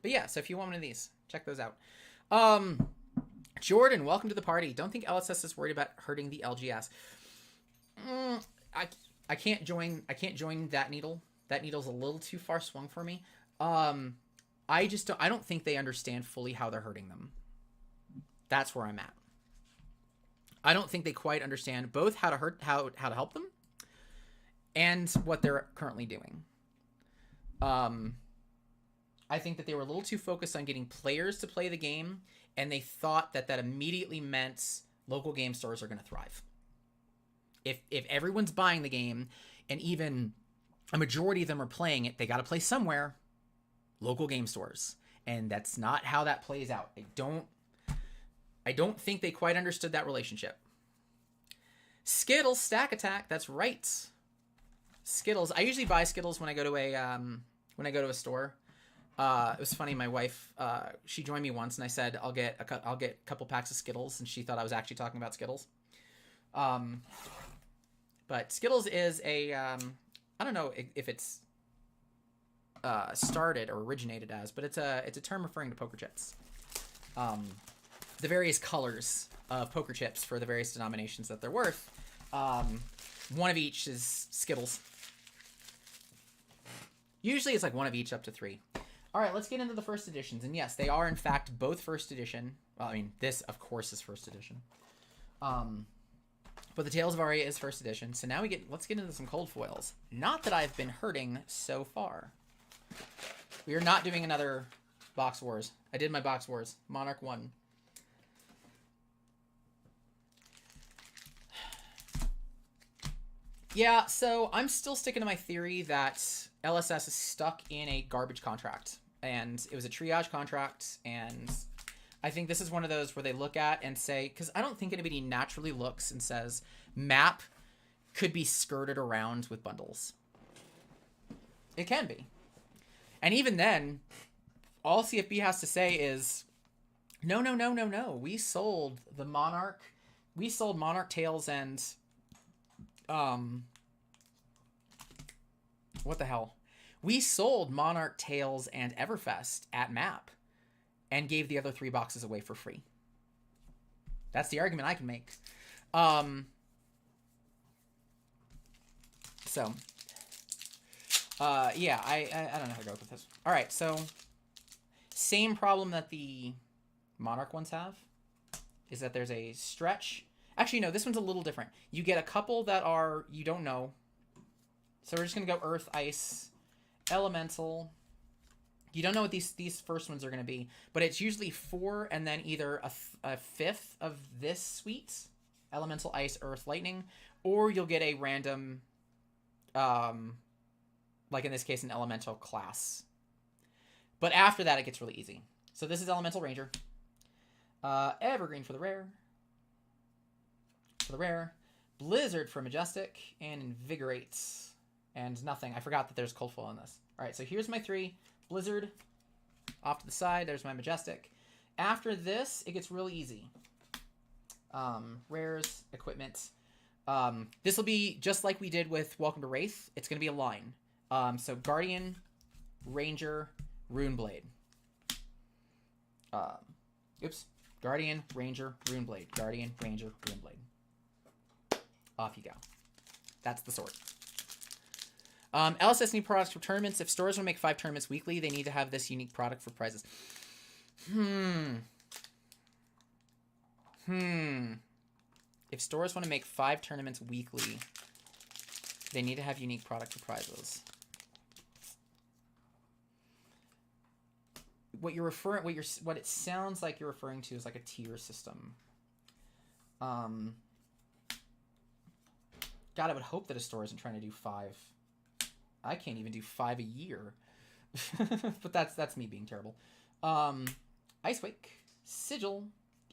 yeah, so if you want one of these, check those out. Jordan, welcome to the party. Don't think LSS is worried about hurting the LGS. I can't join that needle. That needle's a little too far swung for me. I don't think they understand fully how they're hurting them. That's where I'm at. I don't think they quite understand both how to help them and what they're currently doing. I think that they were a little too focused on getting players to play the game, and they thought that immediately meant local game stores are going to thrive. If everyone's buying the game, and even a majority of them are playing it, they got to play somewhere. Local game stores, and that's not how that plays out. I don't think they quite understood that relationship. Skittles Stack Attack. That's right. Skittles. I usually buy Skittles when I go to a store. It was funny. My wife, she joined me once, and I said I'll get a couple packs of Skittles, and she thought I was actually talking about Skittles. But Skittles is a I don't know if it's started or originated as, but it's a term referring to poker chips. The various colors of poker chips for the various denominations that they're worth. One of each is Skittles. Usually it's like one of each up to 3. All right, let's get into the first editions. And yes, they are in fact both first edition. Well, I mean, this of course is first edition. But the Tales of Aria is first edition. So now let's get into some cold foils. Not that I've been hurting so far. We are not doing another Box Wars. I did my Box Wars. Monarch 1. Yeah, so I'm still sticking to my theory that LSS is stuck in a garbage contract. And it was a triage contract, and I think this is one of those where they look at and say, because I don't think anybody naturally looks and says, map could be skirted around with bundles. It can be. And even then, all CFB has to say is, no. We sold the Monarch. We sold Monarch Tales and, what the hell? We sold Monarch Tales and Everfest at MAP and gave the other 3 boxes away for free. That's the argument I can make. So, yeah, I don't know how to go with this. All right, so same problem that the Monarch ones have is that there's a stretch. Actually, no, this one's a little different. You get a couple that are you don't know. So we're just gonna go Earth, Ice, Elemental. You don't know what these first ones are gonna be, but it's usually 4 and then either a fifth of this suite, Elemental, Ice, Earth, Lightning, or you'll get a random, like in this case, an Elemental class. But after that, it gets really easy. So this is Elemental Ranger. Evergreen for the rare. Blizzard for Majestic. And Invigorate. And nothing. I forgot that there's Cold Flow on this. Alright, so here's my 3. Blizzard. Off to the side. There's my Majestic. After this, it gets really easy. Rares. Equipment. This will be just like we did with Welcome to Wraith. It's going to be a line. So Guardian, Ranger, Runeblade. Guardian, Ranger, Runeblade. Guardian, Ranger, Runeblade. Off you go. That's the sort. LSS need products for tournaments. If stores want to make 5 tournaments weekly, they need to have this unique product for prizes. If stores want to make 5 tournaments weekly, they need to have unique product for prizes. What it sounds like you're referring to is like a tier system. God, I would hope that a store isn't trying to do 5. I can't even do 5 a year. But that's me being terrible. Icewake, Sigil,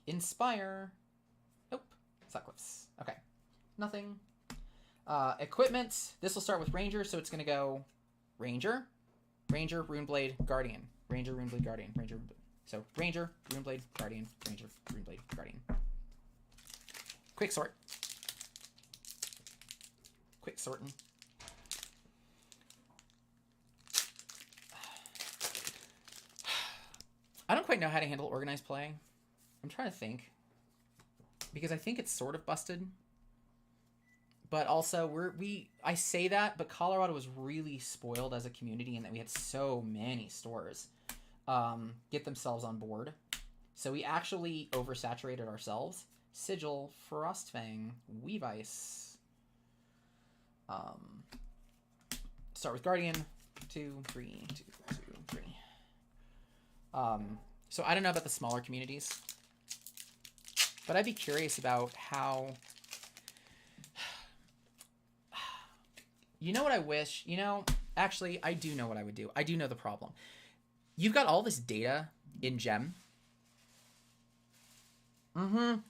Inspire. Nope. Sutcliffe's. Okay. Nothing. Equipment. This will start with Ranger, so it's going to go Ranger, Runeblade, Guardian. Ranger, Runeblade, Guardian. Ranger, so Ranger, Runeblade, Guardian. Ranger, Runeblade, Guardian. Quick sort. Quick sorting. I don't quite know how to handle organized play. I'm trying to think. Because I think it's sort of busted. But also, I say that, but Colorado was really spoiled as a community in that we had so many stores get themselves on board. So we actually oversaturated ourselves. Sigil, Frostfang, Weavice. Start with Guardian. 2, 3, 2, 2, 3. So I don't know about the smaller communities. But I'd be curious about how... You know what I wish? You know, actually, I do know what I would do. I do know the problem. You've got all this data in Gem. Damn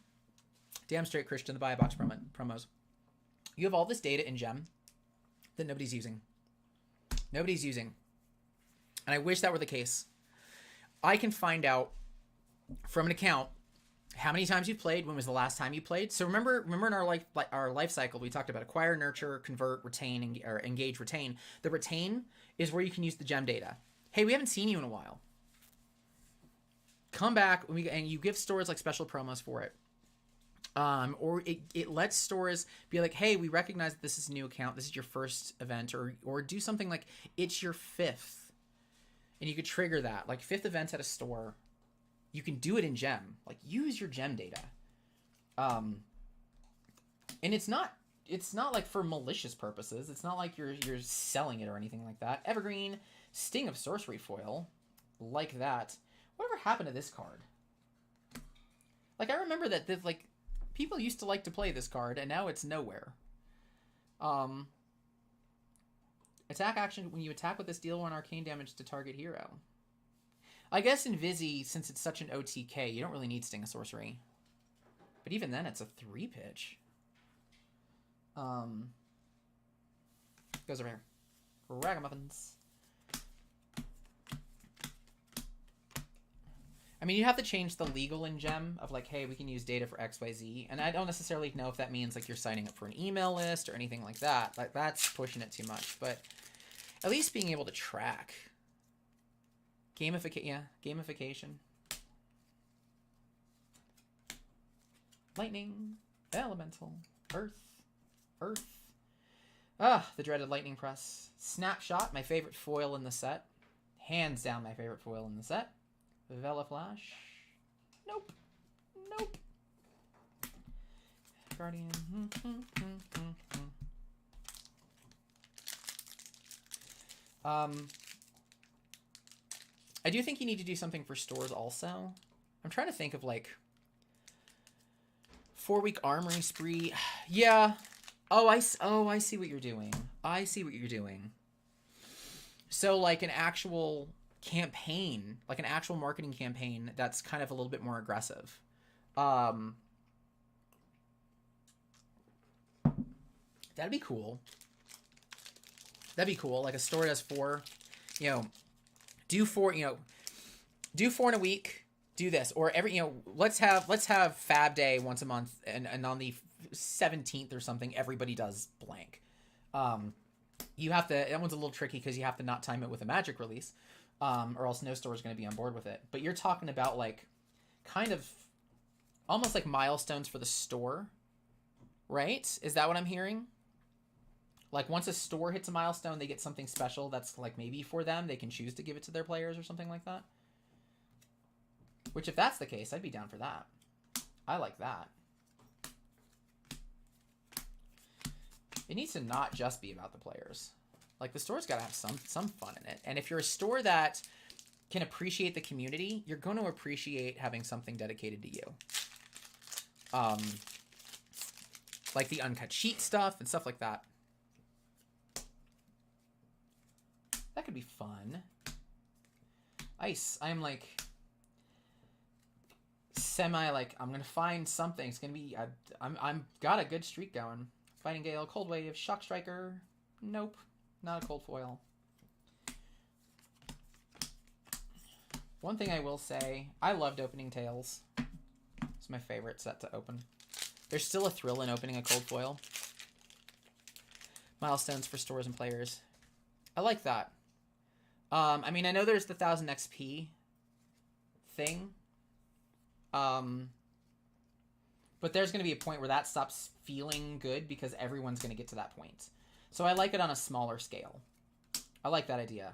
straight, Christian, the buy a box promos. You have all this data in Gem that nobody's using. Nobody's using. And I wish that were the case. I can find out from an account how many times you played, when was the last time you played. So remember in our life cycle, we talked about acquire, nurture, convert, retain, or engage, retain. The retain is where you can use the gem data. Hey, we haven't seen you in a while. Come back, and you give stores like special promos for it. Or it lets stores be like, hey, we recognize that this is a new account. This is your first event, or do something like it's your 5th. And you could trigger that, like 5th event at a store. You can do it in Gem. Like, use your Gem data. And it's not like for malicious purposes. It's not like you're selling it or anything like that. Evergreen, Sting of Sorcery Foil, like that. Whatever happened to this card? Like, I remember that people used to like to play this card, and now it's nowhere. Attack action. When you attack with this, deal 1 arcane damage to target hero. I guess in Vizzy, since it's such an OTK, you don't really need Sting of Sorcery. But even then, it's a 3-pitch. Goes over here. Ragamuffins. I mean, you have to change the legal in Gem of like, hey, we can use data for XYZ. And I don't necessarily know if that means like you're signing up for an email list or anything like that. Like, that's pushing it too much. But at least being able to track. Gamification. Lightning, Elemental, Earth. Ah, the dreaded lightning press. Snapshot, my favorite foil in the set. Hands down my favorite foil in the set. Vela Flash. Nope. Nope. Guardian. I do think you need to do something for stores also. I'm trying to think of like 4-week armory spree. Yeah. Oh, I see what you're doing. I see what you're doing. So like an actual campaign, like an actual marketing campaign that's kind of a little bit more aggressive. That'd be cool. That'd be cool. Like a store does 4, you know, do 4 in a week, do this. Or every, let's have Fab Day once a month, and on the 17th or something, everybody does blank. You have to, that one's a little tricky because you have to not time it with a Magic release, or else no store is going to be on board with it. But you're talking about like kind of almost like milestones for the store, right? Is that what I'm hearing? Like once a store hits a milestone, they get something special that's like maybe for them. They can choose to give it to their players or something like that. Which if that's the case, I'd be down for that. I like that. It needs to not just be about the players. Like the store's got to have some fun in it. And if you're a store that can appreciate the community, you're going to appreciate having something dedicated to you. Like the uncut sheet stuff and stuff like that. That could be fun. Ice. I'm like semi like I'm gonna find something. It's gonna be I'm got a good streak going. Fighting Gale, Cold Wave, Shock Striker. Nope, not a cold foil. One thing I will say, I loved opening Tails. It's my favorite set to open. There's still a thrill in opening a cold foil. Milestones for stores and players. I like that. I mean, I know there's the 1000 XP thing. But there's going to be a point where that stops feeling good because everyone's going to get to that point. So I like it on a smaller scale. I like that idea.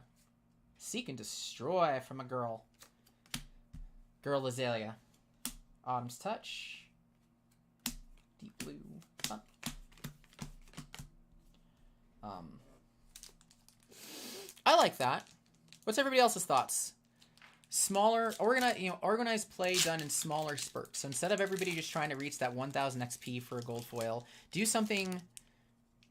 Seek and Destroy from a girl. Girl Azalea. Autumn's Touch. Deep Blue. Huh. I like that. What's everybody else's thoughts? Smaller, organized play done in smaller spurts. So instead of everybody just trying to reach that 1000 XP for a gold foil, do something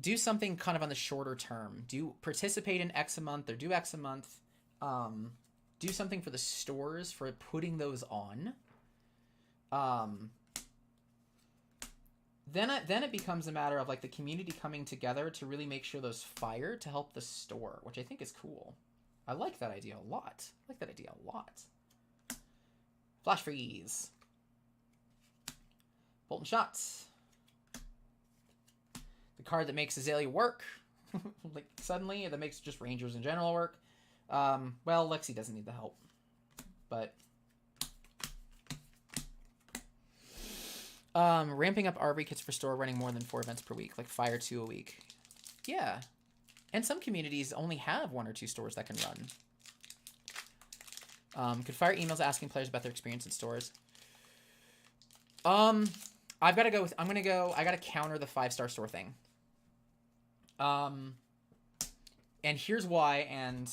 kind of on the shorter term. Do participate in X a month or do X a month. Do something for the stores for putting those on. Then it becomes a matter of like the community coming together to really make sure those fire to help the store, which I think is cool. I like that idea a lot. Flash Freeze. Bolt and Shots. The card that makes Azalea work. Like suddenly, that makes just Rangers in general work. Well, Lexi doesn't need the help. But ramping up RV kits for store, running more than 4 events per week, like Fire 2 a week. Yeah. And some communities only have 1 or 2 stores that can run. Could fire emails asking players about their experience in stores. I've got to go with, I got to counter the 5-star store thing. And here's why, and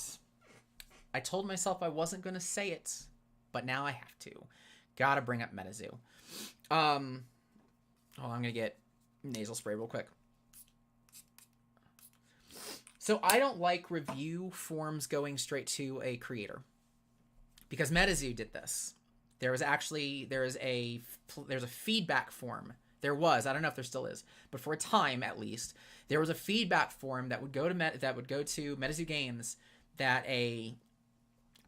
I told myself I wasn't going to say it, but now I have to. Gotta bring up MetaZoo. I'm going to get nasal spray real quick. So I don't like review forms going straight to a creator because MetaZoo did this. There's a feedback form. There was, I don't know if there still is, but for a time at least, there was a feedback form that would go to MetaZoo Games that a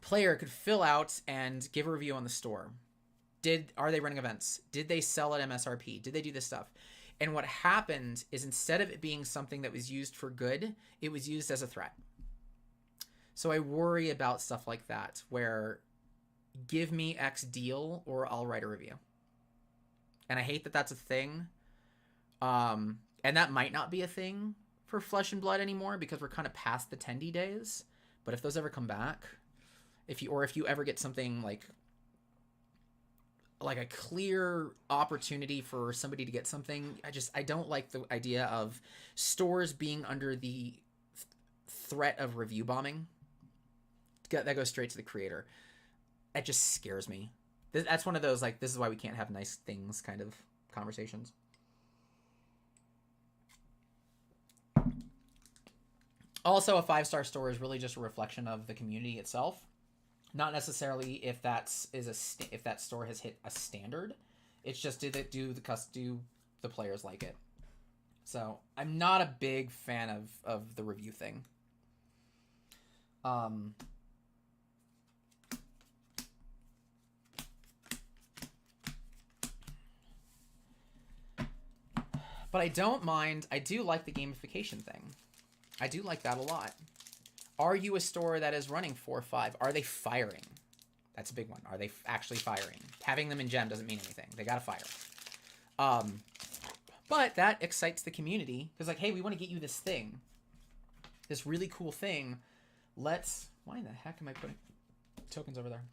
player could fill out and give a review on the store. Are they running events? Did they sell at MSRP? Did they do this stuff? And what happened is instead of it being something that was used for good, it was used as a threat. So I worry about stuff like that, where give me X deal or I'll write a review. And I hate that that's a thing. And that might not be a thing for Flesh and Blood anymore because we're kind of past the Tendy days. But if those ever come back, if you ever get something like a clear opportunity for somebody to get something, I don't like the idea of stores being under the threat of review bombing. That goes straight to the creator. That just scares me. That's one of those, like, this is why we can't have nice things kind of conversations. Also, a 5-star store is really just a reflection of the community itself. Not necessarily if that store has hit a standard. It's just do the players like it. So I'm not a big fan of the review thing. But I don't mind. I do like the gamification thing. I do like that a lot. Are you a store that is running 4 or 5? Are they firing? That's a big one. Are they actually firing? Having them in gem doesn't mean anything. They gotta fire. But that excites the community. Because, like, hey, we want to get you this thing. This really cool thing. Why the heck am I putting tokens over there?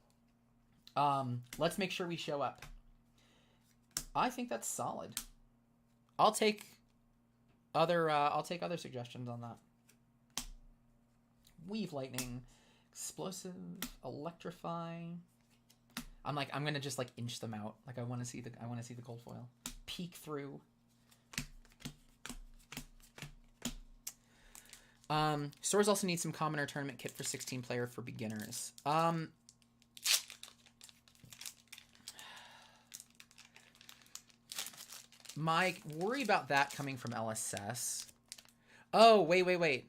Let's make sure we show up. I think that's solid. I'll take other suggestions on that. Weave Lightning, Explosive, Electrify. I'm gonna just like inch them out. Like I want to see the gold foil. Peek through. Stores also need some commoner tournament kit for 16 player for beginners. My worry about that coming from LSS. Oh, wait.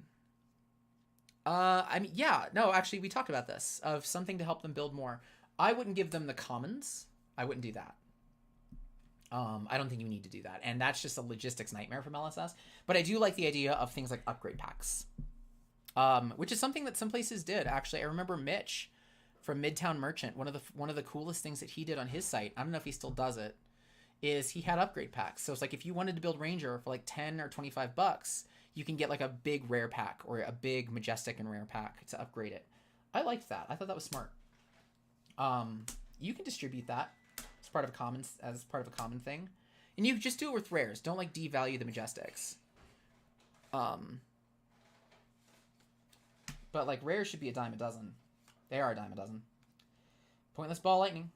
I mean, yeah, no, actually, we talked about this, of something to help them build more. I wouldn't give them the commons. I wouldn't do that. I don't think you need to do that. And that's just a logistics nightmare from LSS. But I do like the idea of things like upgrade packs. Which is something that some places did, actually. I remember Mitch from Midtown Merchant, one of the coolest things that he did on his site, I don't know if he still does it, is he had upgrade packs. So it's like if you wanted to build Ranger for like 10 or 25 bucks, you can get like a big rare pack or a big majestic and rare pack to upgrade it. I liked that. I thought that was smart. You can distribute that as part of a common thing. And you just do it with rares. Don't like devalue the majestics. But like rares should be a dime a dozen. They are a dime a dozen. Pointless Ball Lightning.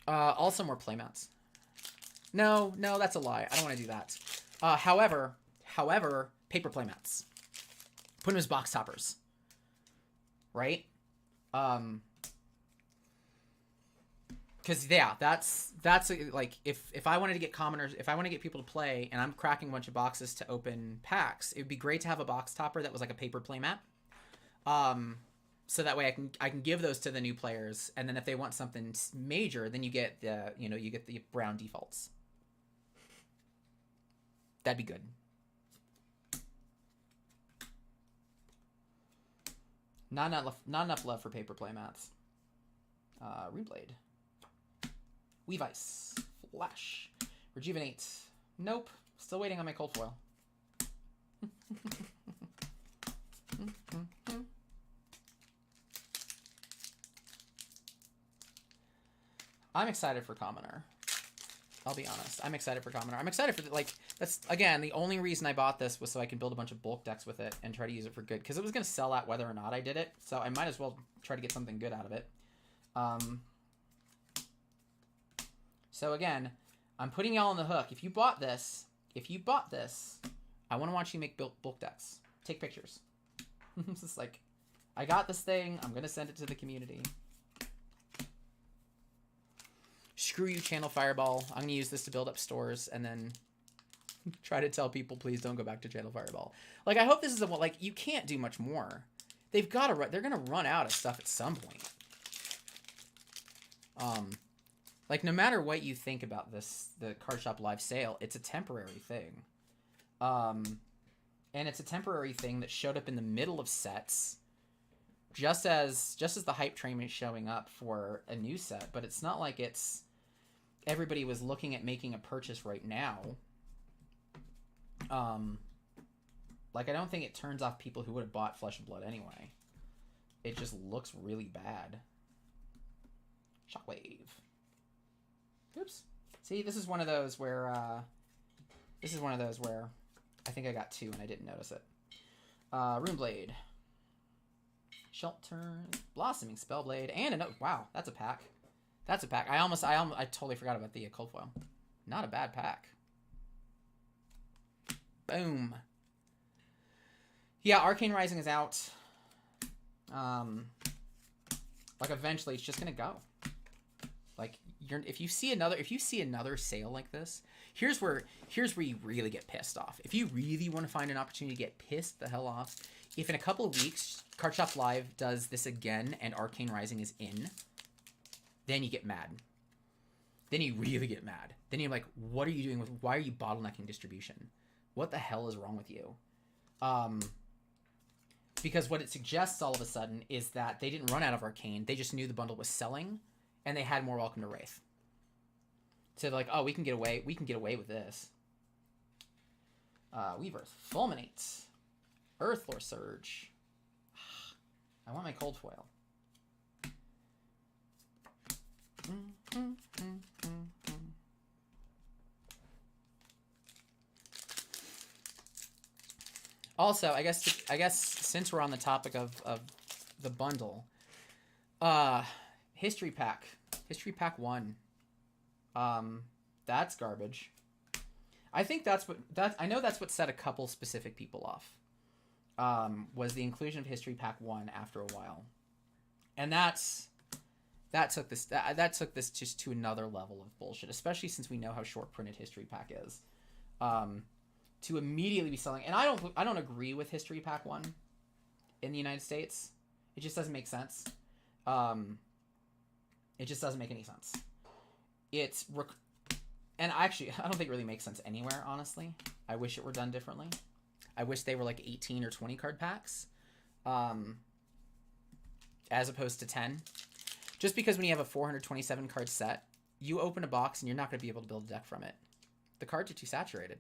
Also more playmats. No, that's a lie. I don't want to do that. However, paper playmats. Put them as box toppers. Right? Because, yeah, that's like, if I wanted to get commoners, if I want to get people to play, and I'm cracking a bunch of boxes to open packs, it would be great to have a box topper that was like a paper playmat. So that way I can give those to the new players, and then if they want something major, then you get the brown defaults. That'd be good. Not enough love for paper playmats. Reblade. Weave Ice. Flash. Rejuvenate. Nope. Still waiting on my cold foil. I'm excited for Commoner. I'll be honest. I'm excited for Commoner. I'm excited for that's again the only reason I bought this was so I can build a bunch of bulk decks with it and try to use it for good, because it was going to sell out whether or not I did it. So I might as well try to get something good out of it. So again, I'm putting y'all on the hook. If you bought this, I want to watch you make bulk decks. Take pictures. It's just like, I got this thing. I'm going to send it to the community. Screw you, Channel Fireball. I'm going to use this to build up stores and then try to tell people, please don't go back to Channel Fireball. Like, I hope this is the one, like, you can't do much more. They're going to run out of stuff at some point. Like, no matter what you think about the Card Shop Live sale, it's a temporary thing. And it's a temporary thing that showed up in the middle of sets, just as the hype train is showing up for a new set, but it's not like it's everybody was looking at making a purchase right now, like, I don't think it turns off people who would have bought Flesh and Blood anyway. It just looks really bad. Shockwave. Oops. See, this is one of those where, I think I got 2 and I didn't notice it. Runeblade. Shelter. Blossoming Spellblade. And a note. Wow, that's a pack. That's a pack. I totally forgot about the cold foil. Not a bad pack. Boom. Yeah, Arcane Rising is out. Like, eventually it's just gonna go. Like, if you see another sale like this, here's where you really get pissed off. If you really want to find an opportunity to get pissed the hell off, if in a couple of weeks Card Shop Live does this again and Arcane Rising is in, then you get mad. Then you really get mad. Then you're like, what are you doing why are you bottlenecking distribution? What the hell is wrong with you? Because what it suggests all of a sudden is that they didn't run out of Arcane. They just knew the bundle was selling, and they had more Welcome to Wraith. So they're like, oh, we can get away with this. Weaver's Fulminate. Earthlore Surge. I want my cold foil. Also, I guess since we're on the topic of the bundle, History Pack 1, that's garbage. I think I know that's what set a couple specific people off. Was the inclusion of History Pack 1 after a while, and that took this just to another level of bullshit, especially since we know how short printed History Pack is. To immediately be selling, and I don't agree with History Pack 1 in the United States. It just doesn't make sense. It just doesn't make any sense. And actually, I don't think it really makes sense anywhere, honestly. I wish it were done differently. I wish they were like 18 or 20 card packs, as opposed to 10. Just because when you have a 427 card set, you open a box and you're not going to be able to build a deck from it. The cards are too saturated.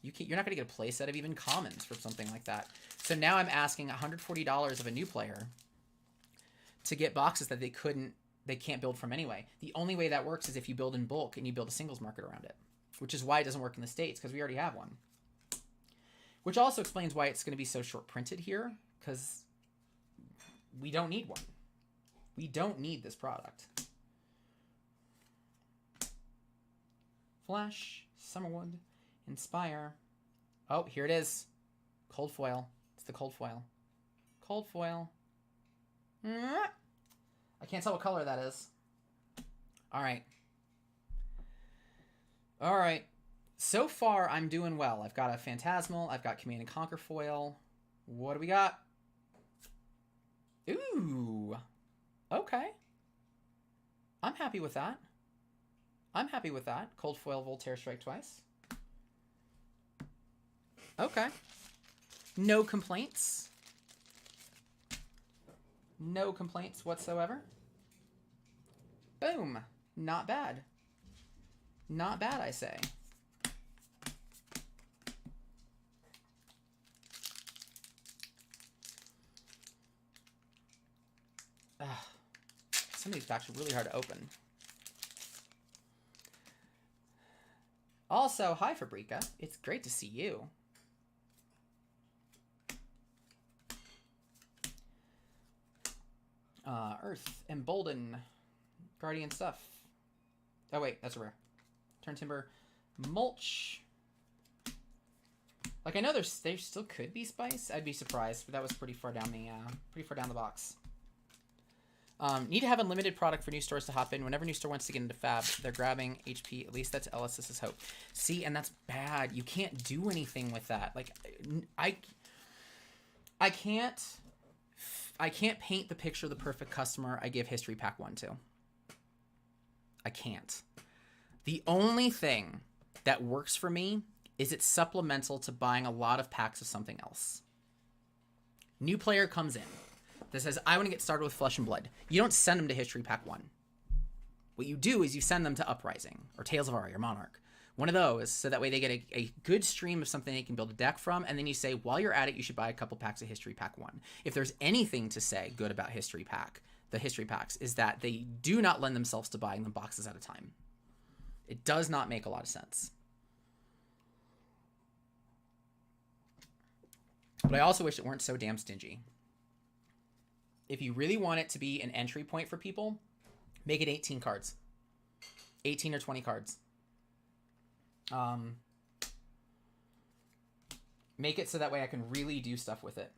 You're not going to get a play set of even commons for something like that. So now I'm asking $140 of a new player to get boxes that they can't build from anyway. The only way that works is if you build in bulk and you build a singles market around it, which is why it doesn't work in the States, because we already have one. Which also explains why it's going to be so short printed here, because we don't need one. We don't need this product. Flash, Summerwood, Inspire. Oh, here it is. Cold foil. It's the cold foil. Cold foil. I can't tell what color that is. Alright. Alright. So far, I'm doing well. I've got a Phantasmal. I've got Command and Conquer foil. What do we got? Ooh. Okay. I'm happy with that. Cold foil Voltaire Strike twice. Okay. No complaints. No complaints whatsoever. Boom. Not bad. Not bad, I say. Some of these packs are really hard to open. Also, hi Fabrica. It's great to see you. Earth, Embolden, Guardian stuff. Oh wait, that's a rare. Turn Timber, Mulch. Like I know there still could be Spice. I'd be surprised, but that was pretty far down the box. Need to have unlimited product for new stores to hop in. Whenever a new store wants to get into Fab, they're grabbing HP. At least that's LSS's hope. See, and that's bad. You can't do anything with that. Like, I can't paint the picture of the perfect customer I give History Pack 1 to. I can't. The only thing that works for me is it's supplemental to buying a lot of packs of something else. New player comes in that says, I want to get started with Flesh and Blood. You don't send them to History Pack 1. what you do is you send them to Uprising or Tales of Aria or Monarch. One of those, so that way they get a good stream of something they can build a deck from, and then you say, while you're at it, you should buy a couple packs of History Pack 1. If there's anything to say good about the History Packs, is that they do not lend themselves to buying them boxes at a time. It does not make a lot of sense. But I also wish it weren't so damn stingy. If you really want it to be an entry point for people, make it 18 cards. 18 or 20 cards. Make it so that way I can really do stuff with it.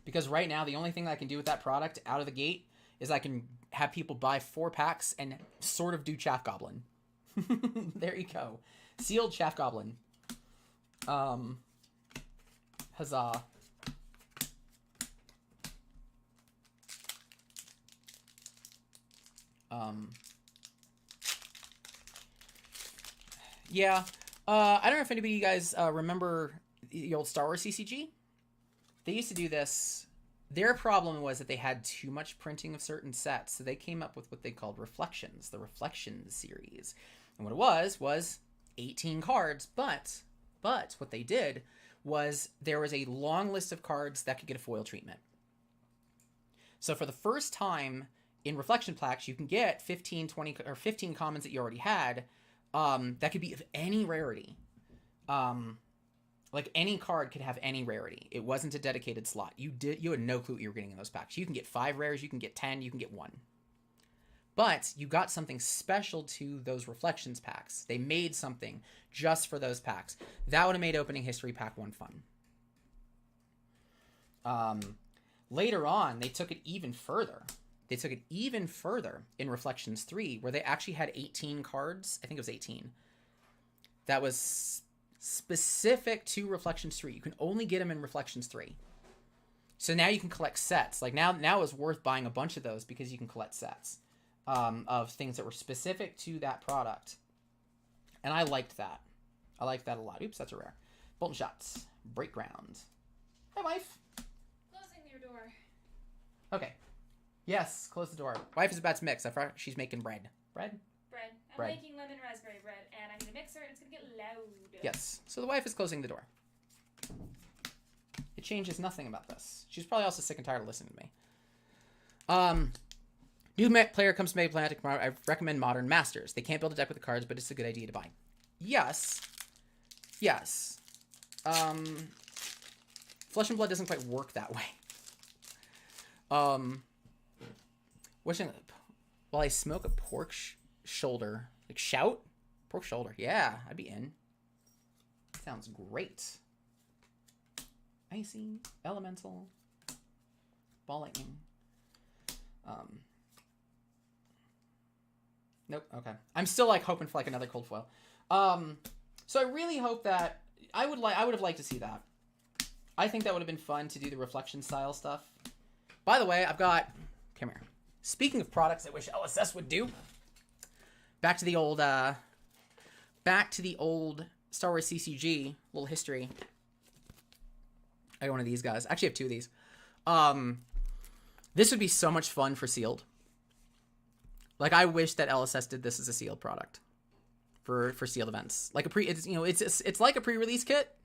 Because right now, the only thing that I can do with that product out of the gate is I can have people buy 4 packs and sort of do Chaff Goblin. There you go. Sealed Chaff Goblin. Huzzah. Yeah. I don't know if anybody of you guys remember the old Star Wars CCG. They used to do this. Their problem was that they had too much printing of certain sets, so they came up with what they called Reflections, the Reflections series. And what it was 18 cards, but what they did was there was a long list of cards that could get a foil treatment. So for the first time in Reflection Packs, you can get 15, 20, or 15 commons that you already had, that could be of any rarity. Like any card could have any rarity. It wasn't a dedicated slot. You had no clue what you were getting in those packs. You can get 5 rares, you can get 10, you can get 1. But you got something special to those Reflections packs. They made something just for those packs. That would have made opening History Pack 1 fun. Later on, they took it even further. They took it even further in Reflections 3, where they actually had 18 cards. I think it was 18. That was specific to Reflections 3. You can only get them in Reflections 3. So now you can collect sets. Like now it's worth buying a bunch of those because you can collect sets of things that were specific to that product. And I liked that. I liked that a lot. Oops, that's a rare. Bolton Shots. Break Ground. Hi, wife. Closing your door. Okay. Yes, close the door. Wife is about to mix. I forgot she's making bread. Bread? Bread. I'm Bread. making lemon raspberry bread, and I'm going to mix her, and it's going to get loud. Yes. So the wife is closing the door. It changes nothing about this. She's probably also sick and tired of listening to me. New player comes to Mega Planet. I recommend Modern Masters. They can't build a deck with the cards, but it's a good idea to buy. Yes. Yes. Flesh and Blood doesn't quite work that way. While I smoke a pork shoulder. Like, shout? Pork shoulder. Yeah, I'd be in. Sounds great. Icy. Elemental. Ball Lightning. Nope. Okay. I'm still, like, hoping for, like, another cold foil. So I really hope that... I would have liked to see that. I think that would have been fun to do the Reflection style stuff. By the way, I've got... Come here. Speaking of products I wish LSS would do, back to the old Star Wars CCG, little history. I got one of these guys. Actually, I have 2 of these. This would be so much fun for sealed. Like, I wish that LSS did this as a sealed product for sealed events. Like it's like a pre-release kit,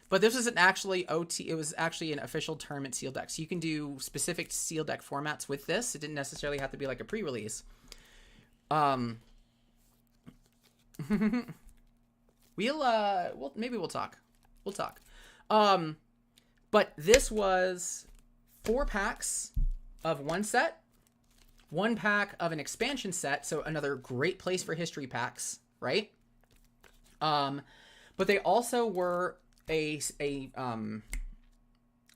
but this isn't actually OT. It was actually an official tournament sealed deck. So you can do specific sealed deck formats with this. It didn't necessarily have to be like a pre-release. Maybe we'll talk. We'll talk. But this was 4 packs of 1 set, 1 pack of an expansion set. So another great place for history packs, right? But they also were a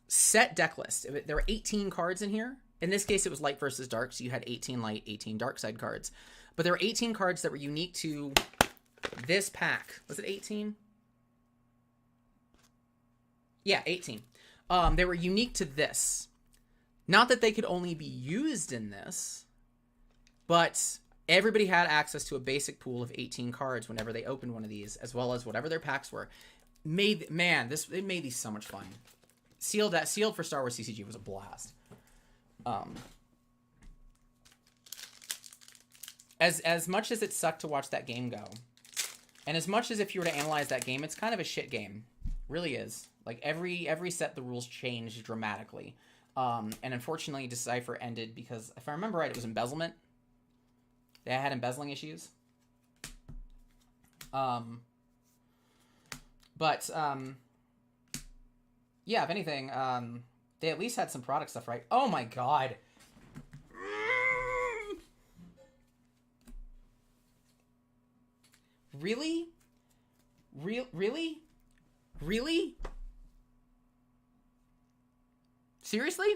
set deck list. There were 18 cards in here. In this case, it was light versus dark, so you had 18 light, 18 dark side cards. But there were 18 cards that were unique to this pack. Was it 18? Yeah, 18. They were unique to this. Not that they could only be used in this, but everybody had access to a basic pool of 18 cards whenever they opened one of these, as well as whatever their packs were. It made these so much fun. Sealed for Star Wars CCG was a blast. as much as it sucked to watch that game go, and as much as if you were to analyze that game, it's kind of a shit game. Really is. Like, every set, the rules changed dramatically. And unfortunately, Decipher ended because, if I remember right, it was embezzlement. They had embezzling issues. Yeah, if anything, they at least had some product stuff, right? Oh my god. Really? Really? Really? Seriously?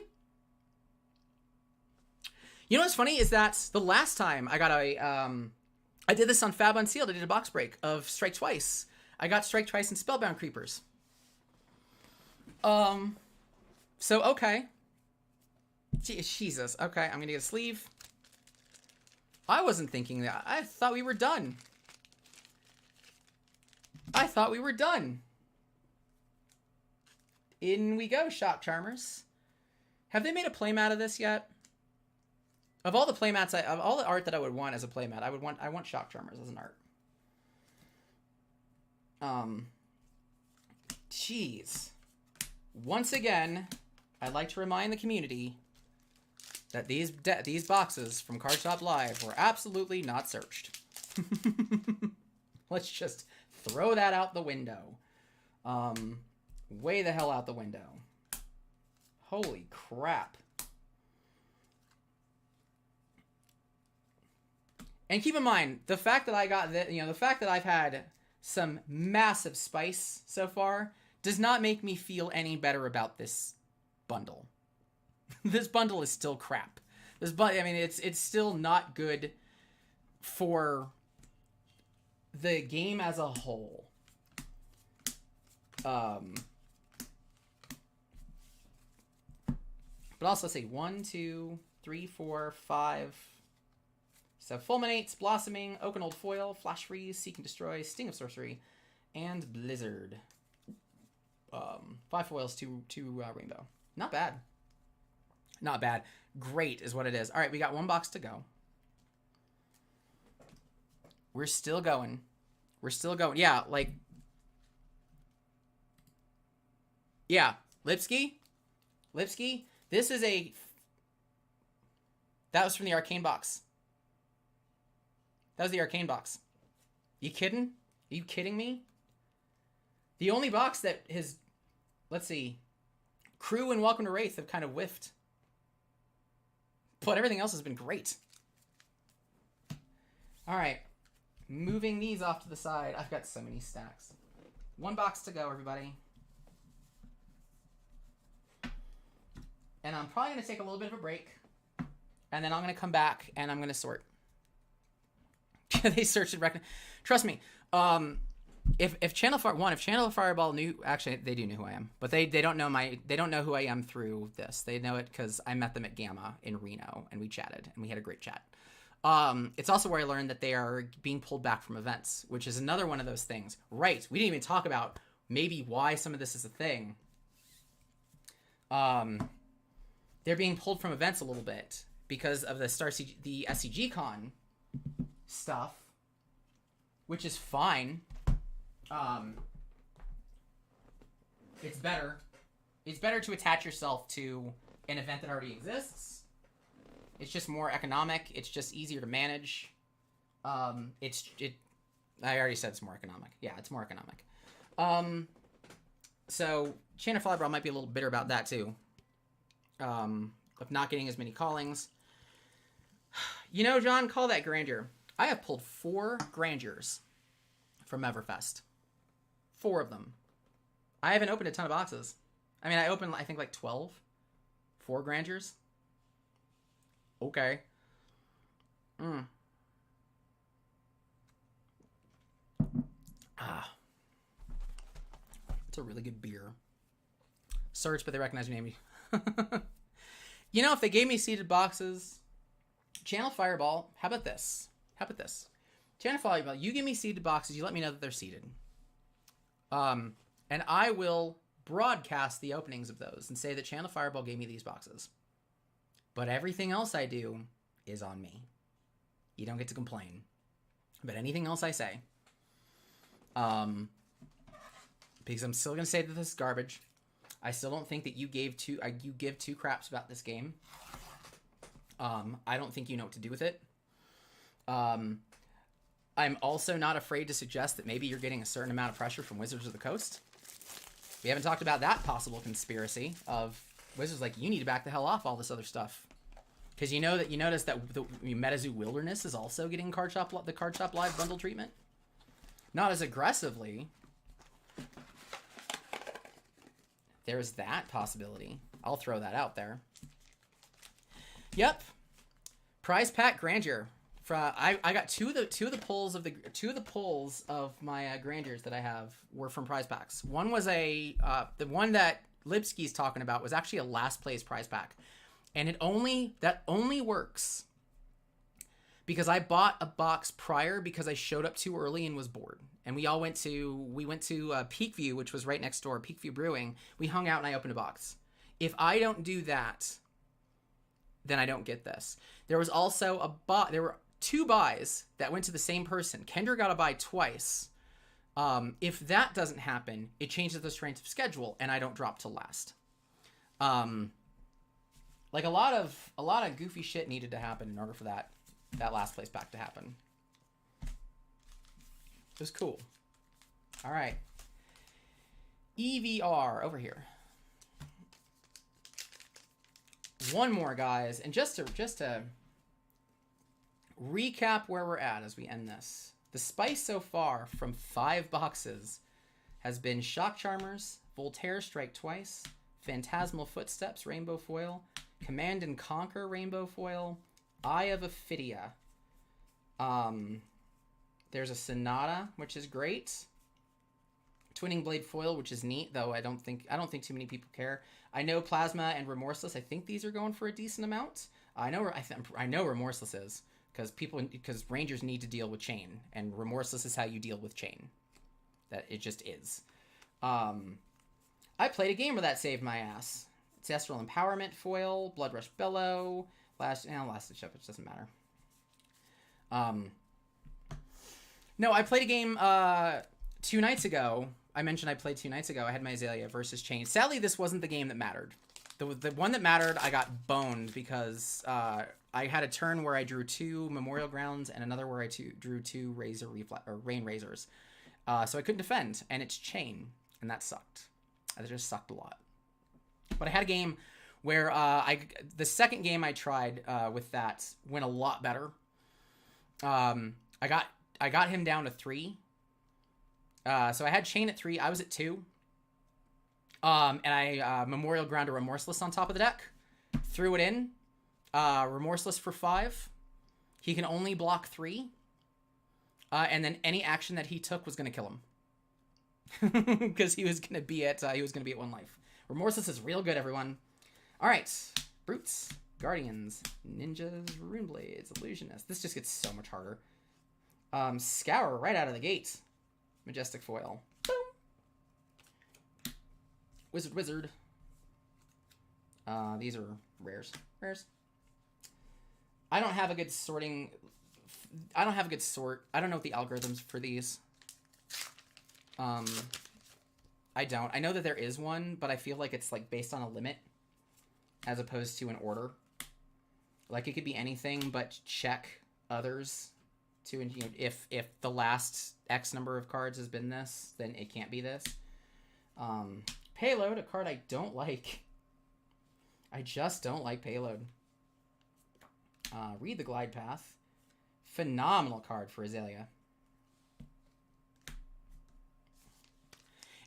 You know what's funny is that the last time I got I did this on Fab Unsealed. I did a box break of Strike Twice. I got Strike Twice and Spellbound Creepers. So, okay. Jesus. Okay, I'm gonna get a sleeve. I wasn't thinking that. I thought we were done. I thought we were done. In we go, Shock Charmers. Have they made a playmat of this yet? Of all the playmats, of all the art that I would want as a playmat, I want Shock Charmers as an art. Jeez. Once again, I'd like to remind the community that these boxes from Cardshop Live were absolutely not searched. Let's just throw that out the window. Way the hell out the window. Holy crap. And keep in mind, the fact that I got the fact that I've had some massive spice so far does not make me feel any better about this bundle. This bundle is still crap. It's still not good for the game as a whole. But also, let's see, 1, 2, 3, 4, 5. So Fulminates, Blossoming, Oaken Old Foil, Flash Freeze, Seek and Destroy, Sting of Sorcery, and Blizzard. 5 foils, 2 rainbow. Not bad. Not bad. Great is what it is. All right, we got 1 box to go. We're still going. We're still going. Yeah, like... Yeah, Lipsky. This is a... That was from the Arcane box. That was the Arcane box. You kidding? Are you kidding me? The only box that has... Let's see. Crew and Welcome to Wraith have kind of whiffed. But everything else has been great. Alright. Moving these off to the side. I've got so many stacks. 1 box to go, everybody. And I'm probably going to take a little bit of a break. And then I'm going to come back and I'm going to sort. They searched and recognize. Trust me. If Channel Fireball knew, actually they do know who I am, but they don't know who I am through this. They know it because I met them at Gamma in Reno and we chatted and we had a great chat. It's also where I learned that they are being pulled back from events, which is another one of those things. Right. We didn't even talk about maybe why some of this is a thing. They're being pulled from events a little bit because of the the SCG Con stuff, which is fine. It's better. It's better to attach yourself to an event that already exists. It's just more economic. It's just easier to manage. I already said it's more economic. Yeah, it's more economic. So Channel Fireball might be a little bitter about that too. Of not getting as many callings. You know, John, call that grandeur. I have pulled 4 grandeurs from Everfest. 4 of them. I haven't opened a ton of boxes. I mean, I opened, I think, like 12. 4 grandeurs. Okay. It's a really good beer. Search, but they recognize your name. You know, if they gave me seeded boxes, Channel Fireball, how about this? Channel Fireball, you give me seeded boxes, you let me know that they're seeded. And I will broadcast the openings of those and say that Channel Fireball gave me these boxes. But everything else I do is on me. You don't get to complain. But anything else I say, because I'm still gonna say that this is garbage. I still don't think that you give two craps about this game. I don't think you know what to do with it. I'm also not afraid to suggest that maybe you're getting a certain amount of pressure from Wizards of the Coast. We haven't talked about that possible conspiracy of Wizards like, you need to back the hell off all this other stuff. Because you notice that the MetaZoo Wilderness is also getting the Card Shop Live bundle treatment. Not as aggressively. There's that possibility. I'll throw that out there. Yep. Prize Pack Grandeur. I got two of the pulls of my Grandeurs that I have were from prize packs. One was the one that Lipsky's talking about was actually a last place prize pack, and that only works because I bought a box prior because I showed up too early and was bored. And we went to Peakview, which was right next door, Peakview Brewing. We hung out and I opened a box. If I don't do that, then I don't get this. There was also there were 2 buys that went to the same person. Kendra got a buy twice. If that doesn't happen, it changes the strength of schedule, and I don't drop to last. Like a lot of goofy shit needed to happen in order for that last place pack to happen. It was cool. All right. EVR over here. One more, guys, and just to recap where we're at as we end this. The spice so far from 5 boxes has been Shock Charmers, Voltaire Strike Twice, Phantasmal Footsteps Rainbow Foil, Command and Conquer Rainbow Foil, Eye of Ophidia. There's a Sonata, which is great. Twinning Blade Foil, which is neat, though I don't think too many people care. I know Plasma and Remorseless. I think these are going for a decent amount. I know Remorseless is because Rangers need to deal with Chain, and Remorseless is how you deal with Chain. That it just is. I played a game where that saved my ass. Ancestral Empowerment Foil, Blood Rush Bellow, Last Ship, which doesn't matter. No, I played a game 2 nights ago. I mentioned I played 2 nights ago. I had my Azalea versus Chain. Sadly, this wasn't the game that mattered. The one that mattered, I got boned because I had a turn where I drew 2 Memorial Grounds and another where I drew 2 Rain Razors. So I couldn't defend, and it's Chain, and that sucked. That just sucked a lot. But I had a game where the second game I tried with that went a lot better. I got him down to 3. So I had Chain at 3. I was at 2. And I Memorial Ground a Remorseless on top of the deck. Threw it in. Remorseless for 5. He can only block 3. And then any action that he took was going to kill him. Because he was going to be at 1 life. Remorseless is real good, everyone. All right. Brutes, Guardians, Ninjas, Runeblades, Illusionists. This just gets so much harder. Scour right out of the gate. Majestic Foil. Boom. Wizard. These are rares. I don't have a good sort. I don't know what the algorithms for these. I don't. I know that there is one, but I feel like it's like based on a limit as opposed to an order. Like it could be anything, but check others to, if the last X number of cards has been this, then it can't be this. Payload, a card I don't like. I just don't like Payload. Read the Glide Path. Phenomenal card for Azalea.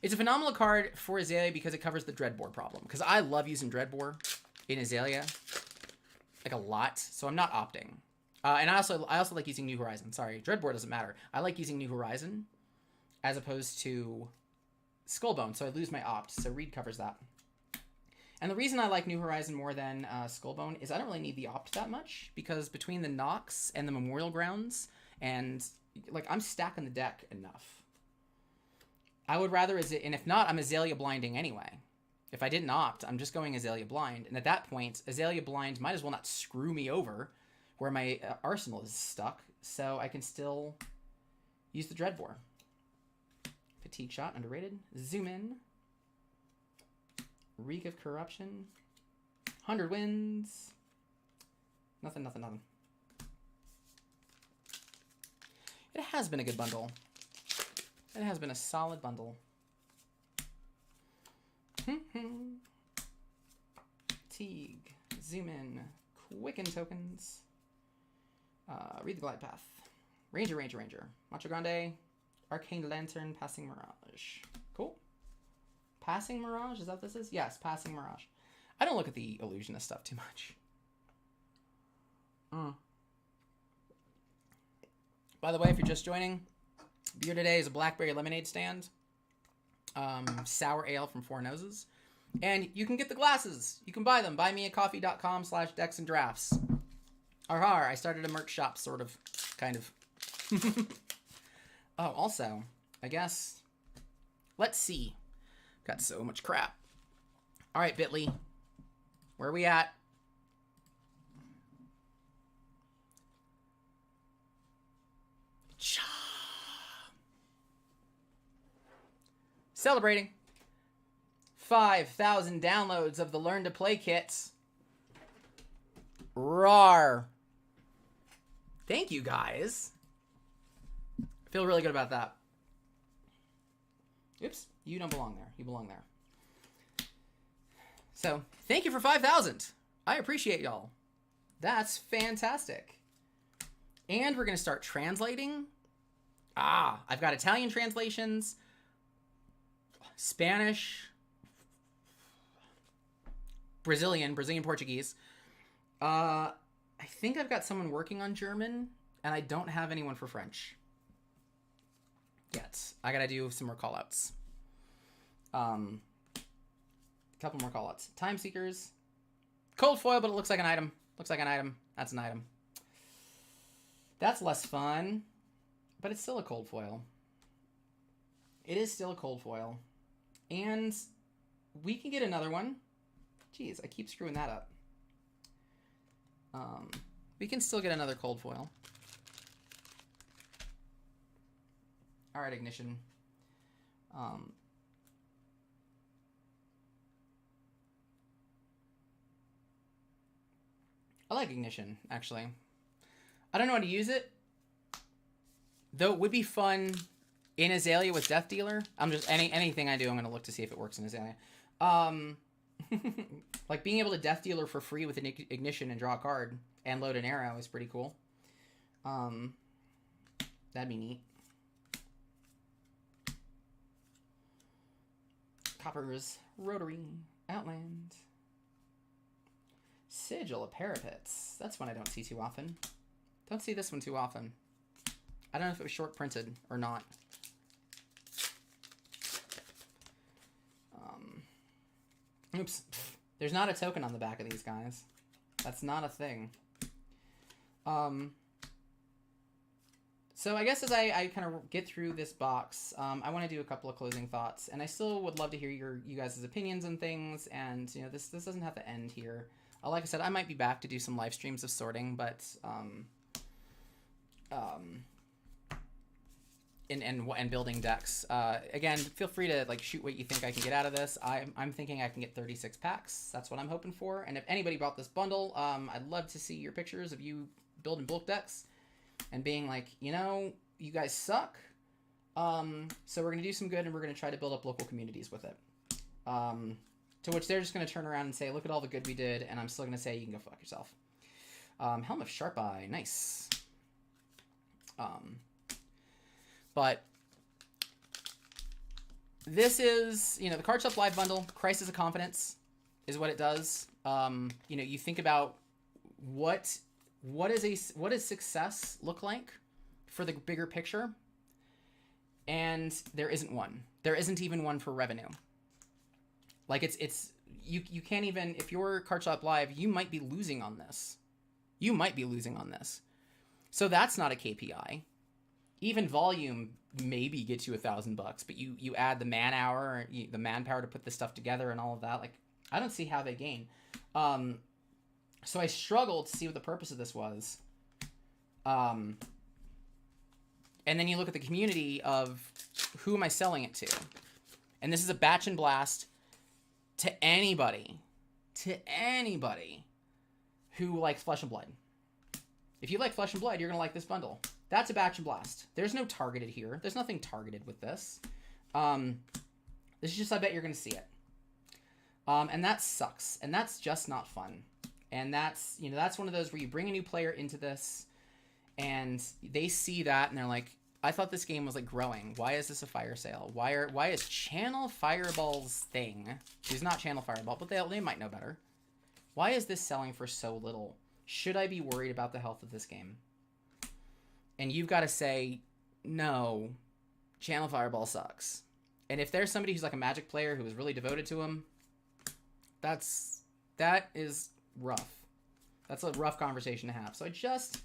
It's a phenomenal card for Azalea because it covers the Dreadbore problem. Because I love using Dreadbore in Azalea. Like a lot. So I'm not opting. And I also like using New Horizon. Sorry, Dreadbore doesn't matter. I like using New Horizon as opposed to Skullbone. So I lose my opt. So Reed covers that. And the reason I like New Horizon more than Skullbone is I don't really need the opt that much. Because between the Nox and the Memorial Grounds, and like I'm stacking the deck enough. I would rather, and if not, I'm Azalea blinding anyway. If I didn't opt, I'm just going Azalea blind. And at that point, Azalea blind might as well not screw me over where my arsenal is stuck, so I can still use the Dreadbore. Fatigue Shot, underrated. Zoom in. Reek of Corruption. 100 Winds. Nothing, nothing, nothing. It has been a good bundle. It has been a solid bundle. Fatigue. Zoom in. Quicken tokens. Read the Glide Path. Ranger, Ranger, Ranger. Macho Grande. Arcane Lantern. Passing Mirage. Cool. Passing Mirage? Is that what this is? Yes, Passing Mirage. I don't look at the illusionist stuff too much. By the way, if you're just joining, beer today is a blackberry lemonade stand. Sour ale from Four Noses. And you can get the glasses. You can buy them. buymeacoffee.com/decks and drafts. Arhar, I started a merch shop, sort of. Kind of. Oh, also, I guess, let's see. Got so much crap. All right, Bitly. Where are we at? Celebrating 5,000 downloads of the Learn to Play kits. Rawr. Thank you, guys. I feel really good about that. Oops, you don't belong there. You belong there. So, thank you for 5,000. I appreciate y'all. That's fantastic. And we're going to start translating. I've got Italian translations, Spanish, Brazilian Portuguese. I think I've got someone working on German, and I don't have anyone for French yet. I gotta do some more callouts. A couple more callouts. Time Seekers. Cold foil, but it looks like an item. Looks like an item. That's an item. That's less fun, but it's still a cold foil. It is still a cold foil. And we can get another one. Jeez, I keep screwing that up. We can still get another cold foil. All right, Ignition. I like Ignition, actually. I don't know how to use it, though it would be fun in Azalea with Death Dealer. I'm just, anything I do, I'm going to look to see if it works in Azalea. Like being able to Death Dealer for free with an Ignition and draw a card and load an arrow is pretty cool. That'd be neat. Coppers, Rotary, Outland. Sigil of Parapets. That's one I don't see too often. Don't see this one too often. I don't know if it was short printed or not. Oops. There's not a token on the back of these guys. That's not a thing. So I guess as I kind of get through this box, I want to do a couple of closing thoughts, and I still would love to hear you guys' opinions on things. And you know, this doesn't have to end here. Like I said, I might be back to do some live streams of sorting, but and building decks. Again, feel free to like shoot what you think I can get out of this. I'm thinking I can get 36 packs. That's what I'm hoping for. And if anybody bought this bundle, I'd love to see your pictures of you building bulk decks and being like, you know, you guys suck. So we're gonna do some good, and we're gonna try to build up local communities with it. To which they're just gonna turn around and say, look at all the good we did, and I'm still gonna say you can go fuck yourself. Helm of Sharp Eye, nice. But this is, you know, the Card Shop Live Bundle, Crisis of Confidence is what it does. You know, you think about what does success look like for the bigger picture? And there isn't one. There isn't even one for revenue. Like you can't even, if you're Card Shop Live, you might be losing on this. You might be losing on this. So that's not a KPI. Even volume maybe gets you $1,000, but you add the man hour, the manpower to put this stuff together and all of that. Like, I don't see how they gain. So I struggled to see what the purpose of this was. And then you look at the community of who am I selling it to? And this is a batch and blast to anybody who likes Flesh and Blood. If you like Flesh and Blood, you're going to like this bundle. That's a batch and blast. There's no targeted here. There's nothing targeted with this. This is just, I bet you're going to see it. And that sucks. And that's just not fun. And that's, you know, that's one of those where you bring a new player into this and they see that and they're like, I thought this game was like growing. Why is this a fire sale? Why is Channel Fireball's thing, who's not Channel Fireball, but they might know better. Why is this selling for so little? Should I be worried about the health of this game? And you've got to say, no, Channel Fireball sucks. And if there's somebody who's like a Magic player who is really devoted to him, that is rough. That's a rough conversation to have. So I just,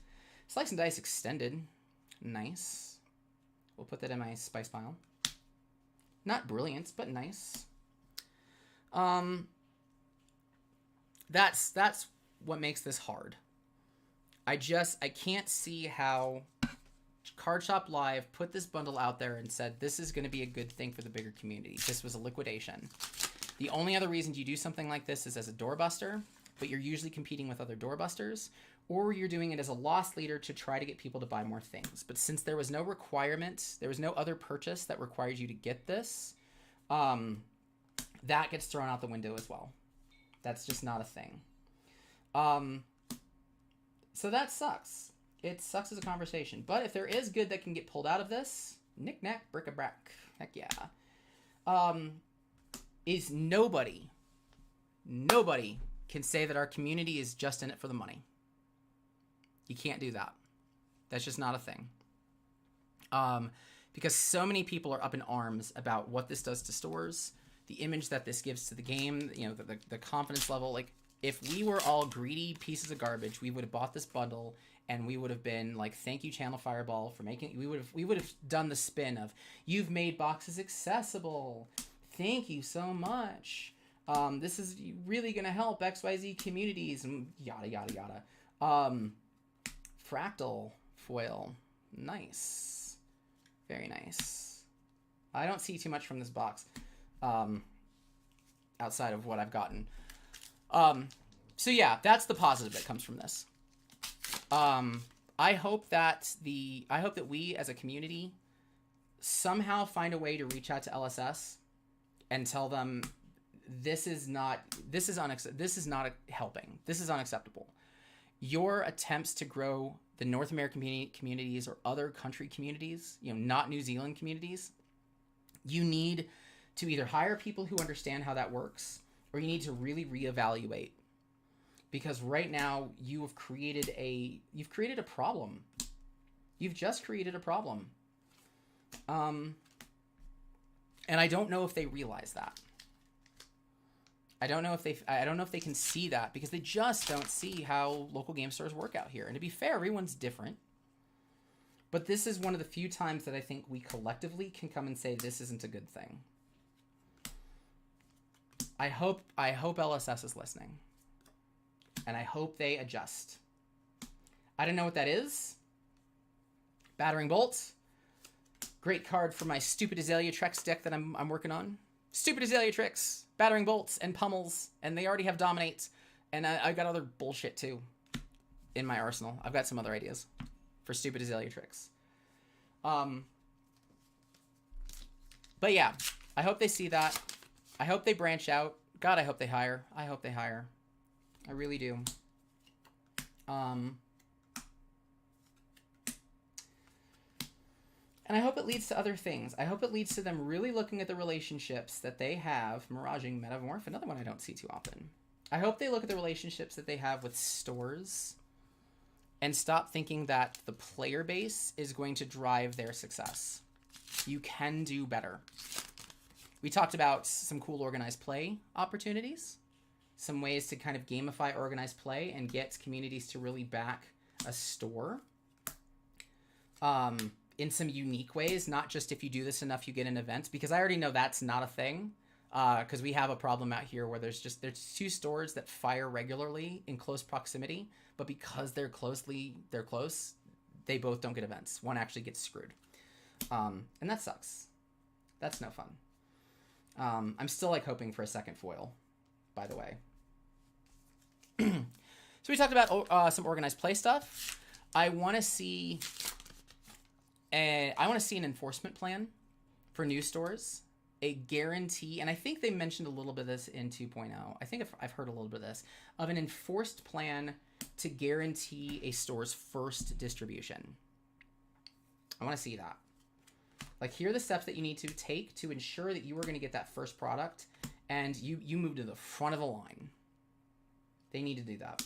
Slice and Dice Extended. Nice. We'll put that in my spice pile. Not brilliant, but nice. That's what makes this hard. I can't see how Card Shop Live put this bundle out there and said, this is going to be a good thing for the bigger community. This was a liquidation. The only other reason you do something like this is as a doorbuster, but you're usually competing with other doorbusters, or you're doing it as a loss leader to try to get people to buy more things. But since there was no requirement, there was no other purchase that required you to get this, that gets thrown out the window as well. That's just not a thing. So that sucks. It sucks as a conversation. But if there is good that can get pulled out of this, knick-knack, bric-a-brac, heck yeah. Is nobody can say that our community is just in it for the money. You can't do that. That's just not a thing. Because so many people are up in arms about what this does to stores, the image that this gives to the game, you know, the confidence level. Like, if we were all greedy pieces of garbage, we would have bought this bundle and we would have been like, thank you, Channel Fireball, for making. We would have done the spin of, you've made boxes accessible. Thank you so much. This is really going to help XYZ communities and yada, yada, yada. Fractal foil. Nice. Very nice. I don't see too much from this box. Outside of what I've gotten. So yeah, that's the positive that comes from this. I hope that we as a community somehow find a way to reach out to LSS and tell them this is not helping. This is unacceptable. Your attempts to grow the North American communities or other country communities, you know, not New Zealand communities, you need to either hire people who understand how that works, or you need to really reevaluate. Because right now you've created a problem. You've just created a problem. And I don't know if they realize that. I don't know if they can see that, because they just don't see how local game stores work out here. And to be fair, everyone's different. But this is one of the few times that I think we collectively can come and say this isn't a good thing. I hope LSS is listening. And I hope they adjust. I don't know what that is. Battering Bolt. Great card for my Stupid Azalea Trex deck that I'm working on. Stupid Azalea Tricks, Battering Bolts, and Pummels, and they already have Dominates, and I've got other bullshit too in my arsenal. I've got some other ideas for Stupid Azalea Tricks. But yeah, I hope they see that. I hope they branch out. God, I hope they hire. I hope they hire. I really do. And I hope it leads to other things. I hope it leads to them really looking at the relationships that they have. Miraging Metamorph, another one I don't see too often. I hope they look at the relationships that they have with stores and stop thinking that the player base is going to drive their success. You can do better. We talked about some cool organized play opportunities, some ways to kind of gamify organized play and get communities to really back a store. In some unique ways, not just if you do this enough, you get an event, because I already know that's not a thing. because we have a problem out here where there's 2 stores that fire regularly in close proximity, but because they're close, they both don't get events. One actually gets screwed, and that sucks. That's no fun. I'm still like hoping for a second foil, by the way. So we talked about some organized play stuff. I want to see an enforcement plan for new stores, a guarantee, and I think they mentioned a little bit of this in 2.0. I think I've heard a little bit of this, of an enforced plan to guarantee a store's first distribution. I want to see that. Like, here are the steps that you need to take to ensure that you are going to get that first product, and you move to the front of the line. They need to do that.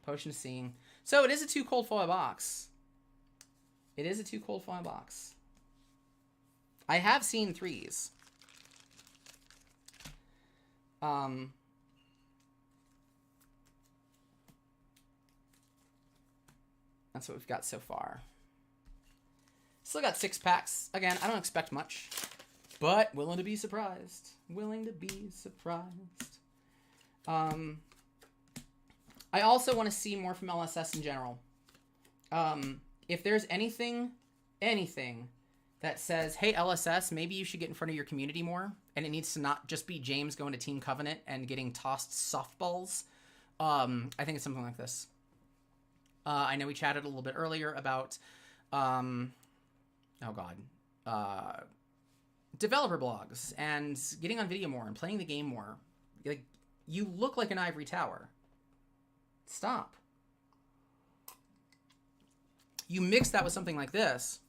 Potion of Seeing. So it is a 2 cold foil box. It is a 2 cold foil box. I have seen 3s. That's what we've got so far. Still got 6 packs. Again, I don't expect much, but willing to be surprised. Willing to be surprised. I also want to see more from LSS in general. If there's anything that says, hey, LSS, maybe you should get in front of your community more, and it needs to not just be James going to Team Covenant and getting tossed softballs, I think it's something like this. I know we chatted a little bit earlier about, developer blogs and getting on video more and playing the game more. Like, you look like an ivory tower. Stop. You mix that with something like this,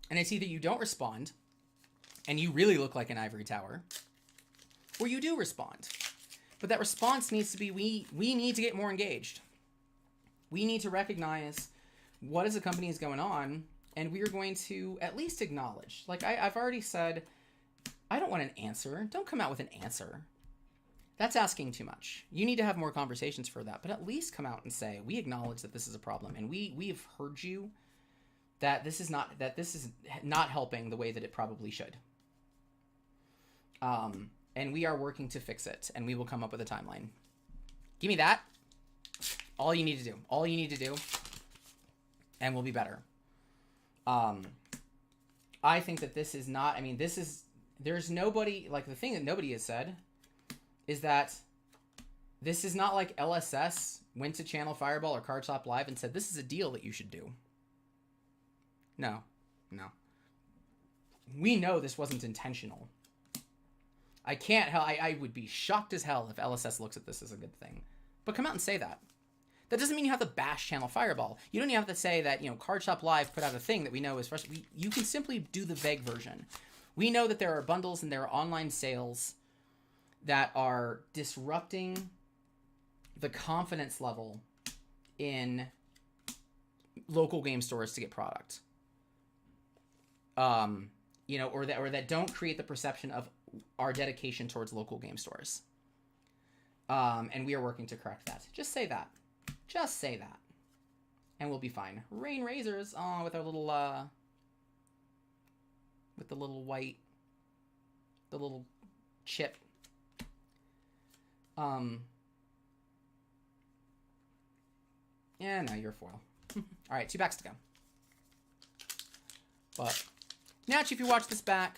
and it's either you don't respond, and you really look like an ivory tower, or you do respond. But that response needs to be, we need to get more engaged. We need to recognize what as a company is going on, and we are going to at least acknowledge. Like, I've already said, I don't want an answer. Don't come out with an answer. That's asking too much. You need to have more conversations for that, but at least come out and say, we acknowledge that this is a problem, and we have heard you, that this is not helping the way that it probably should. And we are working to fix it, and we will come up with a timeline. Give me that. All you need to do. All you need to do, and we'll be better. I think that this is not, there's nobody, like, the thing that nobody has said is that this is not like LSS went to Channel Fireball or Card Shop Live and said, this is a deal that you should do. No. We know this wasn't intentional. I would be shocked as hell if LSS looks at this as a good thing. But come out and say that. That doesn't mean you have to bash Channel Fireball. You don't even have to say that, Card Shop Live put out a thing that we know is frustrating. You can simply do the vague version. We know that there are bundles and there are online sales that are disrupting the confidence level in local game stores to get product. Or that don't create the perception of our dedication towards local game stores. And we are working to correct that. Just say that. Just say that. And we'll be fine. Rain Razors, with our little, with the little white, the little chip. Yeah, no, you're a foil. All right, 2 packs to go. But, Natch, if you watch this back,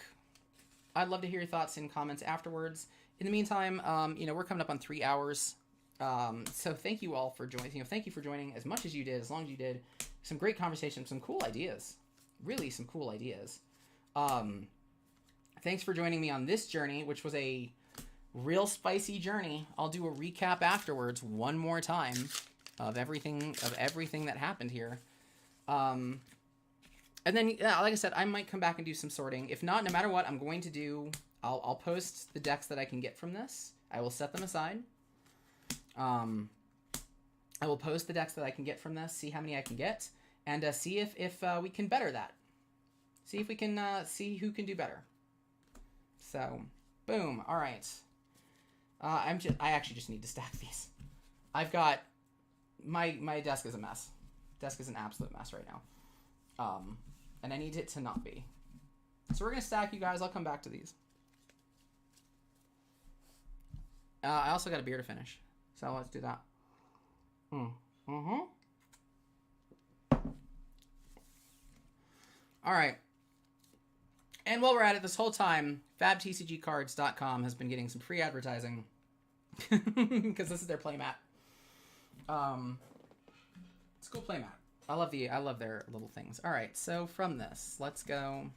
I'd love to hear your thoughts and comments afterwards. In the meantime, we're coming up on 3 hours. So thank you all for joining. Thank you for joining as much as you did, as long as you did. Some great conversation, some cool ideas. Really some cool ideas. Thanks for joining me on this journey, which was a real spicy journey. I'll do a recap afterwards one more time of everything that happened here. And then, like I said, I might come back and do some sorting. If not, no matter what, I'm going to do, I'll post the decks that I can get from this. I will set them aside. I will post the decks that I can get from this, see how many I can get, and see if we can better that. See if we can see who can do better. So, boom. All right. I actually just need to stack these. I've got my desk is a mess. Desk is an absolute mess right now. And I need it to not be. So we're going to stack, you guys. I'll come back to these. I also got a beer to finish. So let's do that. Mm-hmm. All right. And while we're at it, this whole time, fabtcgcards.com has been getting some free advertising. Because this is their playmat. It's a cool playmat. I love their little things. All right, so from this, let's go.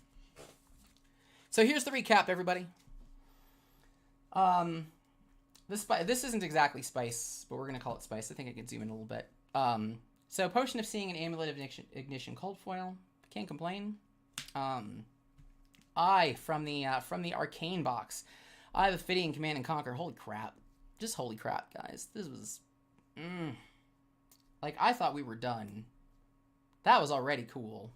So here's the recap, everybody. This isn't exactly spice, but we're gonna call it spice. I think I can zoom in a little bit. So Potion of Seeing and Amulet of Ignition cold foil. Can't complain. From the Arcane box, I have a Fitting Command and Conquer. Holy crap. Just holy crap, guys. This was... Like, I thought we were done. That was already cool.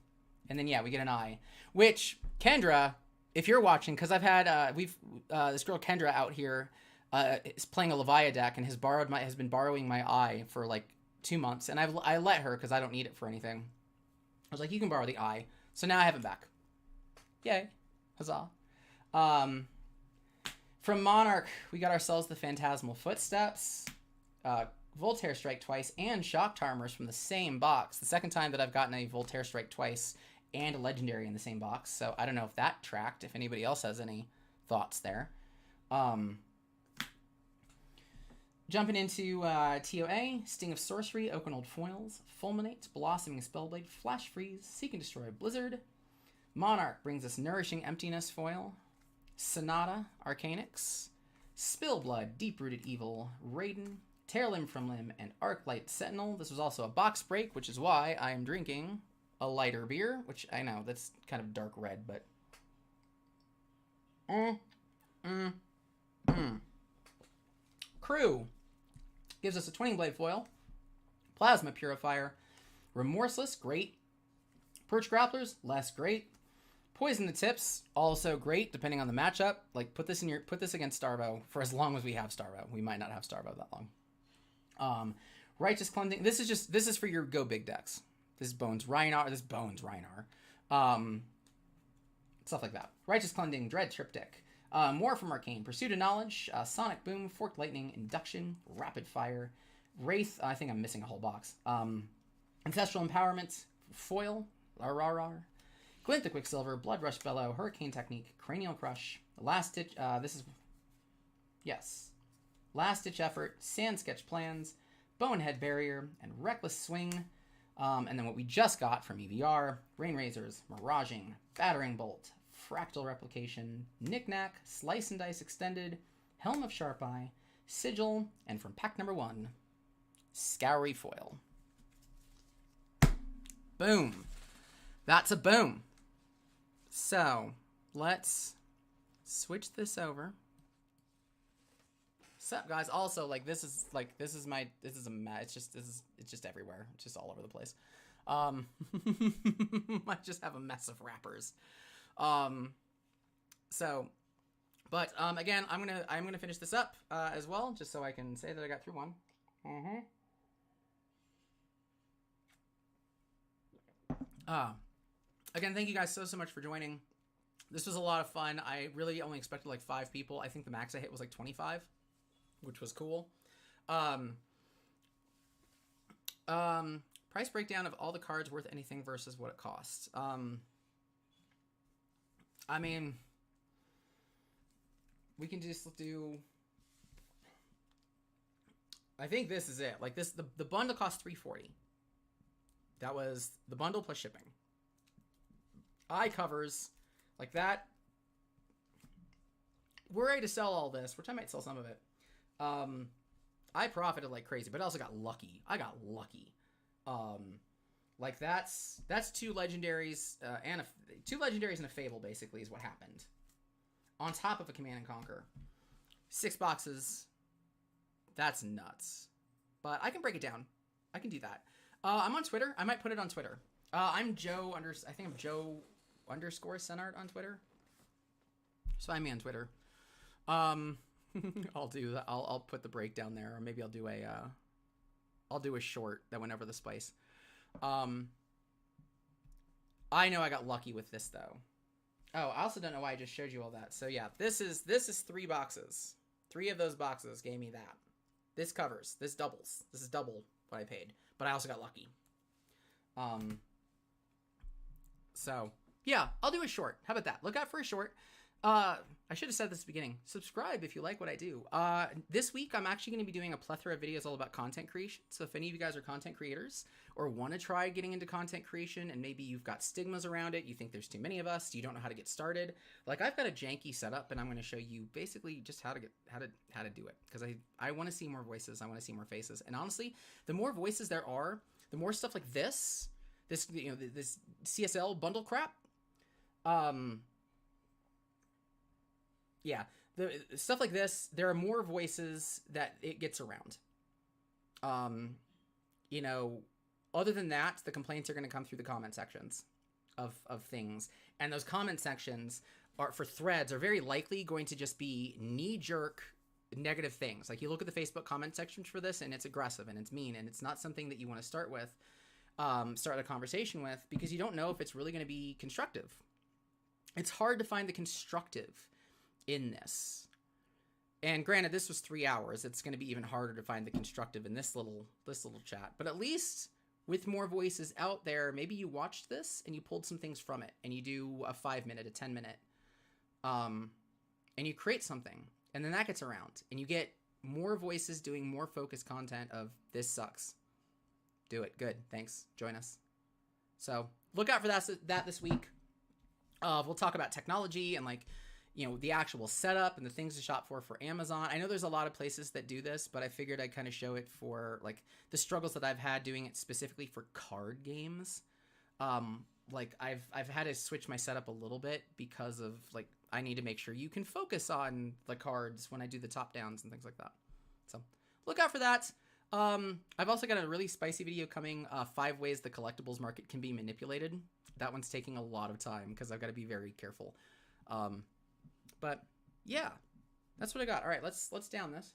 And then, yeah, we get an eye. Which, Kendra, if you're watching, because I've had... this girl Kendra out here is playing a Leviathan deck and has been borrowing my eye for, like, 2 months. And I let her, because I don't need it for anything. I was like, you can borrow the eye. So now I have it back. Yay. Huzzah. From Monarch, we got ourselves the Phantasmal Footsteps, Voltaire Strike twice, and Shock Tarmers from the same box. The second time that I've gotten a Voltaire Strike twice and a Legendary in the same box. So I don't know if that tracked, if anybody else has any thoughts there. Jumping into TOA, Sting of Sorcery, Oaken Old Foils, Fulminate, Blossoming Spellblade, Flash Freeze, Seek and Destroy, Blizzard. Monarch brings us Nourishing Emptiness foil, Sonata, Arcanix, Spillblood, Deep-Rooted Evil, Raiden, Tear Limb from Limb, and Arclight Sentinel. This was also a box break, which is why I am drinking a lighter beer, which I know, that's kind of dark red, but... Crew gives us a Twinning Blade foil, Plasma Purifier, Remorseless, great. Perch Grapplers, less great. Poison the Tips, also great, depending on the matchup. Like, put this against Starvo for as long as we have Starvo. We might not have Starvo that long. Righteous Cleansing. This is for your go big decks. This is Bones Rhinar. Stuff like that. Righteous Cleansing, Dread Triptych. More from Arcane. Pursuit of Knowledge, Sonic Boom, Forked Lightning, Induction, Rapid Fire, Wraith. I think I'm missing a whole box. Ancestral Empowerment, Foil, Glint the Quicksilver, Blood Rush Bellow, Hurricane Technique, Cranial Crush, Last Ditch, Last Ditch Effort, Sand Sketch Plans, Bonehead Barrier, and Reckless Swing. And then what we just got from EVR, Rain Razors, Miraging, Battering Bolt, Fractal Replication, Knick-Knack, Slice and Dice Extended, Helm of Sharp Eye, Sigil, and from pack number 1, Scoury Foil. Boom. That's a boom. So, let's switch this over. So, guys, also, like, this is a mess. It's just everywhere. It's just all over the place. Might just have a mess of wrappers. Again, I'm gonna finish this up, as well, just so I can say that I got through one. Again, thank you guys so much for joining. This was a lot of fun. I really only expected like 5 people. I think the max I hit was like 25, which was cool. Price breakdown of all the cards worth anything versus what it costs. I mean, we can just do... I think this is it. Like this, the bundle cost $340. That was the bundle plus shipping. Eye covers, like that. We're ready to sell all this, which I might sell some of it. I profited like crazy, but I also got lucky. I got lucky. Like that's 2 legendaries and 2 legendaries and a fable basically is what happened. On top of a Command and Conquer, 6 boxes. That's nuts. But I can break it down. I can do that. I'm on Twitter. I might put it on Twitter. I'm Joe I think I'm Joe _ Senart on Twitter. So find me on Twitter. I'll do that. I'll put the breakdown there, or maybe I'll do a short that went over the spice. I know I got lucky with this though. Oh, I also don't know why I just showed you all that. So yeah, this is 3 boxes. 3 of those boxes gave me that. This covers. This doubles. This is double what I paid. But I also got lucky. So yeah, I'll do a short. How about that? Look out for a short. I should have said this at the beginning. Subscribe if you like what I do. This week, I'm actually going to be doing a plethora of videos all about content creation. So if any of you guys are content creators or want to try getting into content creation and maybe you've got stigmas around it, you think there's too many of us, you don't know how to get started. Like I've got a janky setup and I'm going to show you basically just how to do it. Because I want to see more voices. I want to see more faces. And honestly, the more voices there are, the more stuff like this CSL bundle crap, yeah, the stuff like this, there are more voices that it gets around. You know, other than that, the complaints are going to come through the comment sections of things. And those comment sections are for threads are very likely going to just be knee-jerk negative things. Like you look at the Facebook comment sections for this and it's aggressive and it's mean and it's not something that you want to start a conversation with because you don't know if it's really going to be constructive. It's hard to find the constructive in this. And granted, this was 3 hours. It's going to be even harder to find the constructive in this little chat. But at least with more voices out there, maybe you watched this and you pulled some things from it and you do a 5-minute, a 10-minute, and you create something and then that gets around and you get more voices doing more focused content of this sucks. Do it. Good. Thanks. Join us. So look out for that this week. We'll talk about technology and like, you know, the actual setup and the things to shop for Amazon. I know there's a lot of places that do this, but I figured I'd kind of show it for like the struggles that I've had doing it specifically for card games. Like I've had to switch my setup a little bit because of like, I need to make sure you can focus on the cards when I do the top downs and things like that. So look out for that. I've also got a really spicy video coming, 5 ways the collectibles market can be manipulated. That one's taking a lot of time because I've got to be very careful. But yeah, that's what I got. All right, let's down this.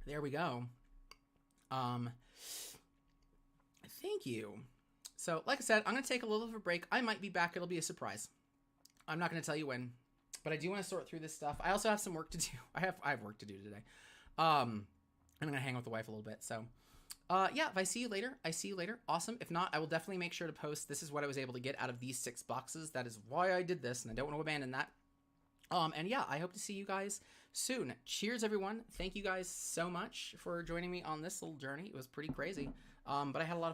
There we go. Thank you. So like I said, I'm going to take a little of a break. I might be back. It'll be a surprise. I'm not going to tell you when, but I do want to sort through this stuff. I also have some work to do. I have work to do today. I'm going to hang with the wife a little bit. So yeah, if I see you later, I see you later. Awesome. If not, I will definitely make sure to post. This is what I was able to get out of these 6 boxes. That is why I did this, and I don't want to abandon that. And yeah, I hope to see you guys soon. Cheers, everyone. Thank you guys so much for joining me on this little journey. It was pretty crazy, but I had a lot of fun.